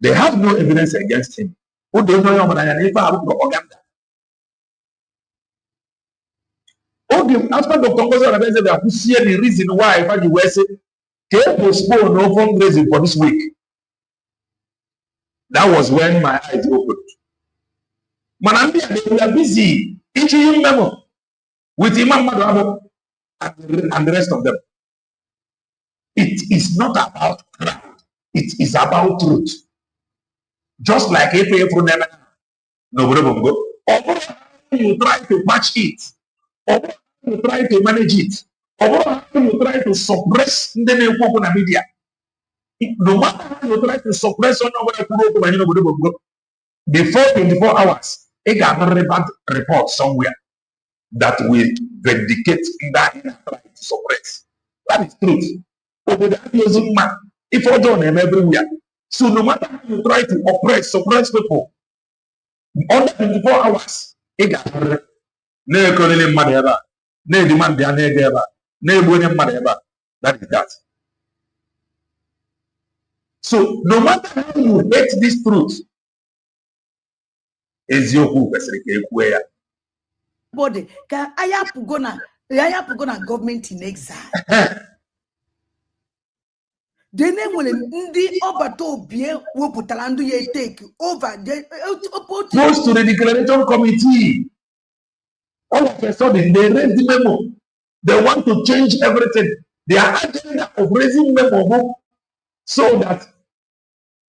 they have no evidence against him. Who don't know propaganda? After Dr. Ngozi said who see the reason why the West can postpone no fundraising for this week. That was when my eyes opened. Manambia, they were busy issuing memo with Imam Madabo and the rest of them. It is not about crowd. It is about truth. Just like if no, you try to match it, or you try to manage it, or you try to suppress the media. No matter how you try to suppress before 24 hours, it got a relevant report somewhere that will vindicate that try to suppress. That is truth. If I don't them everywhere. So no matter how you try to oppress, suppress people, under 24 hours, it got a that is that. So no matter how you hate this truth, body can I have to go na government in exile. The name will ndi obato bie woputala ndu ye take over goes to the declaration committee. All of a sudden they raise the memo. They want to change everything. Their agenda of raising memo so that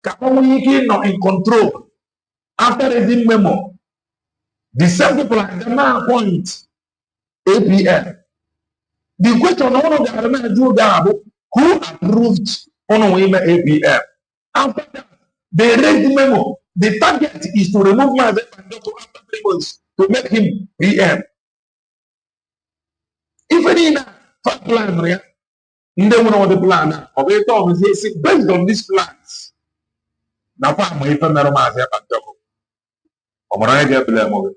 Kapawiki not in control. After raising memo, the same people are gonna appoint APL. The question one of the element do that who approved on women APL. After that, they raised the memo. The target is to remove myself and Dr. after 3 months to make him PM. Even in a plan, they know the plan. Based on these plans, now I'm going to make myself and Dr. I'm going to get blame.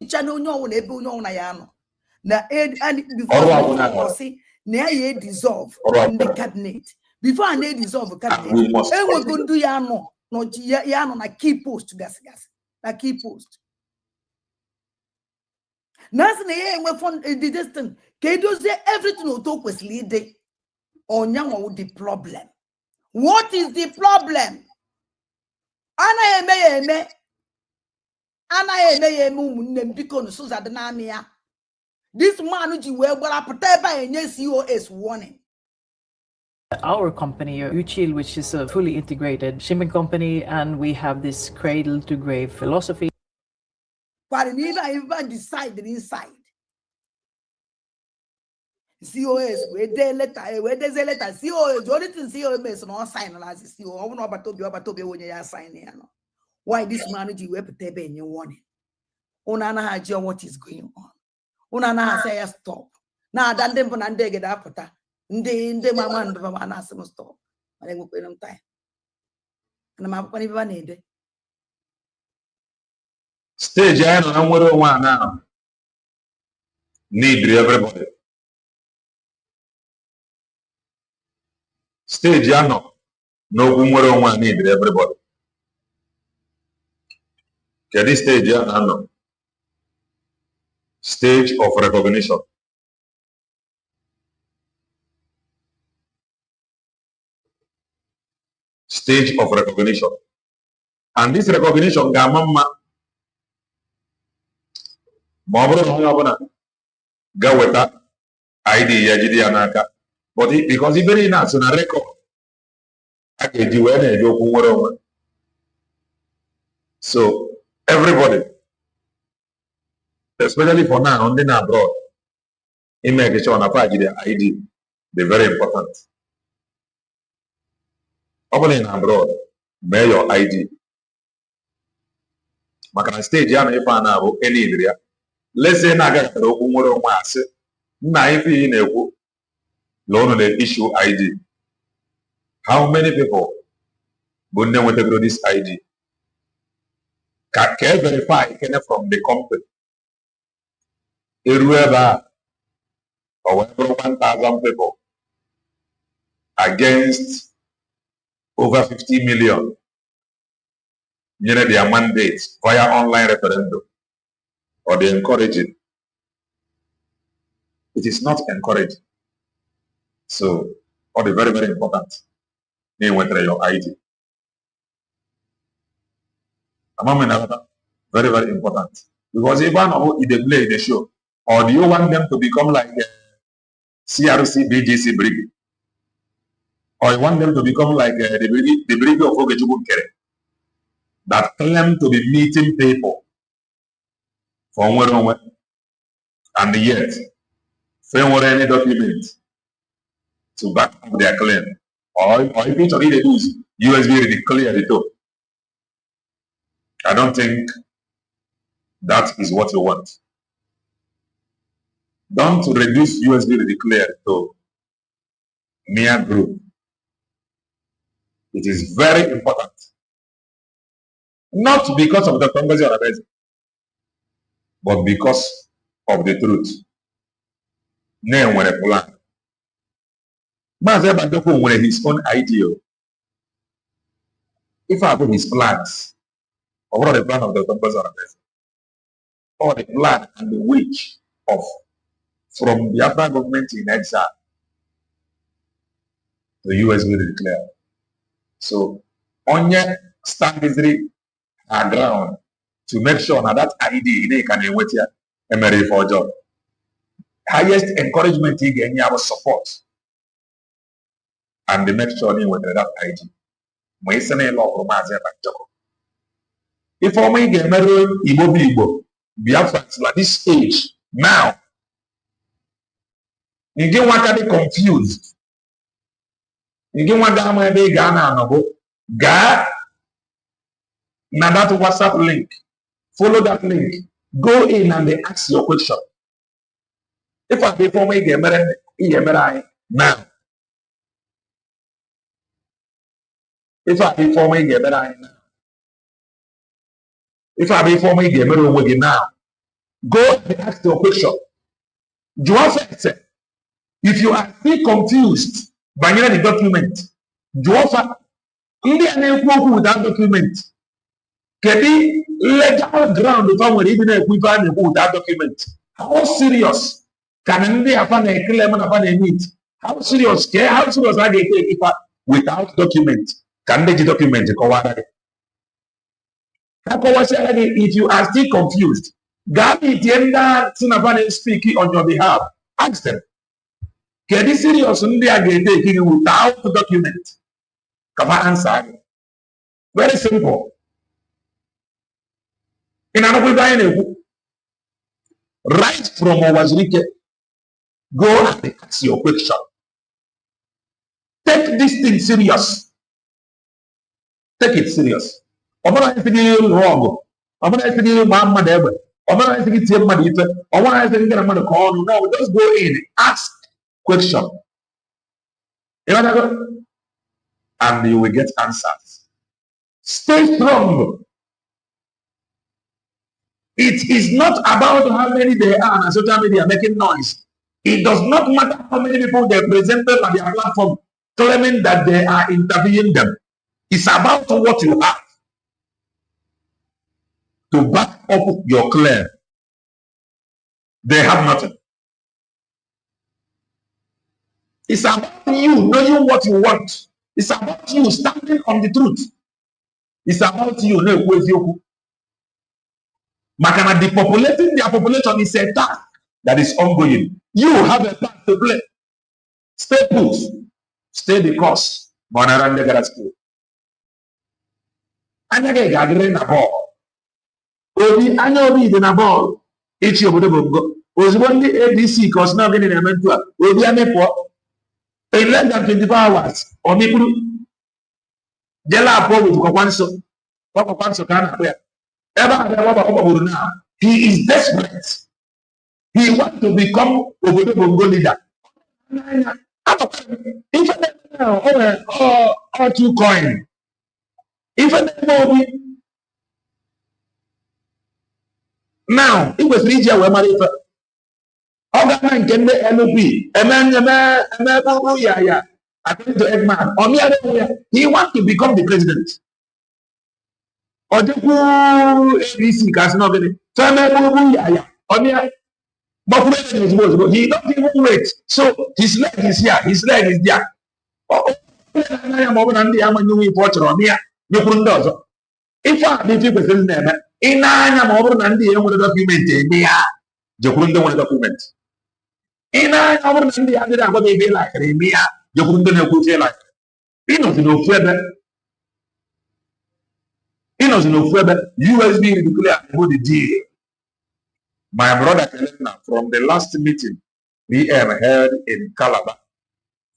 channel no ebe onye ọna ya no na before say na ye dissolve in the cabinet before and they dissolve cabinet enwe go ndu ya no no ya no na key post gas na key post nas na ye enwe fund the distance ke do say everything o to kwesili dey onya wo the problem. What is the problem? Ana eme this man COS warning. Our company, Uchil, which is a fully integrated shipping company, and we have this cradle to grave philosophy. But even decided inside. COS, where there's a letter, COS, the only thing COS is not sign as COS. I don't know about when you sign. Why this manager will put in your warning? Unana haja what is going on. Unana say stop. Now dan dem and they get up. Nde mama and mama some stop. I will pay them time. And I'm even need. Stage I know one now. Need everybody. Stage I know. No one need everybody. this stage here now, stage of recognition. Stage of recognition. And this recognition gamma Gaweta ID Yajidi Anaka. But because even in us on a record, so everybody, especially for now, only abroad, immigration on a ID, they're very important. Only in abroad, bear your ID. Makana stage ya na ifa na bụ any area. Let's say na aga kara okwu nwere onwe asị nna ife na-ekwu loan the issue ID. How many people would never take this ID? Can verify from the company. However, 1,000 people against over 50 million. You know, their mandates via online referendum, or they encourage it. It is not encouraged. So, all the very, very important. They went through your ID. Very, very important. Because even if they play the show, or do you want them to become like CRC, BGC Brigade? Or you want them to become like the Brigade of Ogechukwu that claim to be meeting people from where and yet fail any document to back up their claim. Or if each of they do is USB declare the top. I don't think that is what you want. Don't reduce USB declare to mere group. It is very important. Not because of the Congress or the but because of the truth. Name when a plan. Mazebandoko when his own idea. If I put his plans, or the plan of the Congress or the or the plan and the wish of from the Afghan government in exile, the US will declare. So, on your stand our ground to make sure now that ID they can wait here and ready for a job. Highest encouragement you get our support and they make sure they wait that ID. If I may get married, Igbo, Biafra at this age now, you get one can be confused. You get one guy be Ghana no go. Now that WhatsApp link, follow that link, go in and they ask your question. If I before me get married now, if I before me get married now, if I before me get married now, go and ask your question. If you are still confused by the document, without document. Kedi legal ground if I were even equivalent with that document. How serious can they have a claim upon a meet? How serious are they take if without document? Can they document it? If you are still confused, Gabi Tienda Sinavane speaking on your behalf, ask them. Kedi serious they are taking without document? Come on, answer. Very simple. In another right from Owazirike, go and ask your question. Take this thing serious. Take it serious. Omana anything wrong. Omana anything Muhammad ever. Omana anything Tiamadita. Omana anything get a man to call. No, just go in, ask question. And you will get answers. Stay strong. It is not about how many they are on social media making noise. It does not matter how many people they presented on their platform claiming that they are interviewing them. It's about what you have. to back up your claim. They have nothing. It's about you knowing what you want. It's about you standing on the truth. It's about you knowing who is you. Makana depopulating their population is a task that is ongoing. You have a part to play. Stay put. Stay the course. Monarande Garasco. Anyage gathering na ball. Obi anyobi dị na ball. Echi obodo bongo. Ozugbo ndị ADC ka ọsị na ogene na-eme ntu a. Obi amepụọ. In less than 24 hours. Omikuru. Jela apọ with Kwakwanso. Kwakwanso ka a na-akpọ ya. Ebe a na-agba ọgbọgburu now. He is desperate. He wants to become obodo bongo leader. Even now, all 2 coin. Even now, it was region where my Organ nke ndị LP ya according to Edman he wants to become the president. Odekwu ABC kasị na ogene so ya he don't even wait. So his leg is here, his leg is there. Ndị ya manyewe ife ọ chọrọ ọmịa nyekwuru ndị ọzọ. Ife a dị ife kwesịrị na-eme ị na-anya ma ọ bụrụ na ndị ya nwere dọkụmentị eme ya jekwuru ndị nwere dọkụmentị. Ị na-anya ọ bụrụ na ndị ya adịrị agwa gị ebe ịlakịrị eme ya jekwuru ndị na-ekwu ife ịlakịrị. Ịnọzi n'ofu ebe USB declare the deal. My brother Kelena, from the last meeting VM held in Calabar,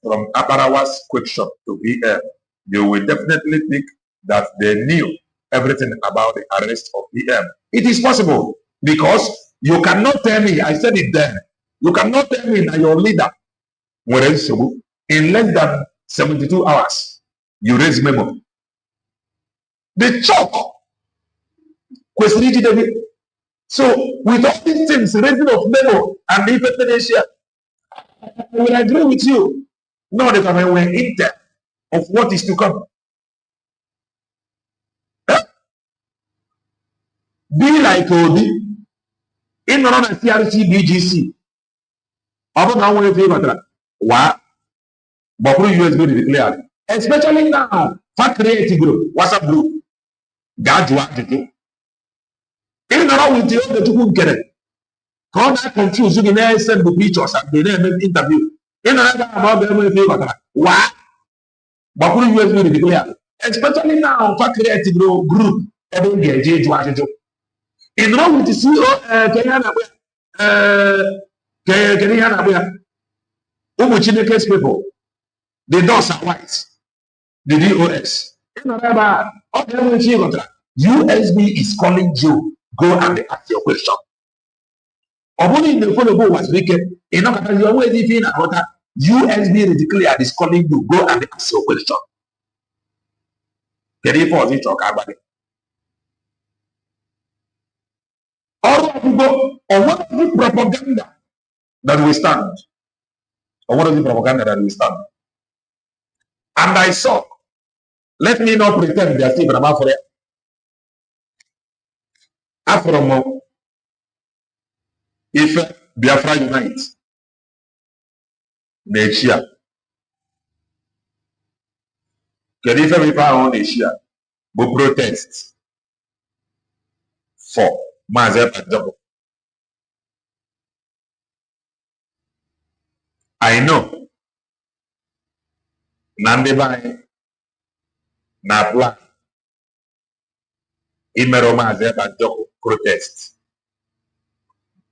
from Aparawa's quick shot to VM, you will definitely think that they knew everything about the arrest of VM. It is possible because you cannot tell me, I said it then, you cannot tell me that your leader, in less than 72 hours, you raise memo. The chalk question. So with all these things, raising of memo and independence, I will agree with you. No, that I will in depth of what is to come. Huh? Be like Obi in non CRC BGC. About how we feel what? But USB declared, especially now, for creative group, WhatsApp group, God, even now with the other two get it. How that confused you can send the pictures and the name interview. In another about the favor. What? But who USB declare? Especially now for creative group, every engage what to. In now with the CEO Kenya Umuchineke people. The doors are white. The DOS. In another USB is calling you. Go and ask your question. Only the follow was wicked. Enough that you always in about that USB declare is calling you. Go and ask your question. Can you pause it talk about it? All of you go on what is the propaganda that we stand? Or what is the propaganda that we stand? And I saw, let me not pretend they are still about for it. Afromo, if Biafra unite, Nechia. Can if we on Nechia, we protest for Mazep and Jobo. I know Nandebai Napla Imero Mazep and Jobo protest.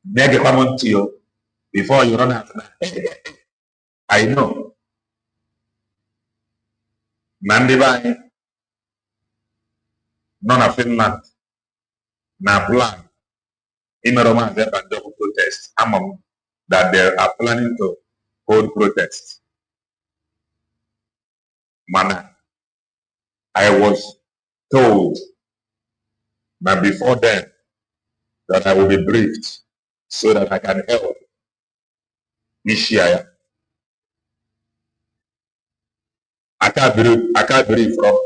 Make a comment to you before you run out. I know. Nandibai, none of Finland, na plan, Imeroma and double protest among that they are planning to hold protest. Mana, I was told that before then that I will be briefed so that I can help Nishiaya. I can't believe from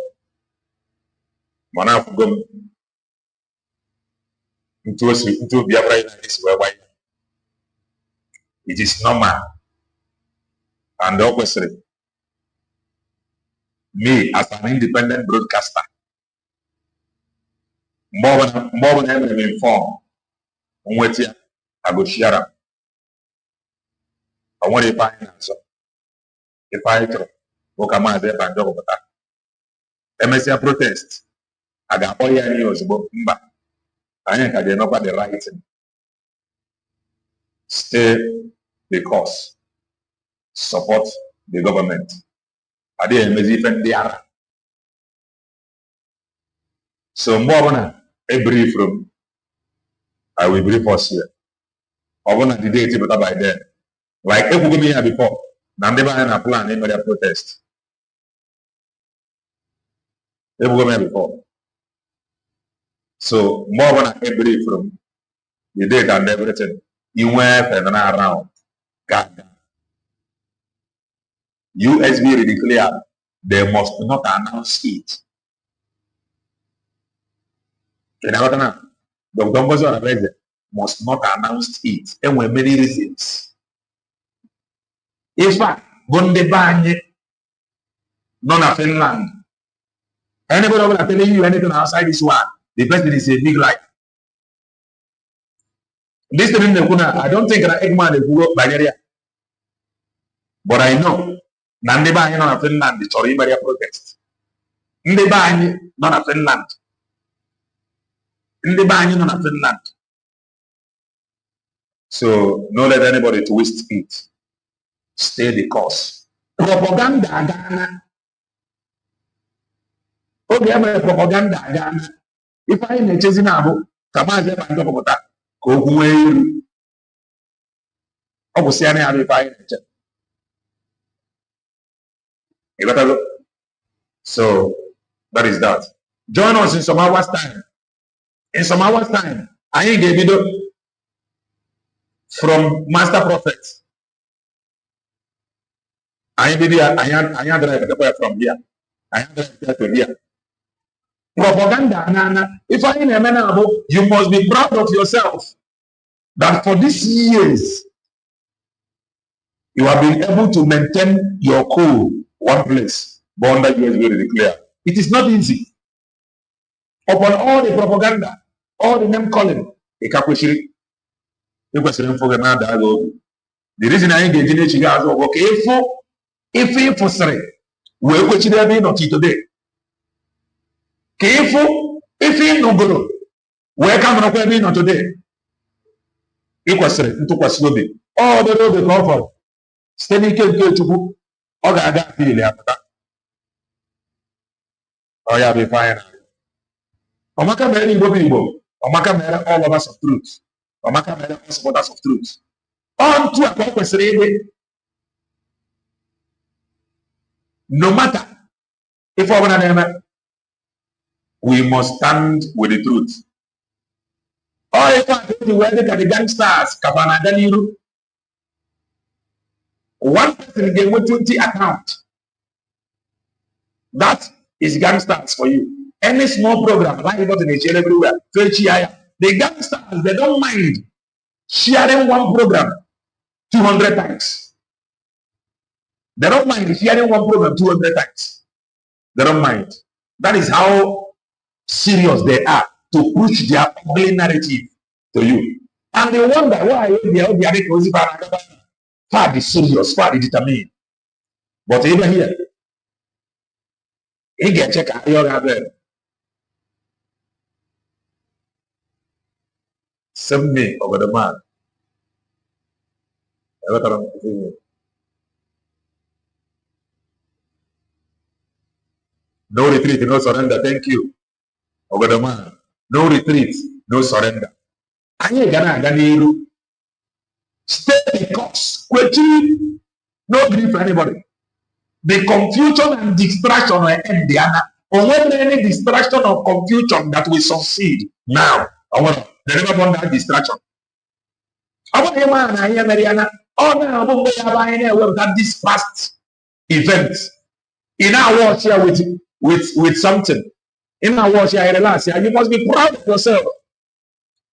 Manafugum into Biafra this way. It is normal. And obviously, me as an independent broadcaster, more than ever informed on what I go share up. I want to find answer. If I try, what am I there and talk about that? MSC protest. I got all your news about Mba. I ain't got enough the right. Stay the course. Support the government. I didn't even there. So more than a brief from I will brief us here. I want to date it by then. Like if we go here before, now they have a plan, they made a protest. If we go here before. So more than a brief from the date and everything. You went and around. God. USB declared they must not announce it. The government must not announce it. And with many reasons. In fact, Bondebanye, none of Finland. Anybody over telling you anything outside this one, the person is a big lie. This thing in the corner, I don't think an Eggman is go by area. But I know Nandebanye none of Finland, the Tory Maria protest. Ndebanye none of Finland. Ndebanye none of Finland. So don't let anybody twist it. Stay the course. Propaganda Ghana. Okay, I'm a propaganda Ghana. If I ain't chasing Abu, come on, I'm talking about that. Go away. I was saying, I'm fine. So that is that. Join us in some hours' time. In some hours' time, I ain't gave you from Master Prophets. I ain't drive from here. I am drive to here. Propaganda, Nana. If I ain't a man, you must be proud of yourself that for these years you have been able to maintain your cool one place, but under US very clear. It is not easy. Upon all the propaganda, all the name calling, the reason I engage in it is okay, if sorry, we which there be not today. If no go, where come on be not today? Equasre, into Quaslobi. All the road the comfort. Steady can go to Oga feel after. Oh, yeah, be fine. Omaka Mary Bobibo, Omaka Mary, all of us of truth. Omaka Mary, all supporters of truth. On to a purpose, no matter if we must stand with the truth. Or if I do the wedding at the gangsters, Kabana Daniru, one person gave with 20 account. That is gangsters for you. Any small program, like about in the everywhere, the gangsters, they don't mind sharing one program 200 times. They don't mind sharing one program 200 times. They don't mind. That is how serious they are to push their ugly narrative to you. And they wonder why they are the far the serious, far the determined. But even here, he can check out your other. Send me over the man. No retreat, no surrender. Thank you. Over the man. No retreat, no surrender. Anye gana ganiru. Stay the course. Question. No grief for anybody. The confusion and distraction will end there. Or when any distraction or confusion that will succeed now. I want they never want that distraction. I want man I hear Mariana. Oh now we have that this past event. In our watch here with something. In our watch here, relax here. You must be proud of yourself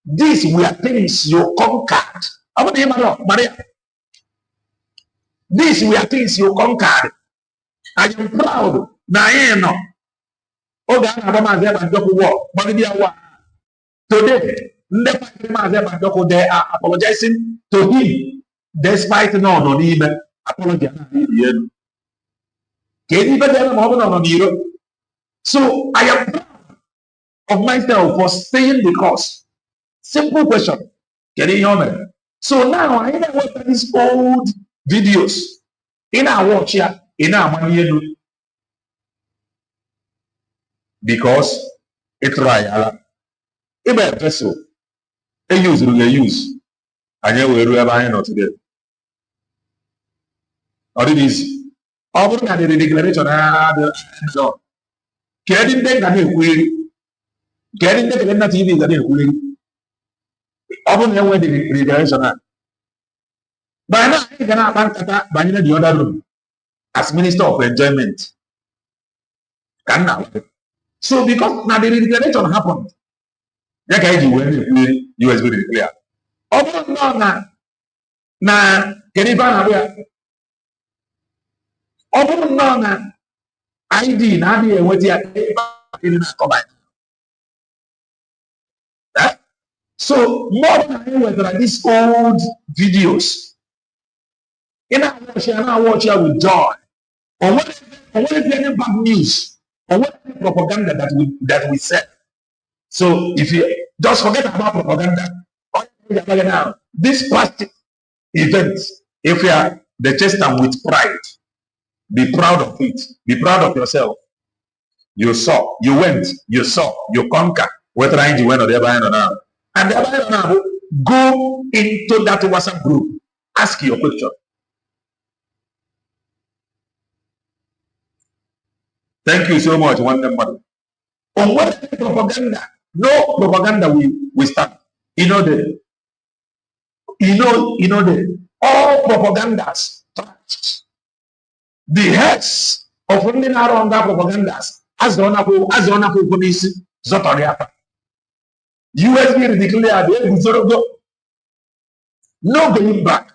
These were things you conquered. Maria. These were things you conquered. I am proud. Naeno. Oh, today, they are apologizing to him despite no even apology. So I am proud of myself for staying the course. Simple question. Can you hear me? So now I watch these old videos. In our watch here, in our money, because it's right. If a vessel, a use, and you will ever not today. Or it is. Over the declaration, so getting them that you will, getting them that TV that you will. Over the declaration. By now, I can have the other room as Minister of Enjoyment. Can now. So because now the declaration happened, that guy you USB declare. Over now, can you find out? Over now, ID now be what you are in the so more than like these old videos. In our watch here with joy. Or what if any bad news? Or what if propaganda that we said? So if you just forget about propaganda, now this past event, if you are the chest and with pride, be proud of it. Be proud of yourself. You saw, you went, you saw, you conquer. Whether I went or the other or now. And the other now, go into that WhatsApp group. Ask your question. Thank you so much, one number. On what propaganda? No propaganda we start. You know the all propagandas. The heads of running around that propagandas as the honor police Zotoriapa. USB declared no going back.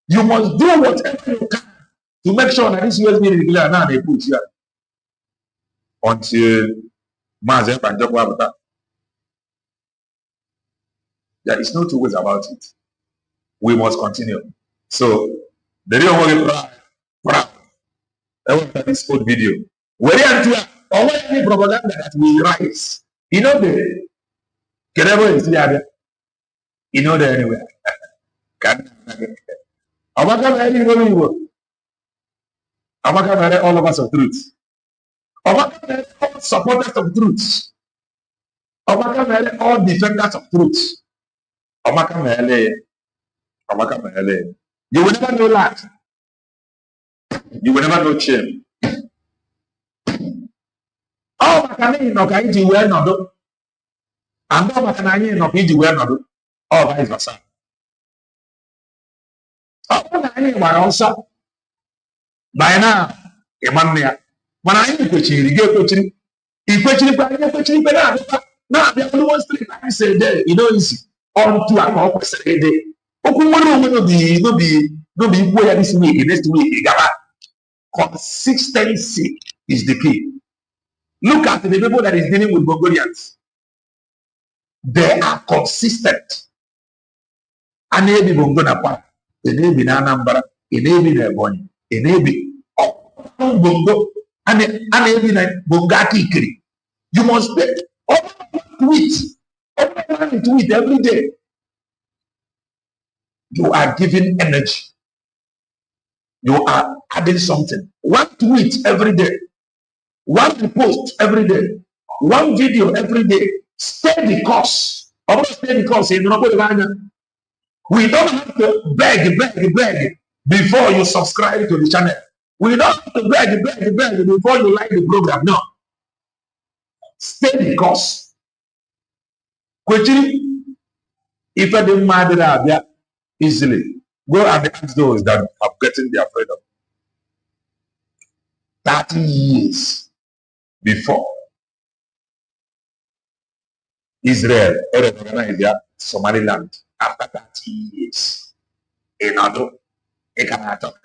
You must do whatever you can to make sure that this USB declared now they put here until Mazen Panjokwa. There is no two ways about it. We must continue. So the real worry proud. I want this old video. Where you or what any propaganda that we rise. You know the Kerebo is there. You know the anywhere. Amaka all of us of truth. Amaka all supporters of truth. Amaka all defenders of truth. Amaka you will never know lack. You will never know shame. Oh, Makani no kaiji we no do. And no Makani no kaiji we no do. Oh, vice versa. Oh, Makani wa also. By now, Emmanuel. When I kwechiri, get kwechiri. Kwechiri kwa kwechiri na. Now they only want 3 times a day. You know easy. On to an office a day. Okumuru no be where this week, next week. Consistency is the key. Look at the people that is dealing with Mongolians. They are consistent. Anebi Bongona Pa, Enebi Nanambara, Enebi Nebony, Enebi Bongo, Anebi Bongaki Kiri. You must pay tweet every day. You are giving energy. You are adding something. One tweet every day. One post every day. One video every day. Stay the course. Stay the course. We don't have to beg before you subscribe to the channel. We don't have to beg before you like the program. No. Stay the course. Quickly, if I didn't matter easily, go and ask those that are getting their freedom. 30 years before. Israel organized their Somaliland after 30 years. In order, they cannot talk.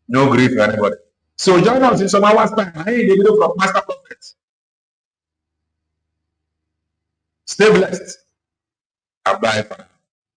No grief for anybody. So join us in some hours time. I need a video from Master Prophet. Stay blessed. Bye for now.